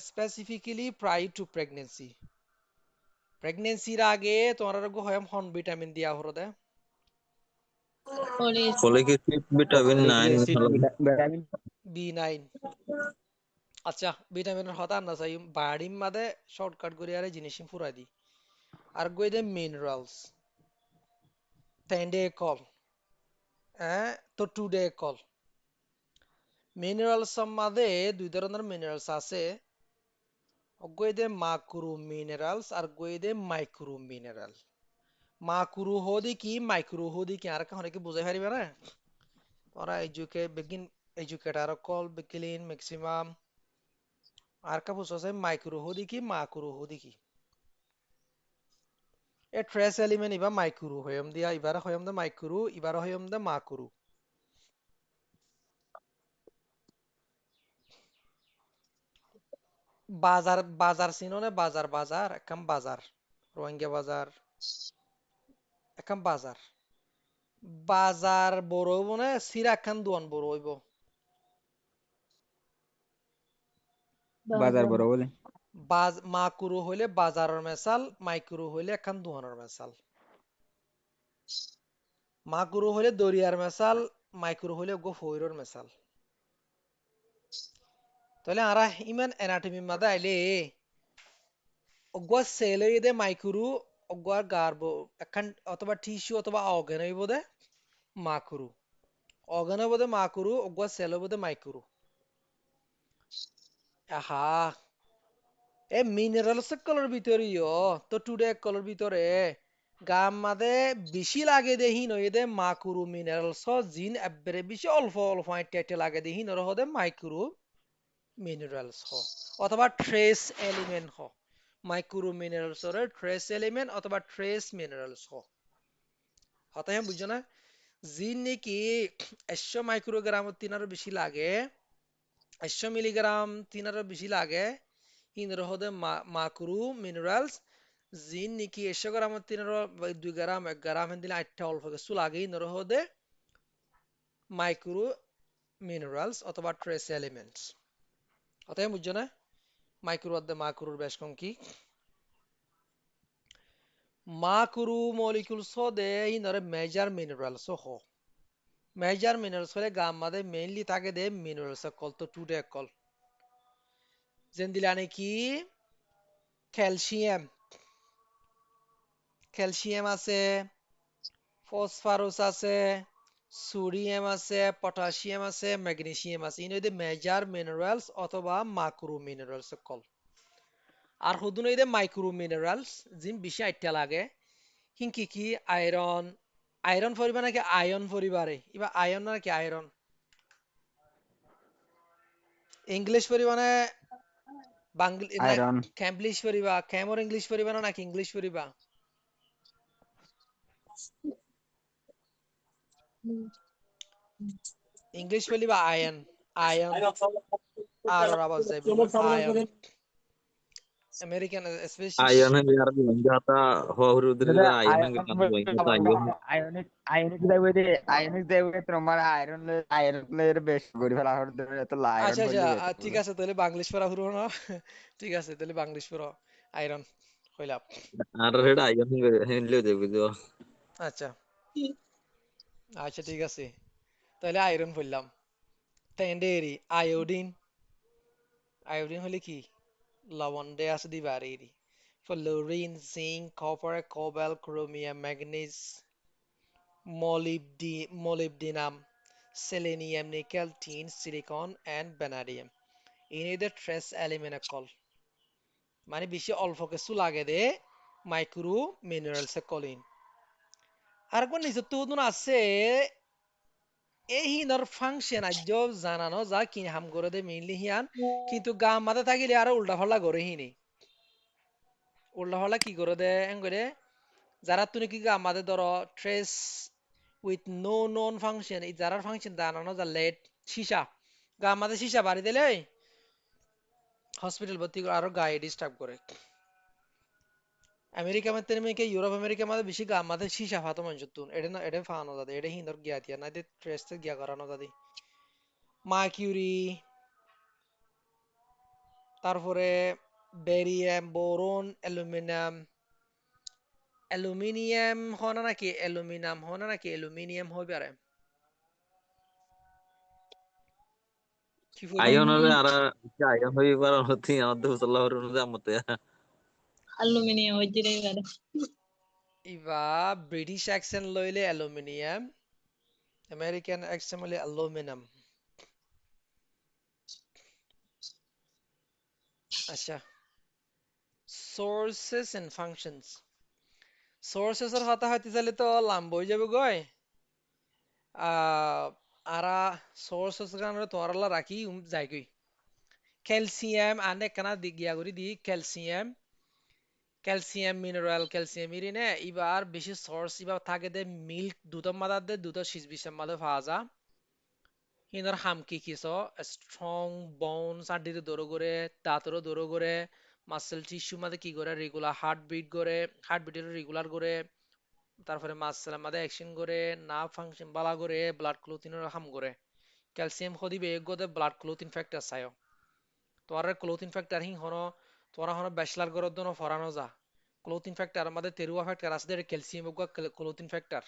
Speaker 1: specifically prior to pregnancy প্রেগন্যান্সির আগে তোমার গো হয়ম হন ভিটামিন দিয়া হরো দে
Speaker 3: Folic
Speaker 5: ফলিক অ্যাসিড ভিটামিন 9 হলো
Speaker 2: ভিটামিন
Speaker 1: বি9 আচ্ছা ভিটামিনের হতা না চাই বাড়ির মাদে শর্টকাট করে আরে জিনিস ফুরাই দি আর গই দে মিনারেলস তেন্ডে কল তো টুডে কল মিনারেলস মধ্যে দুই ধরনের মিনারেলস আছে অগৈদে মাকুরু মিনারেলস আর গইদে মাইক্রো মিনারেল মাকুরু হদি কি মাইক্রো হদি কি আর কাহনে কি বুঝাই পারিবা না ওরা এডুকেটার কল বিকিলিন ম্যাক্সিমাম আর কা বুঝছে মাইক্রো হদি কি মাকুরু হদি কি এ ট্রেস এলিমেন্ট ইবা মাইক্রো হয়ম দিয়া ইবারা হয়ম দা মাইক্রো ইবারা হয়ম দা মাকুরু বাজার বাজার চিনোনে বাজার বাজার একখান বাজার রোহিঙ্গা বাজার একখান বাজার বাজার বড় হইব না সিরা একখান দোয়ান বড় হইব
Speaker 3: বাজার বড়
Speaker 6: বলে
Speaker 1: মাকুরু হইলে বাজারের মেসাল মাইকুরু হইলে একখান দোয়ানের মেসাল মাকুরু হইলে দরিয়ার মেসাল মাইকুরু হইলে গো ফইরর মেসাল তাহলে আরা ইমান অ্যানাটমি মাদা আইলে অগোয়া সেল হইয়ে দে মাইকুরু অগোয়ার গার্ব একখান অথবা টিস্যু অথবা অর্গান হইব দে মাকুরু অর্গান হইব দে মাকুরু অগোয়া সেল হইব দে মাইকুরু আহা এ মিনারেলস কলর ভিতরে তো টুডে কলর ভিতরে গাম মাদে বেশি লাগে দেহি নয় দে মাকুরু মিনারেলস জিন এবারে বেশি অল্প অল্প টেটে লাগে দেহি নর হদে মাইকুরু মিনারেলস অথবা trace element micro minerals trace element অথবা ট্রেস মিনারেলস হতায় বুঝছো না জিন নাকি 100 মাইক্রোগ্রাম তিনারও বেশি লাগে 100 মিলিগ্রাম তিনারও বেশি লাগে ইনর হদে মাকুরু মিনারেলস জিন নাকি 100 গ্রাম তিনারও 2 গ্রাম 1 গ্রাম দিলে আটটা অল্প কিছু লাগে ইনর হদে মাইক্রো মিনারেলস অথবা ট্রেস এলিমেন্টস অতএব বুঝছো না মাইক্রো অর্ধে মাকুরুর বেশ কম কি মাকুরু মলিকুলস দে ইনরে মেজর মিনারেলস মেজর মিনারেলস হলে গাম মাদে মেইনলি থাকে দে মিনারেলস কল তো টুডে কল যেন দিলানে কি ক্যালসিয়াম ক্যালসিয়াম আছে ফসফরাস আছে সোডিয়াম আছে পটাশিয়াম আছে ম্যাগনেসিয়াম আছে ইন হইতে মেজর মিনারেলস অথবা মাইক্রো মিনারেলস কল আর হুদুন হইতে মাইক্রো মিনারেলস জিম বেশি আইটা লাগে হিংকি কি আয়রন আয়রন পরিবা নাকি আয়ন পরিবারে ইবা আয়ন নাকি আয়রন ইংলিশ পরিবা না বাংলা না
Speaker 2: আয়রন
Speaker 1: ক্যাম্বলিশ পরিবা ক্যামর ইংলিশ পরিবা না নাকি ইংলিশ পরিবা ইংলিশ পরিবা আয়ন আয়ন আর আবার যাইব ion American special
Speaker 5: Ayon ang biar bilang jata hawru
Speaker 2: দাদা
Speaker 5: diri ayon ang
Speaker 2: iron
Speaker 5: ginawa jata ayon
Speaker 2: ionic ionic দেবে দে আয়নিক দেবে তোমার আয়রন আয়রন এর বেশ করে ফেলা হতে এত আয়রন
Speaker 1: আচ্ছা আচ্ছা
Speaker 2: হইলে যেত
Speaker 1: ঠিক আছে তাহলে বাংলিশ পড়া শুরু না ঠিক আছে তাহলে বাংলিশ পড়া আয়রন হইলাম
Speaker 5: ar heda ayon henlo debi do
Speaker 1: আচ্ছা আচ্ছা ঠিক আছে তাহলে আয়রন বললাম তেন্ডেরি আয়োডিন আয়োডিন হলে কি লবণ দে আছে দিবারে fluorine zinc copper cobalt chromium manganese molybdenum selenium nickel tin silicon and vanadium ইনি ট্রেস এলিমেন্ট কল মানে বেশি অল্প কিছু লাগে দে মাইক্রো মিনারেলস কলিন আর কোন নিজত আছে এই হিনর ফাংশন আজ জানানো যা কি হাম করে দে মেইনলি হিয়ান কিন্তু গাম মাথা থাকিলে আর উল্টা ফাল্লা করে হিনি উল্টা ফাল্লা কি করে দে এন করে যারা তুমি কি গাম মাথা ধরো ট্রেস উইথ নো নন ফাংশন এই যারা ফাংশন জানানো যা লেট সীসা গাম মাথা সীসা বাড়ি দিলে হসপিটাল ভর্তি করে আরো গায়ে ডিস্টার্ব করে আমেরিকা মধ্যে মেকে ইউরোপ আমেরিকা মধ্যে বেশি গাম মাথা সীসা ফাতো মানুষ তুন এটা না এটা ফানো দাদা এটা হিন্দর গিয়া দিয়া না ট্রেস গিয়া করানো দাদি মার্কিউরি তারপরে বেরিয়াম বোরন অ্যালুমিনিয়াম হনা নাকি অ্যালুমিনিয়াম হনা নাকি অ্যালুমিনিয়াম হই পারে কি বলবা
Speaker 5: ayon ore ara ayon hoy bar hoti amade usalla horu nu amate
Speaker 3: aluminium ওই জিরে
Speaker 1: ইবা ব্রিটিশ অ্যাকসেন্ট লইলে অ্যালুমিনিয়াম American XML aluminum. আচ্ছা, sources and functions. Sources এর কথা হইতে চাইলে তো লাম্ব হয়ে যাবে গয়। আরা sources কারণে তোরালা রাখি যাই কই। ক্যালসিয়াম আনে কানা দি গিয়া করি দি ক্যালসিয়াম ক্যালসিয়াম মিনারেল ক্যালসিয়াম ইরিনে এবার বেশি সোর্স এবার থাকে দে মিল্ক দুধের মাদার দে দুধের শীষ বিষের মাঝে পাওয়া যা হিনার হাম কি কিস স্ট্রং বোনস আডিতে দৌড় করে দাঁতরও দৌড় করে মাসেল টিস্যু মাঝে কি করে রেগুলার হার্টবিট করে হার্টবিটের রেগুলার করে তারপরে মাসেলের মাঝে অ্যাকশন করে না ফাংশন বালা করে ব্লাড ক্লোথিনের হাম করে ক্যালসিয়াম খদিবে এগোতে ব্লাড ক্লোথিন ফ্যাক্টর চায় তোর ক্লোথিন ফ্যাক্টর হি হনো তোরা হনো ব্যাচলার গরর দনো ফরানো যা ক্লোথিন ফ্যাক্টর আমাদের তেরুয়া ফ্যাক্টর আছে দে ক্যালসিয়াম ক্লোথিন ফ্যাক্টর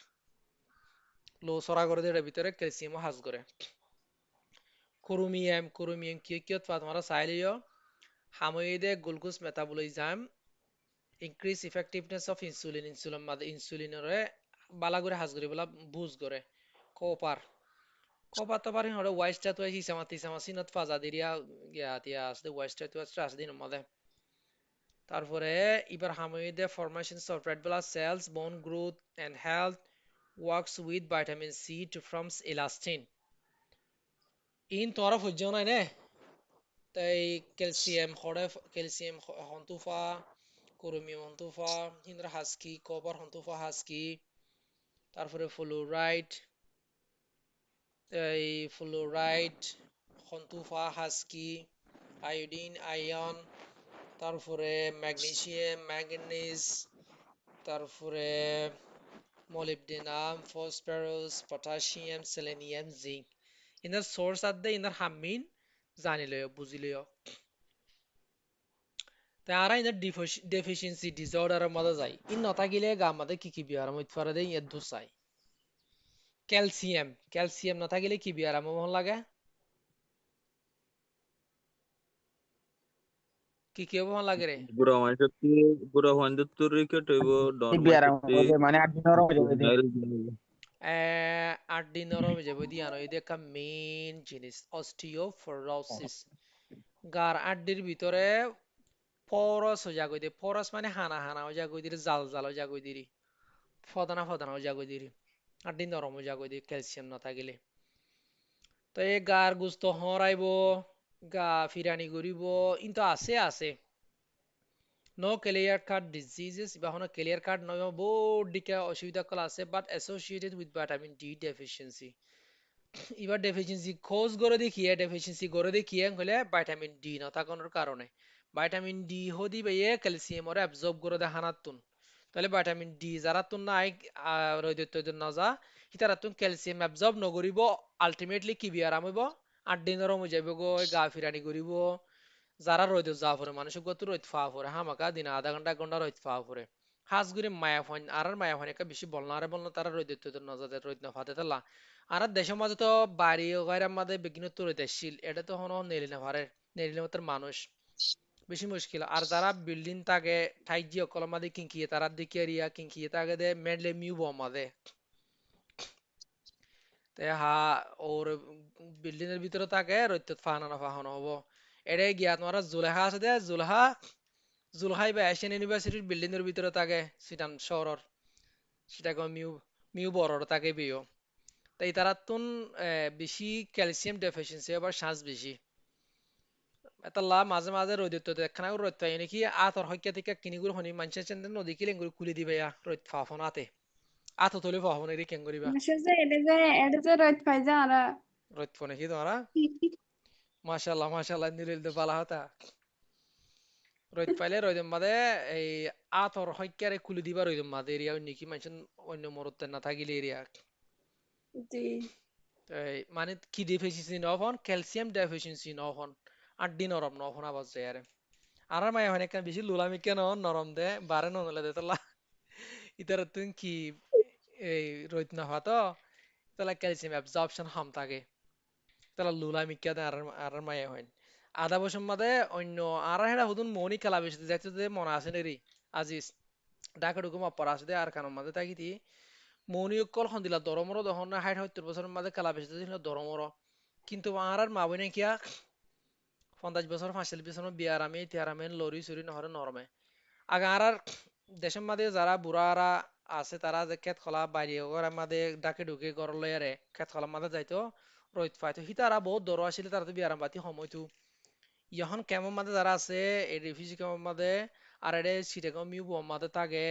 Speaker 1: লো সরা করে দে ভিতরে ক্যালসিয়াম হাজ করে ক্রোমিয়াম কি কি তো তোমরা চাইলিও হামইদে glucose metabolism increase effectiveness of insulin মাদে ইনসুলিনরে বালা করে হাজ করে বলা বুজ করে কপার তো পারি হরে ওয়াইস্টা তো হিসামা সিনত ফাজা দিরিয়া গিয়া তিয়া আসলে ওয়াইস্টা তো আসলে দিন মধ্যে তারপরে এবার হামইদে formation of red blood cells bone growth and health works with vitamin C to forms elastin ইন তোরা ফুজো নাই নে তাই ক্যালসিয়াম হন্তুফা ক্রোমিয়াম হন্তুফা হিন্দ্রা হাসকি কপার হন্তুফা হাসকি তারপরে ফ্লোরাইড হন্তুফা হাসকি আয়োডিন আয়ন তারপরে ম্যাগনেসিয়াম ম্যাঙ্গানিজ তারপরে molybdenum phosphorus potassium selenium zinc ইনার সোর্স আদে ইনার হামিন জানিলয় বুঝিলয় তাই আরা ইনার ডেফিসিয়েন্সি ডিসঅর্ডারের মধ্যে যাই ইন নতা গিলে গা আমাদের কি বিয়ার মধ্যে ফারা দেই ইয়া দুসাই ক্যালসিয়াম নতা গিলে কি বিয়ার মহল লাগে কি মহল লাগে রে
Speaker 5: বুড়া মানুষের তোর রিকেট হইব ডন
Speaker 2: বিয়ার
Speaker 5: মানুষের
Speaker 2: মানে আট দিন ওরম হয়ে যাবে।
Speaker 1: আট দিন নরম যাবে দিয়ানো এই দেখা মেইন জিনিস অস্টিওপোরোসিস গার আড্ডির ভিতরে পরস হয়ে যাগই দি পরস মানে হানা হানা হয়ে যাগই দি জাল হয়ে যাগই দি ফদানা হয়ে যাগই দি আড্ডি নরম হয়ে যাগই দি ক্যালসিয়াম না থাকিলে তো এই গার গুস্ত হরাইব গা ফিরানি করিব কিন্তু আছে নো ক্লিয়ার কাট ডিজিজেস বা হনো ক্লিয়ার কাট নয় বহুত দিকে অসুবিধা কল আছে but associated with vitamin D deficiency এবার ডেফিসিয়েন্সি খোঁজ করে দেখিয়ে হলে ভিটামিন ডি না থাকানোর কারণে ভিটামিন ডি হদি বেয়ে ক্যালসিয়াম ওরা অ্যাবজর্ব করে দেয় হানাতুন তাহলে ভিটামিন ডি যারা তুন নাই রৈদত্য না যা হিতারা তুন ক্যালসিয়াম অ্যাবজর্ব নকরিব আলটিমেটলি কি বিয়ার আমইব 8 দিন নরম হয়ে যাবে গো গা ফিরানি করিব যারা রইদ যা পরে মানুষ গত রইদ ফা পরে হামাকা দিন আধা ঘন্টা 1 ঘন্টা রইদ ফা পরে হাঁসগুড়ি মায়া ফাইন আর মায়া ফাইন একটা বেশি বলনা তারা রইদ না যাতে রইদ না ফাতে তালা আর দেশের মাঝে তো বাড়ি গায়ের মাঝে বিঘ্ন তো রইতেছিল এটা তো হনো নেলি না পারে নেলিলে মাত্র মানুষ বেশি মুশকিল আর যারা বিল্ডিং থাকে ঠাই জি অকল মাঝে কিঙ্কিয়ে তারা দিকে এরিয়া কিঙ্কিয়ে তাকে দে মেডলে মিউ বমাদে তে হা ওর বিল্ডিং এর ভিতরে থাকে রইত ফাহানো হবো এটাই গিয়া তোমার জুলেহা আছে দে জুলহাই বা এশিয়ান ইউনিভার্সিটির বিল্ডিং এর ভিতরে থাকে সিটান শহরের সেটা মিউ বড় থাকে বিও তাই তারা তুন বেশি ক্যালসিয়াম ডেফিসিয়েন্সি আবার শ্বাস বেশি এটা লা মাঝে রোদ একখানা রোদ পাই নাকি আতর হইকা থেকে কিনিগুলো হনি মানুষের চেন নদী কিলে খুলে দিবে রোদ ফাফন আত তুলে ফাফন এরি কেন করিবা
Speaker 7: এটা যে রোদ পাই যা আরা
Speaker 1: রোদ ফোনে কি তোমরা মাশাআল্লাহ নিলিল দে বালা হতা রোদ পাইলে রোদ মাদে এই আতর হইকারে খুলে দিবা রোদ মাদে এরিয়া নাকি মানুষ অন্য মরতে না থাকিলে এরিয়া
Speaker 7: জি
Speaker 1: মানে কি ডেফিসিয়েন্সি নহন ক্যালসিয়াম ডেফিসিয়েন্সি নহন 8 দিন নরম নহন আবার যায় আর মায়া হয় কেন বেশি লুলামি কেন নরম দে বারে নলে দে তোলা ইতার তুই কি এই রোদ না হতো তাহলে ক্যালসিয়াম অ্যাবজর্পশন হাম থাকে তাহলে লুলামি কেন আর মায়া হয় আধা বছর মাদে অন্য আর হেরা হুদুন মনি খেলা বেশি যাইতে মনে আছে রে আজিজ ঢাকা ঢুকুম অপর আছে আর কারণ মাঝে থাকি মৌনিয়কল হন্দিলা দরমর দহন 60-70 বছরের মাঝে কালা বেশি দিন দরমর কিন্তু আর মা বইনে কিয়া 50 বছর 45 বছর বিয়ার আমি তিয়ার আমি লরি চুরি নহরে নরমে আগার আর দেশের মাঝে যারা বুড়ারা আছে তারা যে খেত খোলা বাইরে ঘরের মাঝে ডাকে ঢুকে ঘর লয়ারে খেত খোলা মাঝে যাইতো রোদ পাইতো হিতারা বহুত দর আসিল তারা তো বিয়ারাম বাতি সময়তো এখন কেমন মাঝে যারা আছে এই রিফিউজি কেমন মাঝে আর এডে সিটেগো মিউ বম মাঝে থাকে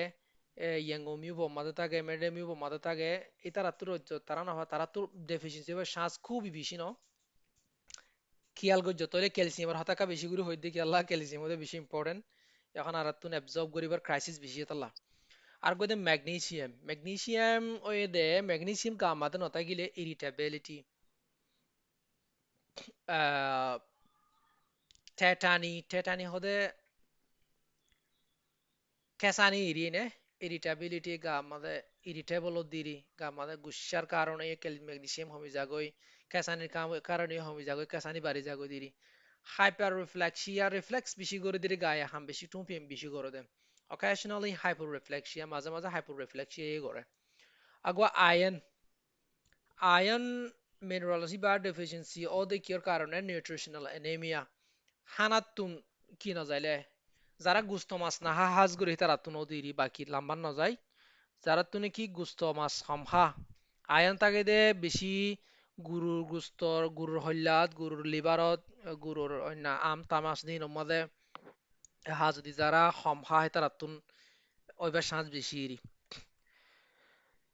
Speaker 1: ইয়াঙ্গো মিউ বম মাঝে থাকে মেডে মিউ বম মাঝে থাকে এই তারা তো রোদ তারা না হয় তারা তো ডেফিসিয়েন্সি বা শ্বাস খুবই বেশি ন খেয়াল করছো তাহলে ক্যালসিয়ামের হাতাকা বেশি করে হইতে কি আল্লাহ ক্যালসিয়াম মধ্যে বেশি ইম্পর্টেন্ট এখন আর তুন অ্যাবজর্ব করিবার ক্রাইসিস বেশি তাল্লা আর কইতে ম্যাগনেসিয়াম ম্যাগনেসিয়াম ওই দে ম্যাগনেসিয়াম কামাতে নতা গিলে ইরিটেবিলিটি টেটানি হদে কেসানি ইরিনে ইরিটেবিলিটি গা মাদে ইরিটেবল দিরি গা মাদে গুসার কারণে ম্যাগনেসিয়াম হমি যাগই কেসানির কারণে হমি যাগই কেসানি বাড়ি যাগই দিরি হাইপার রিফ্লেক্সিয়া রিফ্লেক্স বেশি করে দিরি গায়ে হাম বেশি টুম্পিম বেশি করে দেন occasionally hyperreflexia মাঝে মাঝে hyperreflexia করে আগwa আয়ন মিনারেলসি বা ডেফিসিয়েন্সি ও দেখির কারণে নিউট্রিশনাল অ্যানিমিয়া হানাতুন কি না যাইলে যারা গুস্ত মাছ না হা হাজ করে তারা তুন দিরি বাকি লাম্বার না যায় যারা তুনে কি গুস্ত মাছ হামহা আয়ন তাকে দে বেশি গরুর গুস্তর গরুর হল্যাত গরুর লিভারত গরুর অন্য আম তামাস দিন মধ্যে হা যদি যারা হামহা তারা তুন ওইবার শ্বাস বেশি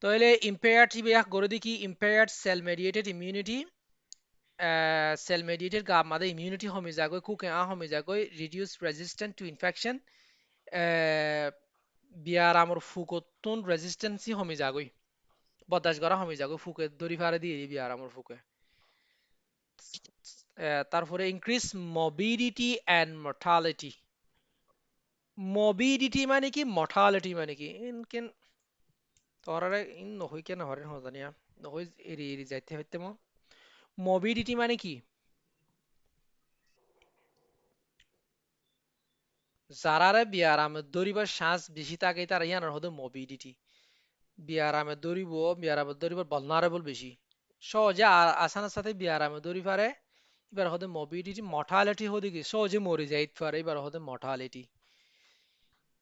Speaker 1: তাহলে ইম্পেয়ার্ড গড়ে দেখি ইম্পেয়ার্ড সেল মেডিয়েটেড গা মাদে ইমিউনিটি হমি যাগৈ কুকে হমি যাগৈ রিডিউস রেজিস্ট্যান্ট টু ইনফেকশন বিয়ার আমর ফুকতুন রেজিস্ট্যান্সি হমি যাগৈ বদাস করা হমি যাগৈ ফুকে দড়ি ফারে দিয়ে বিয়ার আমর ফুকে তারপরে ইনক্রিজ মবিডিটি এন্ড মর্টালিটি মবিডিটি মানে কি মর্টালিটি মানে কি ইনকেন তোরারে ইন নহই কেন হরেন হজানিয়া নহই এরি এরি যাইতে হইতে মো মবিডিটি মানে কি যারারে বিয়ার আমের দরিবার শ্বাস বেশি থাকে তারা ইয়ানোর হতে মবিডিটি বিয়ার আমের দরিব বিয়ার আমের দরিবার vulnerable বেশি সহজে আসানের সাথে বিয়ার আমের দরি পারে এবার হতে মবিডিটি মর্টালিটি হতে কি সহজে মরে যাইতে পারে এবার হতে মর্টালিটি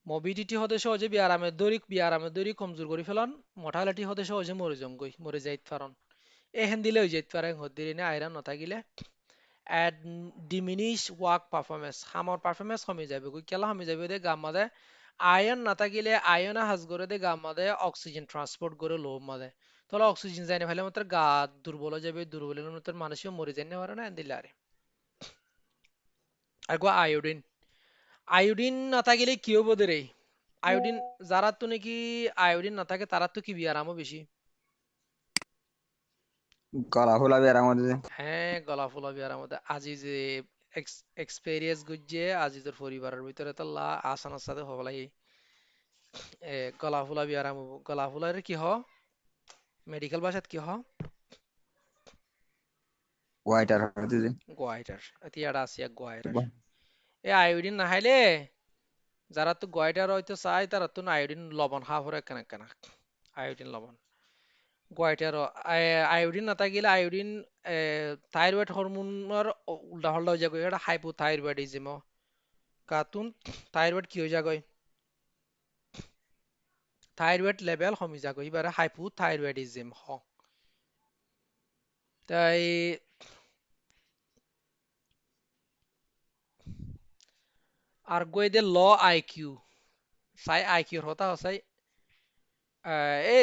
Speaker 1: মবিডিটি হতে সহজে বিয়ার আমের দরি কমজোর করে ফেলন মর্টালিটি হতে সহজে মরে জঙ্গই মরে যাইতে পারন এহেন দিলে হয়ে যাইতে পারে হদ্দিরে না আয়রন নথাকিলে at diminish work performance হামর পারফরমেন্স কমে যাবে কই কেলা কমে যাবে দে গাম মাদে আয়ন না থাকিলে আয়না হাজ করে দে গাম মাদে অক্সিজেন ট্রান্সপোর্ট করে লো মাদে তাহলে অক্সিজেন যাই না ফেলে মাত্র গা দুর্বল হয়ে যাবে দুর্বল হলে মাত্র মানুষও মরে যাই না পারে না দিলে আরে আর গো আয়োডিন আয়োডিন না থাকিলে কি হবো দে রে আয়োডিন যারা তো নাকি আয়োডিন না থাকে তারা তো কি বিয়ারামও বেশি
Speaker 2: গলা ফোলা বেড়ার মধ্যে
Speaker 1: হ্যাঁ গলা ফুলা বিয়ার মধ্যে আজি যে এক্সপেরিয়েন্স গুজে আজিজের পরিবারের ভিতরে তো আসানোর সাথে হবলাই গলা ফুলা বিয়ার গলা ফুলার কি হ মেডিকেল ভাষাত কি হ
Speaker 2: ওয়াইটার হতে যে
Speaker 1: গোয়াইটার তিয়াড়া আছে গোয়াইটার এ আয়োডিন না খাইলে যারা তো গোয়াইটার হয়তো চাই তারা তো আয়োডিন লবণ খা ভরে কেনা কেনা আয়োডিন লবণ গোয়াইটার আয়োডিন না থাকিলে আয়োডিন থাইরয়েড হরমোনের উল্টা পাল্টা হয়ে যাবে এটা হাইপোথাইরয়েডিজম কাতুন থাইরয়েড কি হয়ে যাগৈ থাইরয়েড লেভেল কমি যাগৈ এবারে হাইপোথাইরয়েডিজম হ তাই আর গই দে ল আইকিউ চাই আইকিউর হতা হসাই এ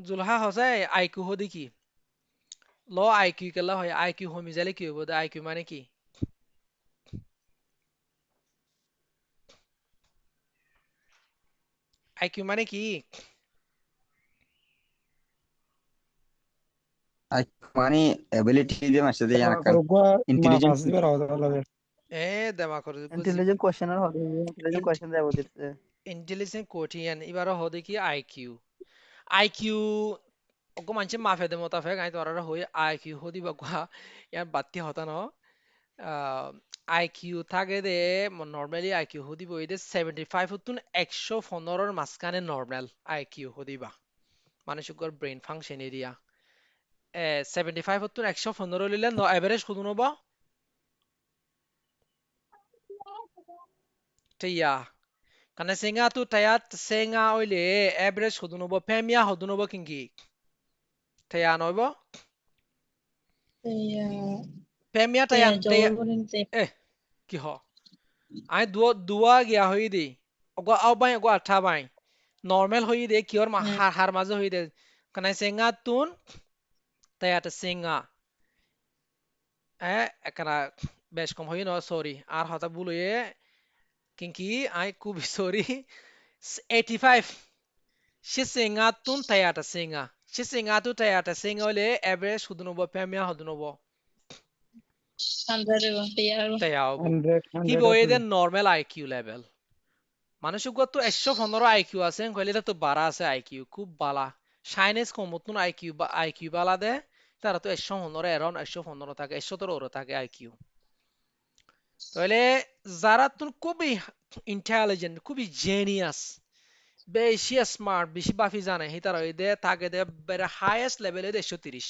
Speaker 1: জুলহা হসাই আইকিউ হদি কি ল আইকিউ কেলা হয় আইকিউ কমি যালে কি হবো আইকিউ মানে কি আইকিউ মানে কি
Speaker 2: মানে এবিলিটি যে মাসে যে
Speaker 6: Tema
Speaker 2: আকান
Speaker 6: korugwa
Speaker 2: intelligence
Speaker 6: mapas di bawah lagi.
Speaker 1: এ দেমা করে বুঝি
Speaker 8: ইন্টেলিজেন্ট কোশ্চেনের হবে ইন্টেলিজেন্ট কোশ্চেন দেবো দিতে
Speaker 1: ইন্টেলিজেন্ট কোটিয়েন এবারে হদি কি আইকিউ আইকিউ ওগো মানছে মাফে দে মতা ফেক আই তোরা হই আইকিউ হদি বাগা ইয়ার বাতি হতা ন আইকিউ থাকে দে নর্মালি আইকিউ হদি বই দে 75 হতুন 115 এর মাঝখানে নর্মাল আইকিউ হদিবা মানুষের ব্রেন ফাংশন এরিয়া 75 হতো 115 লইলে এভারেজ কত নব টিয়া কানে সেঙ্গা তো টায়াত সেঙ্গা ওইলে এভারেজ কত নব পেমিয়া কত নব কিংকি টিয়া নইব পেমিয়া টায়ান টিয়া এ কি হ আই দুয়া গিয়া হই দি অগো আও বাই অগো আঠা বাই নরমাল হই দে কিওর হার মাঝে হই দে কানে সেঙ্গা তুন টায়াত সেঙ্গা একরা বেশ কম হই ন সরি আর হতা বুলয়ে কিংকি আই খুব সরি 85 সে সেঙ্গা তুন টায়াত সেঙ্গা সে সেঙ্গা তু টায়াত সেঙ্গা হইলে এভারেজ হুদনব পেমিয়া হুদনব
Speaker 3: 100
Speaker 1: টায়াও
Speaker 4: 100
Speaker 1: হিবো
Speaker 4: 100
Speaker 1: এদের নরমাল আইকিউ লেভেল মানুষের তো 115 আইকিউ আছে কইলে তো বাড়া আছে আইকিউ খুব বালা সাইনেস কমতন আইকিউ বা আইকিউ বালা দে তারা তো 115 এরাউন্ড 115 থাকে 117 ওর থাকে আইকিউ তাহলে যারা তো খুবই ইন্টেলিজেন্ট খুবই জেনিয়াস বেশি স্মার্ট বেশি বাফি জানে হি তারা দে থাকে দে বেরে হাইয়েস্ট লেভেলে 130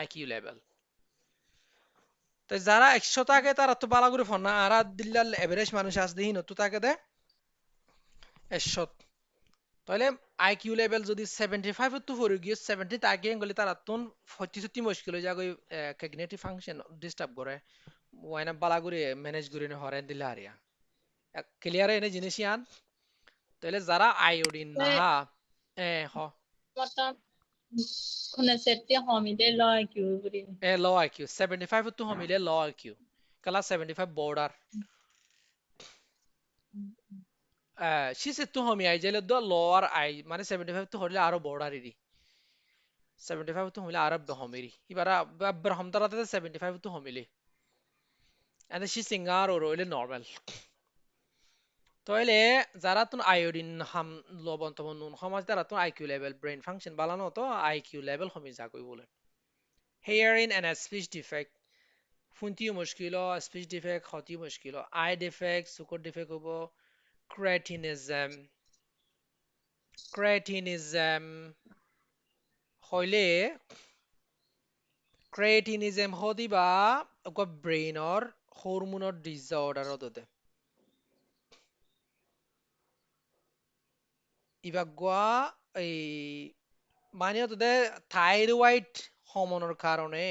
Speaker 1: আইকিউ লেভেল তো যারা 100 থাকে তারা তো বালা করে ফোন না আর দিল্লাল এভারেজ মানুষ আস দিহি নতু থাকে দে 100 তাহলে আইকিউ লেভেল যদি 75 তো হরে গিয়ে 70 তাকে গেলে তারা তুন 40 সত্যি মুশকিল হয়ে যাবে কগনিটিভ ফাংশন ডিস্টার্ব করে ওয়াইনা বালা করে ম্যানেজ করে হরেন দিলে আরিয়া ক্লিয়ার এনে জিনিস ইয়ান তাহলে যারা আয়োডিন না হ
Speaker 3: kuna sette homide la kyubri
Speaker 1: লো আইকিউ 75 তো হমিলে লো আইকিউ কালা 75 বর্ডার শিসে তো হমি আই জেলে দ লোয়ার আই মানে 75 তো হলে আরো বর্ডার ইদি 75 তো হমিলে আরো হমিরি ইবারা ব্রাহম তারাতে 75 তো হমিলে এন্ড শি সিঙ্গার ওর হইলে নরমাল তাহলে যারা তুন আয়োডিন হাম লবণ তবন নুন সমাজ তারা তুন আইকিউ লেভেল ব্রেন ফাংশন বালানো তো আইকিউ লেভেল হমি যাকই বলে হেয়ারিং এন্ড স্পিচ ডিফেক্ট ফুন্টিও মুশকিল স্পিচ ডিফেক্ট হতিও মুশকিল আই ডিফেক্ট সুকর ডিফেক্ট হবো ক্রেটিনিজম হইলে ক্রেটিনিজম হদিবা ব্রেইনৰ হরমোনৰ ডিসঅর্ডার হতে ইবাগুয়া এই মানে হতে থাইরয়েড হরমোনের কারণে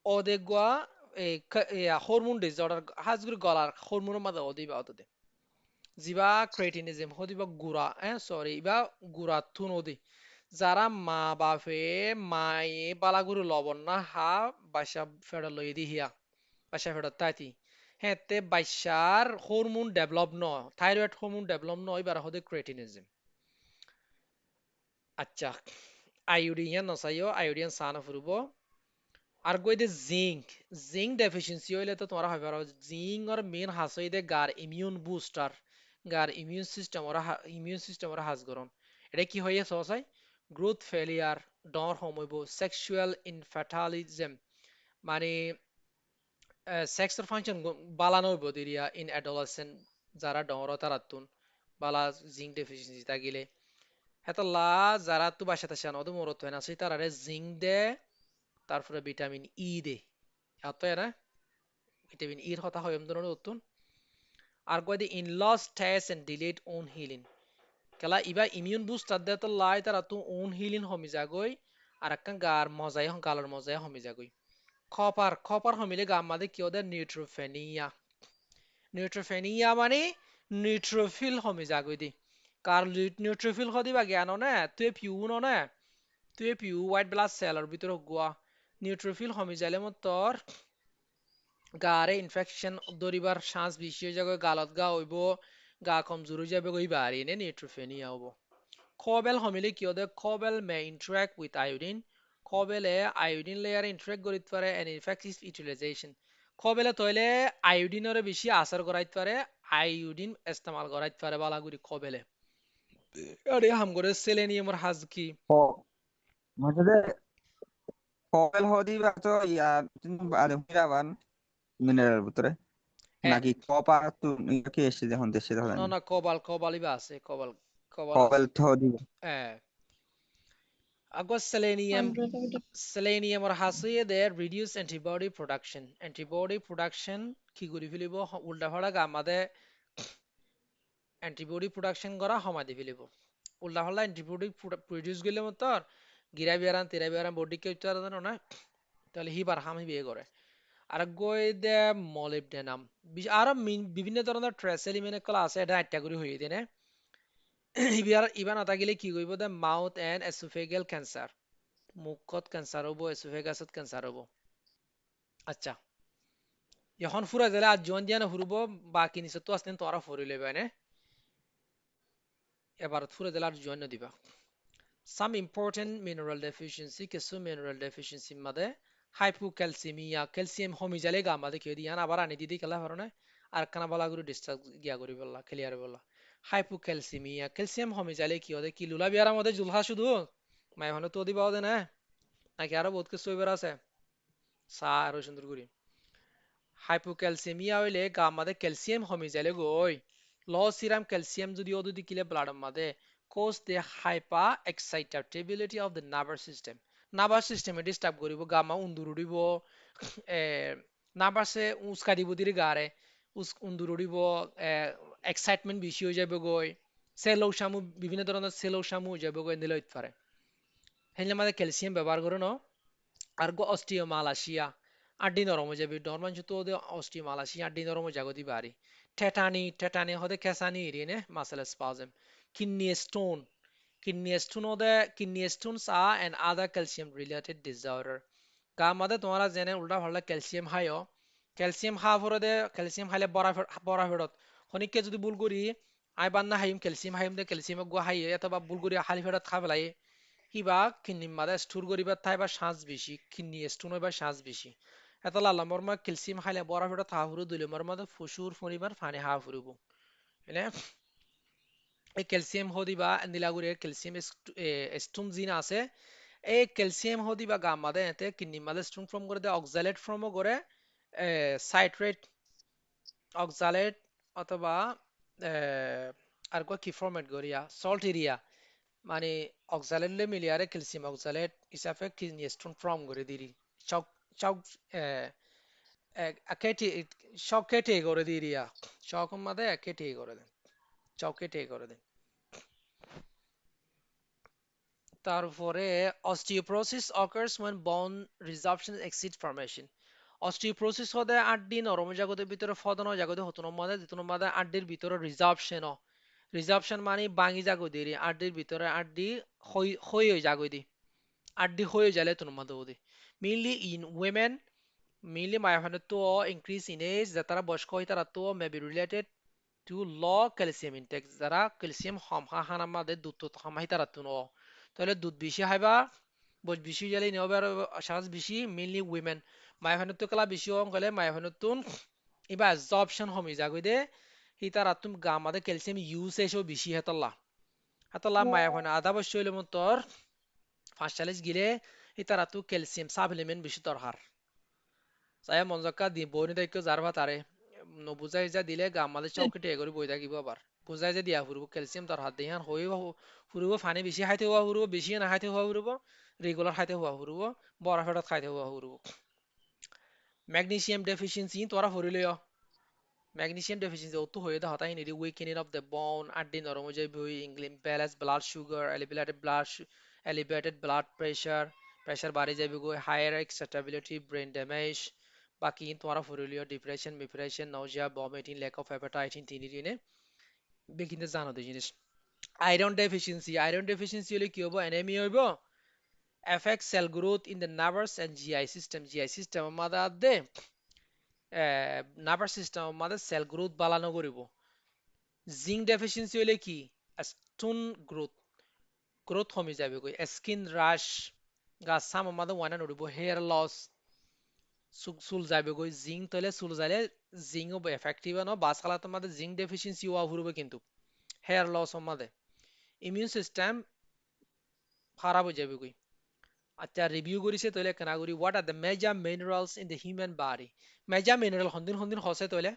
Speaker 1: ওদেগুয়া এই হরমোন ডিসঅর্ডার হাজগুর গলার হরমোনের মাঝে ওদিবা হতে জিবা ক্রেটিনিজম হদিবা গুড়া সরি ইবা গুড়া থুন ওদি যারা মা বাপে মায়ে বালাগুরু লবণ না হা বাসা ফেড়া লই দি হিয়া বাসা ফেড়া তাইতি হেতে বাসার হরমোন ডেভেলপ ন থাইরয়েড হরমোন ডেভেলপ ন এবার হদে ক্রেটিনিজম আচ্ছা আয়োডিন নসাইও আয়োডিন সানা ফুরব আর গই দে জিঙ্ক ডেফিসিয়েন্সি হইলে তো তোমরা হবে পারো জিঙ্ক আর মেন হাসই দে গার ইমিউন বুস্টার গার ইমিউন সিস্টেম ওরা হাজ গরম এটা কি হইয়া সহসাই গ্রোথ ফেলিয়ার ডর হমইব সেক্সুয়াল ইনফার্টিলিজম মানে সেক্সের ফাংশন বালানো হইব দিরিয়া ইন অ্যাডোলেসেন্ট যারা ডর তারাতুন বালা জিঙ্ক ডেফিসিয়েন্সি তাগিলে হেতলা যারা তু বাসা তাসা নদম মরত হয় না সেই তারারে জিঙ্ক দে তারপরে ভিটামিন ই দে এত না ভিটামিন ইর কথা হয় এমন নতুন আর কয় দি ইন loss taste and delayed wound healing কেলা ইবা ইমিউন বুস্টার দে তো লাই তারা তো ওন হিলিং হমি যাগই আর একটা গার মজাই গালর মজাই হমি যাগই খপার হমিলে গা মাদে কি ওদের নিউট্রোফেনিয়া মানে নিউট্রোফিল হমি যাগই দি কার নিউট্রোফিল হদিবা জ্ঞান না তুই পিউ না তুই পিউ হোয়াইট ব্লাড সেলর ভিতরে গুয়া নিউট্রোফিল হমি যাইলে মত তোর গারে ইনফেকশন দরিবার চান্স বেশি হয়ে যাবে গালত গা হইব গা কমজোর হয়ে যাবে কই বাড়ি নে নিউট্রোফেনিয়া হবো খবেল হমিলে কি ওদের খবেল মে ইন্টারাক্ট উইথ আয়োডিন খবেলে আয়োডিন লেয়ার ইন্টারাক্ট করিতে পারে এন্ড ইনফেক্টিভ ইউটিলাইজেশন খবেলে তইলে আয়োডিনের বেশি আসার করাইতে পারে আয়োডিন ইস্তেমাল করাইতে পারে বালাগুড়ি খবেলে আরে হাম করে সেলেনিয়ামের হাজ কি
Speaker 2: মানে কবেল হদিবা তো ইয়া আরে হইরাবান মিনারেল ভিতরে নাকি কপার তো কি এসে দেখুন দেশে দেখুন
Speaker 1: না কবালিবা আছে কবাল
Speaker 2: কবেল তো হদিবা
Speaker 1: আগো selenium
Speaker 3: 100
Speaker 1: selenium or হাসিয়ে they reduce antibody production কি কৰি ফেলিব উল্টা ফালা আমাদের antibody production করা সময় দি ফেলিব উল্টা ফালা antibody produce গেলে মতর গিরা বিয়ারান তিরা বিয়ারান বডি কে উচ্চারণ না তাহলে হিবার হামি বিয়ে করে আর গই দে molybdenum আরো বিভিন্ন ধরনের ট্রেস এলিমেন্ট কলা আছে এটা একটা করে হয়ে দিনে ইবান আতা গেলে কি কইব দে মাউথ এন্ড এসোফেগিয়াল ক্যান্সার মুখত ক্যান্সার হবো এসোফেগাসত ক্যান্সার হবো আচ্ছা এখন ফুরা গেলে আর জন দিয়া না ফুরব বাকি নিচে তো আসতেন তোরা ফুরি লইবে না এবার ফুরা গেলে আর জন দিবা some important mineral deficiency কিছু mineral deficiency মাদে hypocalcemia ক্যালসিয়াম হমি জালে গা মাদে কি দিয়ান আবার আনি দিদি খেলা হরনে আর কানা বালা গুরু ডিসচার্জ গিয়া করি বললা ক্লিয়ার বললা hypocalcemia ক্যালসিয়াম হমি জালে কি হদে কি লুলা বিয়ার মধ্যে জুলহা শুধু মাই হনে তো দিবা ওদে না নাকি আরো বহুত কিছু হইবার আছে সা আরো সুন্দর করি hypocalcemia হইলে গা মাদে ক্যালসিয়াম হমি জালে গই লো সিরাম ক্যালসিয়াম যদি ওদুদি কিলে ব্লাড মাদে cause the hyper excitability of the nervous system disturb করিব গামা উন্দুর উড়িব নার্ভাসে উস্কা দিব দিরে গারে উন্দুর উড়িব এক্সাইটমেন্ট বেশি হয়ে যাবে গই সেলৌ সামু বিভিন্ন ধরনের সেলৌ সামু হয়ে যাবে গই নিলে হইতে পারে হেলে আমাদের ক্যালসিয়াম ব্যবহার করো না আর গো অস্টিওমালাসিয়া আড্ডি নরম হয়ে যাবে নরমান যত অস্টিওমালাসিয়া আড্ডি নরম হয়ে যাগো দিবা আরি টেটানি হদে কেসানি ইরিনে muscle spasm kidney stones are an other calcium related disorder গা মাদে তোমরা জেনে উল্টা হলে ক্যালসিয়াম হাইও ক্যালসিয়াম হা ফরে দে ক্যালসিয়াম হাইলে বড়া ফেরত খনিককে যদি ভুল করি আই বান্না হাইম ক্যালসিয়াম দে ক্যালসিয়াম গো হাই অথবা ভুল করি হালি ফেরত খাবেলাই কিবা কিডনি মাদে স্টোর করিবার থাই বা শ্বাস বেশি কিডনি স্টোন বা শ্বাস বেশি এত লালামর মা ক্যালসিয়াম হাইলে বড়া ফেরত হা ফুরু দুলিমর মধ্যে প্রচুর পরিমাণ পানি হা ফুরুব এনে এই ক্যালসিয়াম হদিবা নীলাগুড়ির ক্যালসিয়াম স্টোন জিন আছে এই ক্যালসিয়াম হদিবা গা মাদে এতে কিডনি মাদে স্টোন ফর্ম করে দেয় অক্সালেট ফর্মও করে সাইট্রেট অক্সালেট অথবা আর কি ফর্মেট করিয়া সল্ট এরিয়া মানে অক্সালেট লে মিলিয়ারে ক্যালসিয়াম অক্সালেট হিসাবে কিডনি স্টোন ফর্ম করে দিরি চক চক কেটে কেটে করে দিরিয়া চক মাদে কেটে করে দেন চক কেটে করে দেন তারপরে osteoporosis occurs when bone resorption exceeds formation osteoporosis হদে আড্ডি নরম জগতের ভিতরে ফদন জগতে হতন মাদে দিতন মাদে আড্ডির ভিতরে রিজার্পশন মানে বাঙি জাগদি আড্ডির ভিতরে আড্ডি হই জাগদি আড্ডি হয়ে যালে তুন মাদে ওদি মেইনলি ইন women mainly মায়াফানে তো increase in age যারা বয়স্ক হয় তারা তো may be related to low calcium intake যারা ক্যালসিয়াম কম হানা মাদে দুধ তো কম হয় তারা তুন তাহলে দুধ বেশি খাইবা বয়স বেশি গেলে নেওয়া আর শ্বাস বেশি মেইনলি উইমেন মায়াফানুত্ব কলা বেশি হম গেলে মায়াফানুত্তুন এবার অ্যাবজর্পশন হমি যাগই দে হি তার আতুম গা মাদে ক্যালসিয়াম ইউসেজও বেশি হেতল্লা মায়াফানু আধা বছর হইলে মন তোর 45 গিলে হি তার আতু ক্যালসিয়াম সাপ্লিমেন্ট বেশি দরকার চাই মনজক্কা দি বনি দায়িত্ব যারবা তারে নবুজাই যা দিলে গা মাদে চৌকিটে করে বই থাকিব আবার বুঝাই যে দিয়া ফুরব ক্যালসিয়াম তার হাত দিয়ে হইব ফুরব পানি বেশি খাইতে হওয়া ফুরব বেশি না খাইতে হওয়া ফুরব রেগুলার খাইতে হওয়া ফুরব বড় ফেরত খাইতে হওয়া ফুরব ম্যাগনেসিয়াম ডেফিসিয়েন্সি তোরা ফুরিলে ম্যাগনেসিয়াম ডেফিসিয়েন্সি অত হয়ে দা হতাই নিদি উইকেনিং অফ দ্য বোন আড্ডি নরম হয়ে যাবে imbalance blood sugar elevated blood pressure বাড়ি যাবে go higher excitability brain damage বাকি তোরা ফুরিলিও depression nausea vomiting lack of appetite তিনি দিনে বেকিনতে জানো তো জিনিস আয়রন ডেফিসিয়েন্সি হলে কি হবো অ্যানিমিয়া হইব affect cell growth in the nervous and GI system আমাদের আদে নার্ভাস সিস্টেম আমাদের সেল গ্রোথ বাড়ানো করিব জিঙ্ক ডেফিসিয়েন্সি হলে কি স্টোন গ্রোথ কমে যাবে কই স্কিন রাশ গাছ সাম আমাদের ওয়ানা নড়িব হেয়ার লস চুল যাবে গই জিঙ্ক তলে চুল যাইলে জিঙ্ক এফেক্টিভ ন বাস খালা তোমাদের জিঙ্ক ডেফিসিয়েন্সি হওয়া ফুরবে কিন্তু হেয়ার লস আমাদের ইমিউন সিস্টেম খারাপ হয়ে যাবে কই আচ্ছা রিভিউ করিছে তইলে কেনা করি what are the major minerals in the human body major mineral হন্দিন হসে তইলে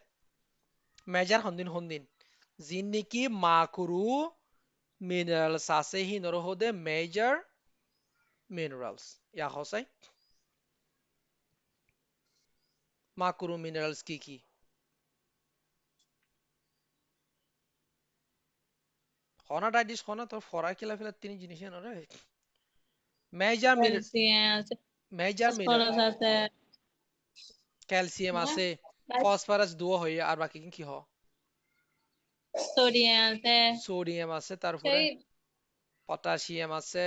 Speaker 1: মেজর হন্দিন জিন নেকি মাকুরু মিনারেলস আছে হি নরহদে মেজর minerals ইয়া হসাই macro minerals কি কি হনা ডাইডিস হনা তো ফরা খেলা ফেলা তিনি জিনিস নরে major mineral
Speaker 3: ক্যালসিয়াম আছে,
Speaker 1: major
Speaker 3: ফসফরাস
Speaker 1: mineral
Speaker 3: আছে,
Speaker 1: ক্যালসিয়াম
Speaker 3: হ্যাঁ,
Speaker 1: আছে ফসফরাস দুও হয় আর বাকি কি হ
Speaker 3: সোডিয়াম আছে,
Speaker 1: সোডিয়াম আছে তারপরে
Speaker 3: সেই
Speaker 1: পটাশিয়াম আছে